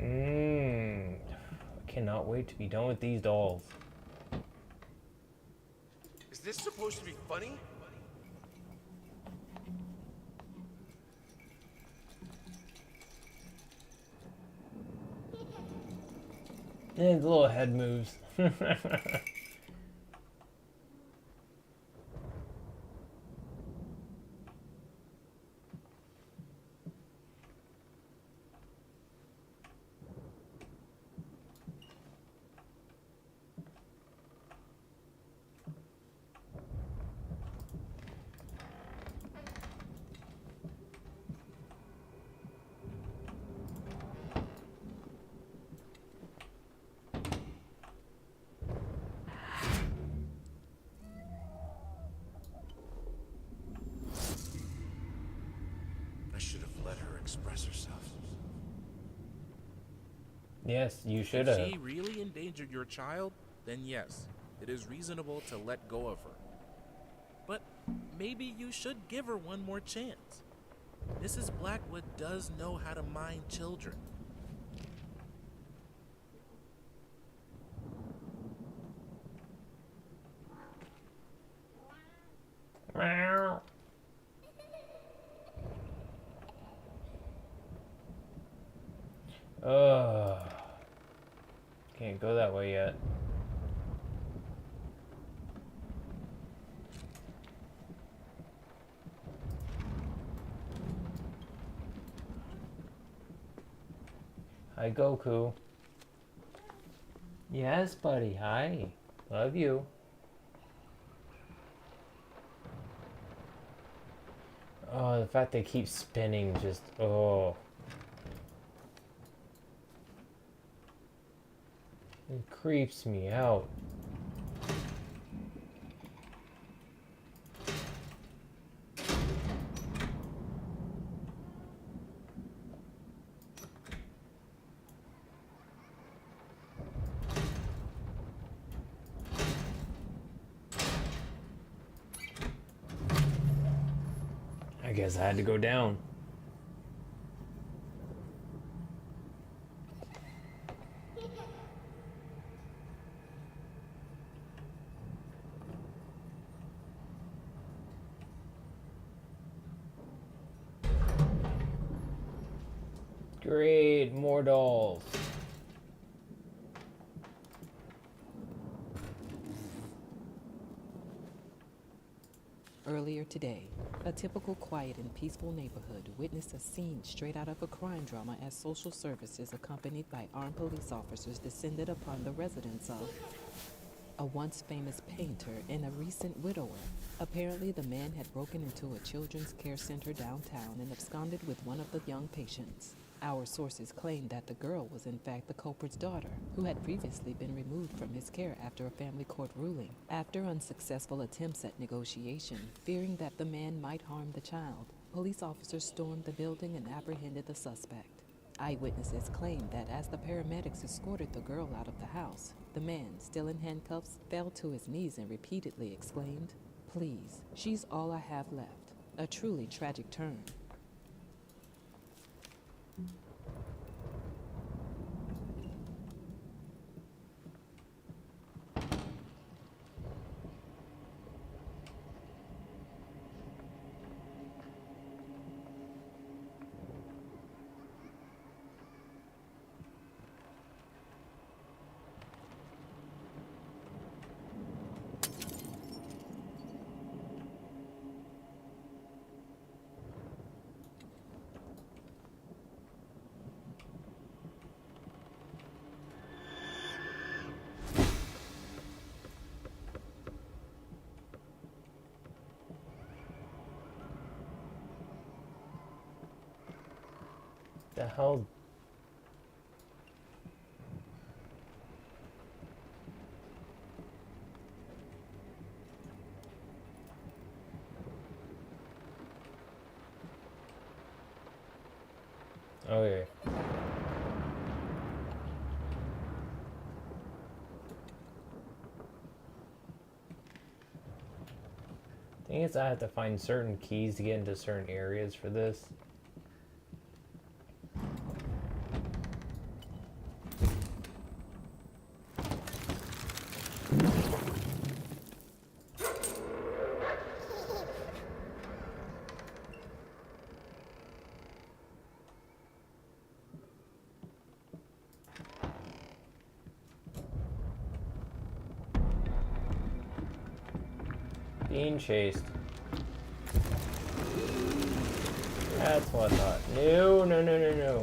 I cannot wait to be done with these dolls. Is this supposed to be funny? Yeah, the little head moves. I should have let her express herself. Yes, you should If have. she really endangered your child, then yes, it is reasonable to let go of her. But maybe you should give her one more chance. Mrs. Blackwood does know how to mind children. Can't go that way yet. Hi, Goku. Yes, buddy. Hi. Love you. Oh, the fact they keep spinning just... Oh. It creeps me out. I guess I had to go down. Great, more dolls. Earlier today, a typical quiet and peaceful neighborhood witnessed a scene straight out of a crime drama as social services accompanied by armed police officers descended upon the residence of a once famous painter and a recent widower. Apparently, the man had broken into a children's care center downtown and absconded with one of the young patients. Our sources claimed that the girl was in fact the culprit's daughter, who had previously been removed from his care after a family court ruling. After unsuccessful attempts at negotiation, fearing that the man might harm the child, police officers stormed the building and apprehended the suspect. Eyewitnesses claimed that as the paramedics escorted the girl out of the house, the man, still in handcuffs, fell to his knees and repeatedly exclaimed, "Please, she's all I have left." A truly tragic turn. The hell? Okay. Thing is, I have to find certain keys to get into certain areas for this. Being chased. That's what I thought. No, no, no, no, no.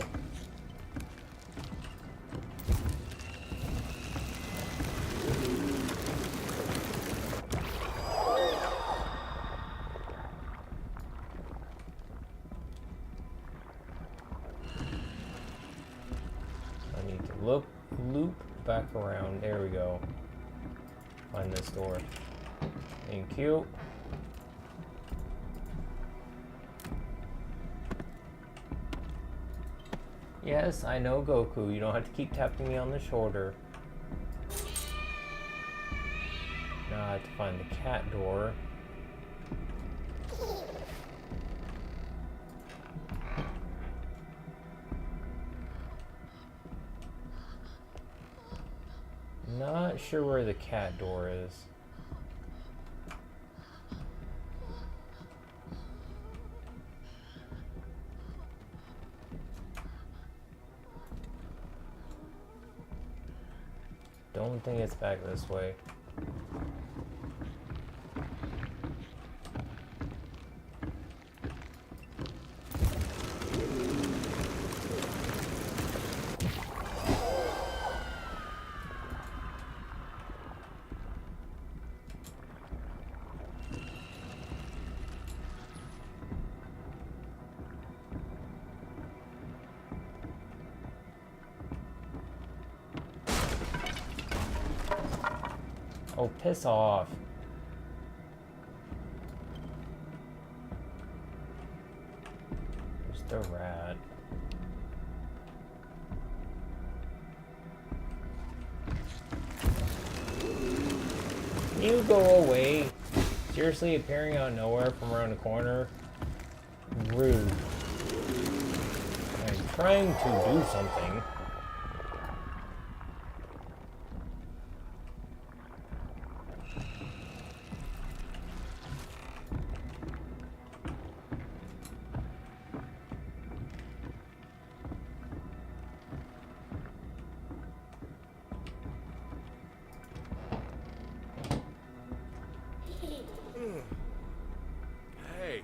I need to loop back around. There we go. Find this door. Thank you. Yes, I know, Goku. You don't have to keep tapping me on the shoulder. Now I have to find the cat door. Not sure where the cat door is. don't think it's back this way. Oh, piss off. There's the rat. You go away. Seriously, appearing out of nowhere from around the corner? Rude. I'm trying to do something. Hey,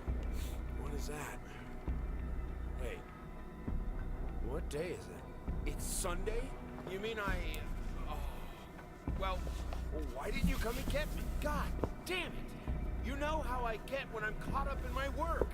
what is that? Wait, what day is it? It's Sunday? You mean oh, well, why didn't you come and get me? God damn it! You know how I get when I'm caught up in my work.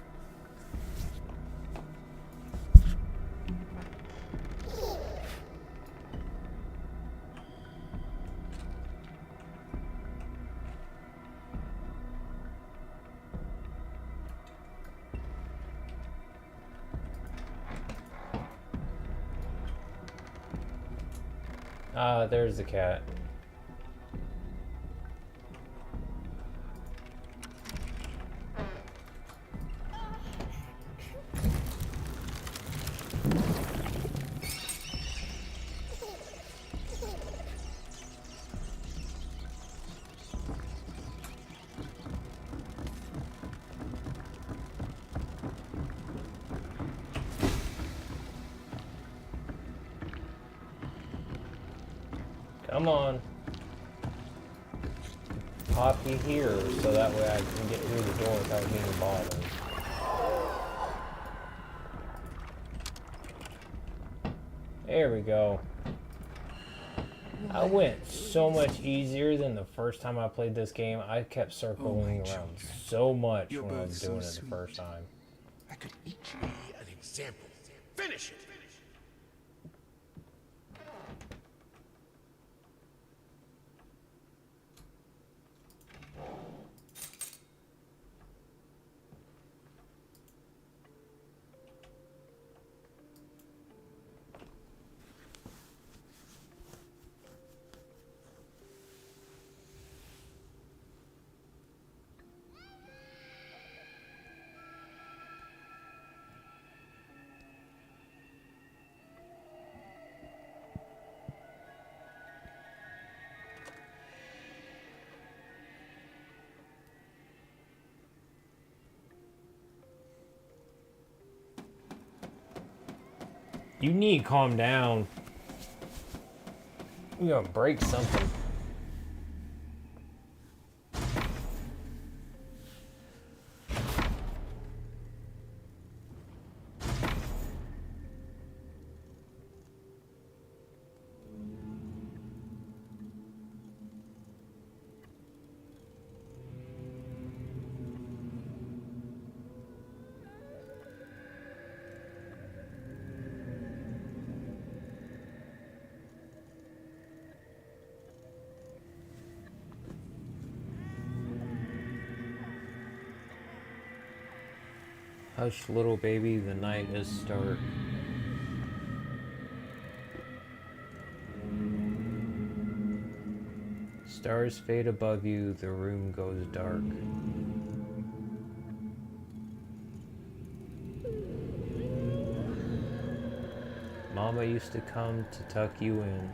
Ah, there's the cat. Come on. Pop you here so that way I can get through the door without being bothered. There we go. I went so much easier than the first time I played this game. I kept circling around so much when I was doing it the first time. I could eat you. An example. Finish it! You need to calm down. You're gonna break something. Hush, little baby, the night is stark. Stars fade above you, the room goes dark. Mama used to come to tuck you in.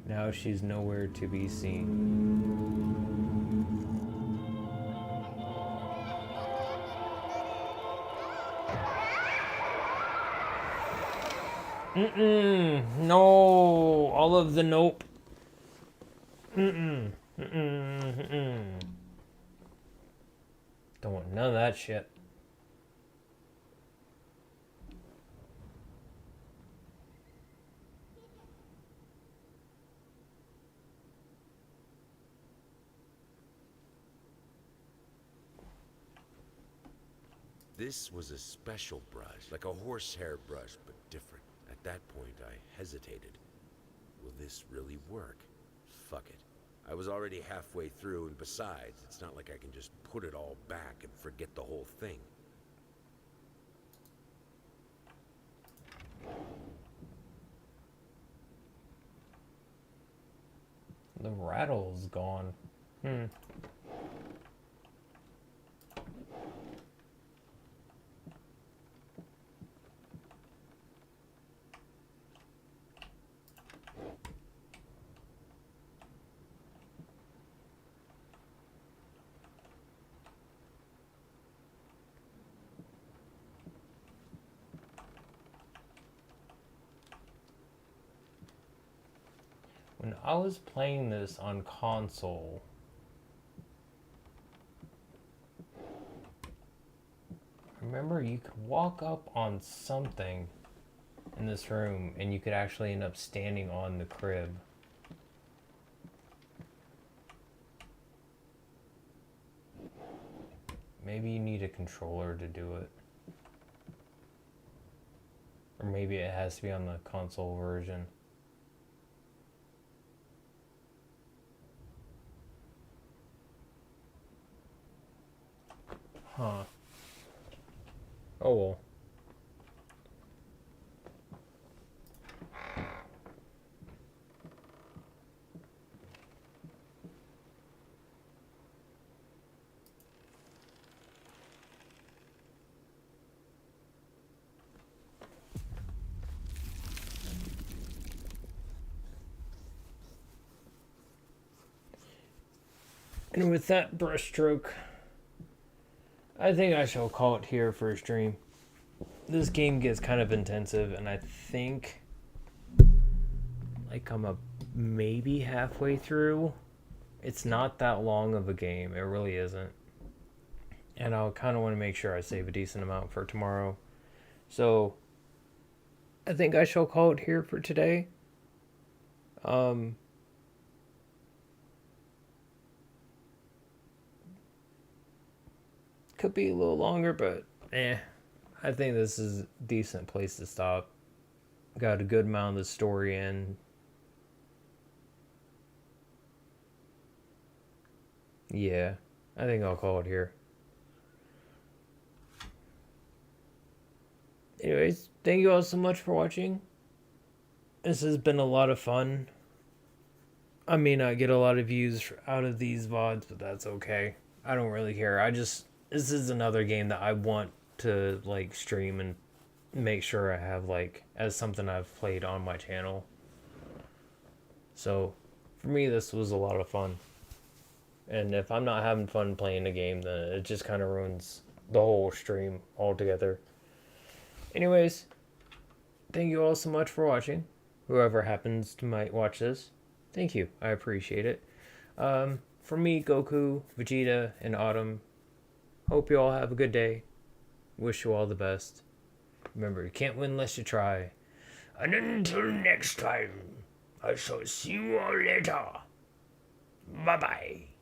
Now she's nowhere to be seen. No, all of the nope. Don't want none of that shit. This was a special brush, like a horsehair brush, but different. At that point, I hesitated. Will this really work? Fuck it. I was already halfway through, and besides, it's not like I can just put it all back and forget the whole thing. The rattle's gone. When I was playing this on console, I remember you could walk up on something in this room and you could actually end up standing on the crib. Maybe you need a controller to do it. Or maybe it has to be on the console version. Huh. Oh well. And with that brushstroke, I think I shall call it here for a stream. This game gets kind of intensive, and I think like I'm maybe halfway through. It's not that long of a game. It really isn't. And I kind of want to make sure I save a decent amount for tomorrow. So I think I shall call it here for today. Could be a little longer, but I think this is a decent place to stop. Got a good amount of the story in. Yeah, I think I'll call it here. Anyways, thank you all so much for watching. This has been a lot of fun. I may not get a lot of views out of these VODs, but that's okay. I don't really care. This is another game that I want to like stream and make sure I have like as something I've played on my channel. So for me, this was a lot of fun. And if I'm not having fun playing a game, then it just kind of ruins the whole stream altogether. Anyways, thank you all so much for watching. Whoever happens to might watch this, thank you. I appreciate it. For me, Goku, Vegeta, and Autumn, hope you all have a good day. Wish you all the best. Remember, you can't win unless you try. And until next time, I shall see you all later. Bye-bye.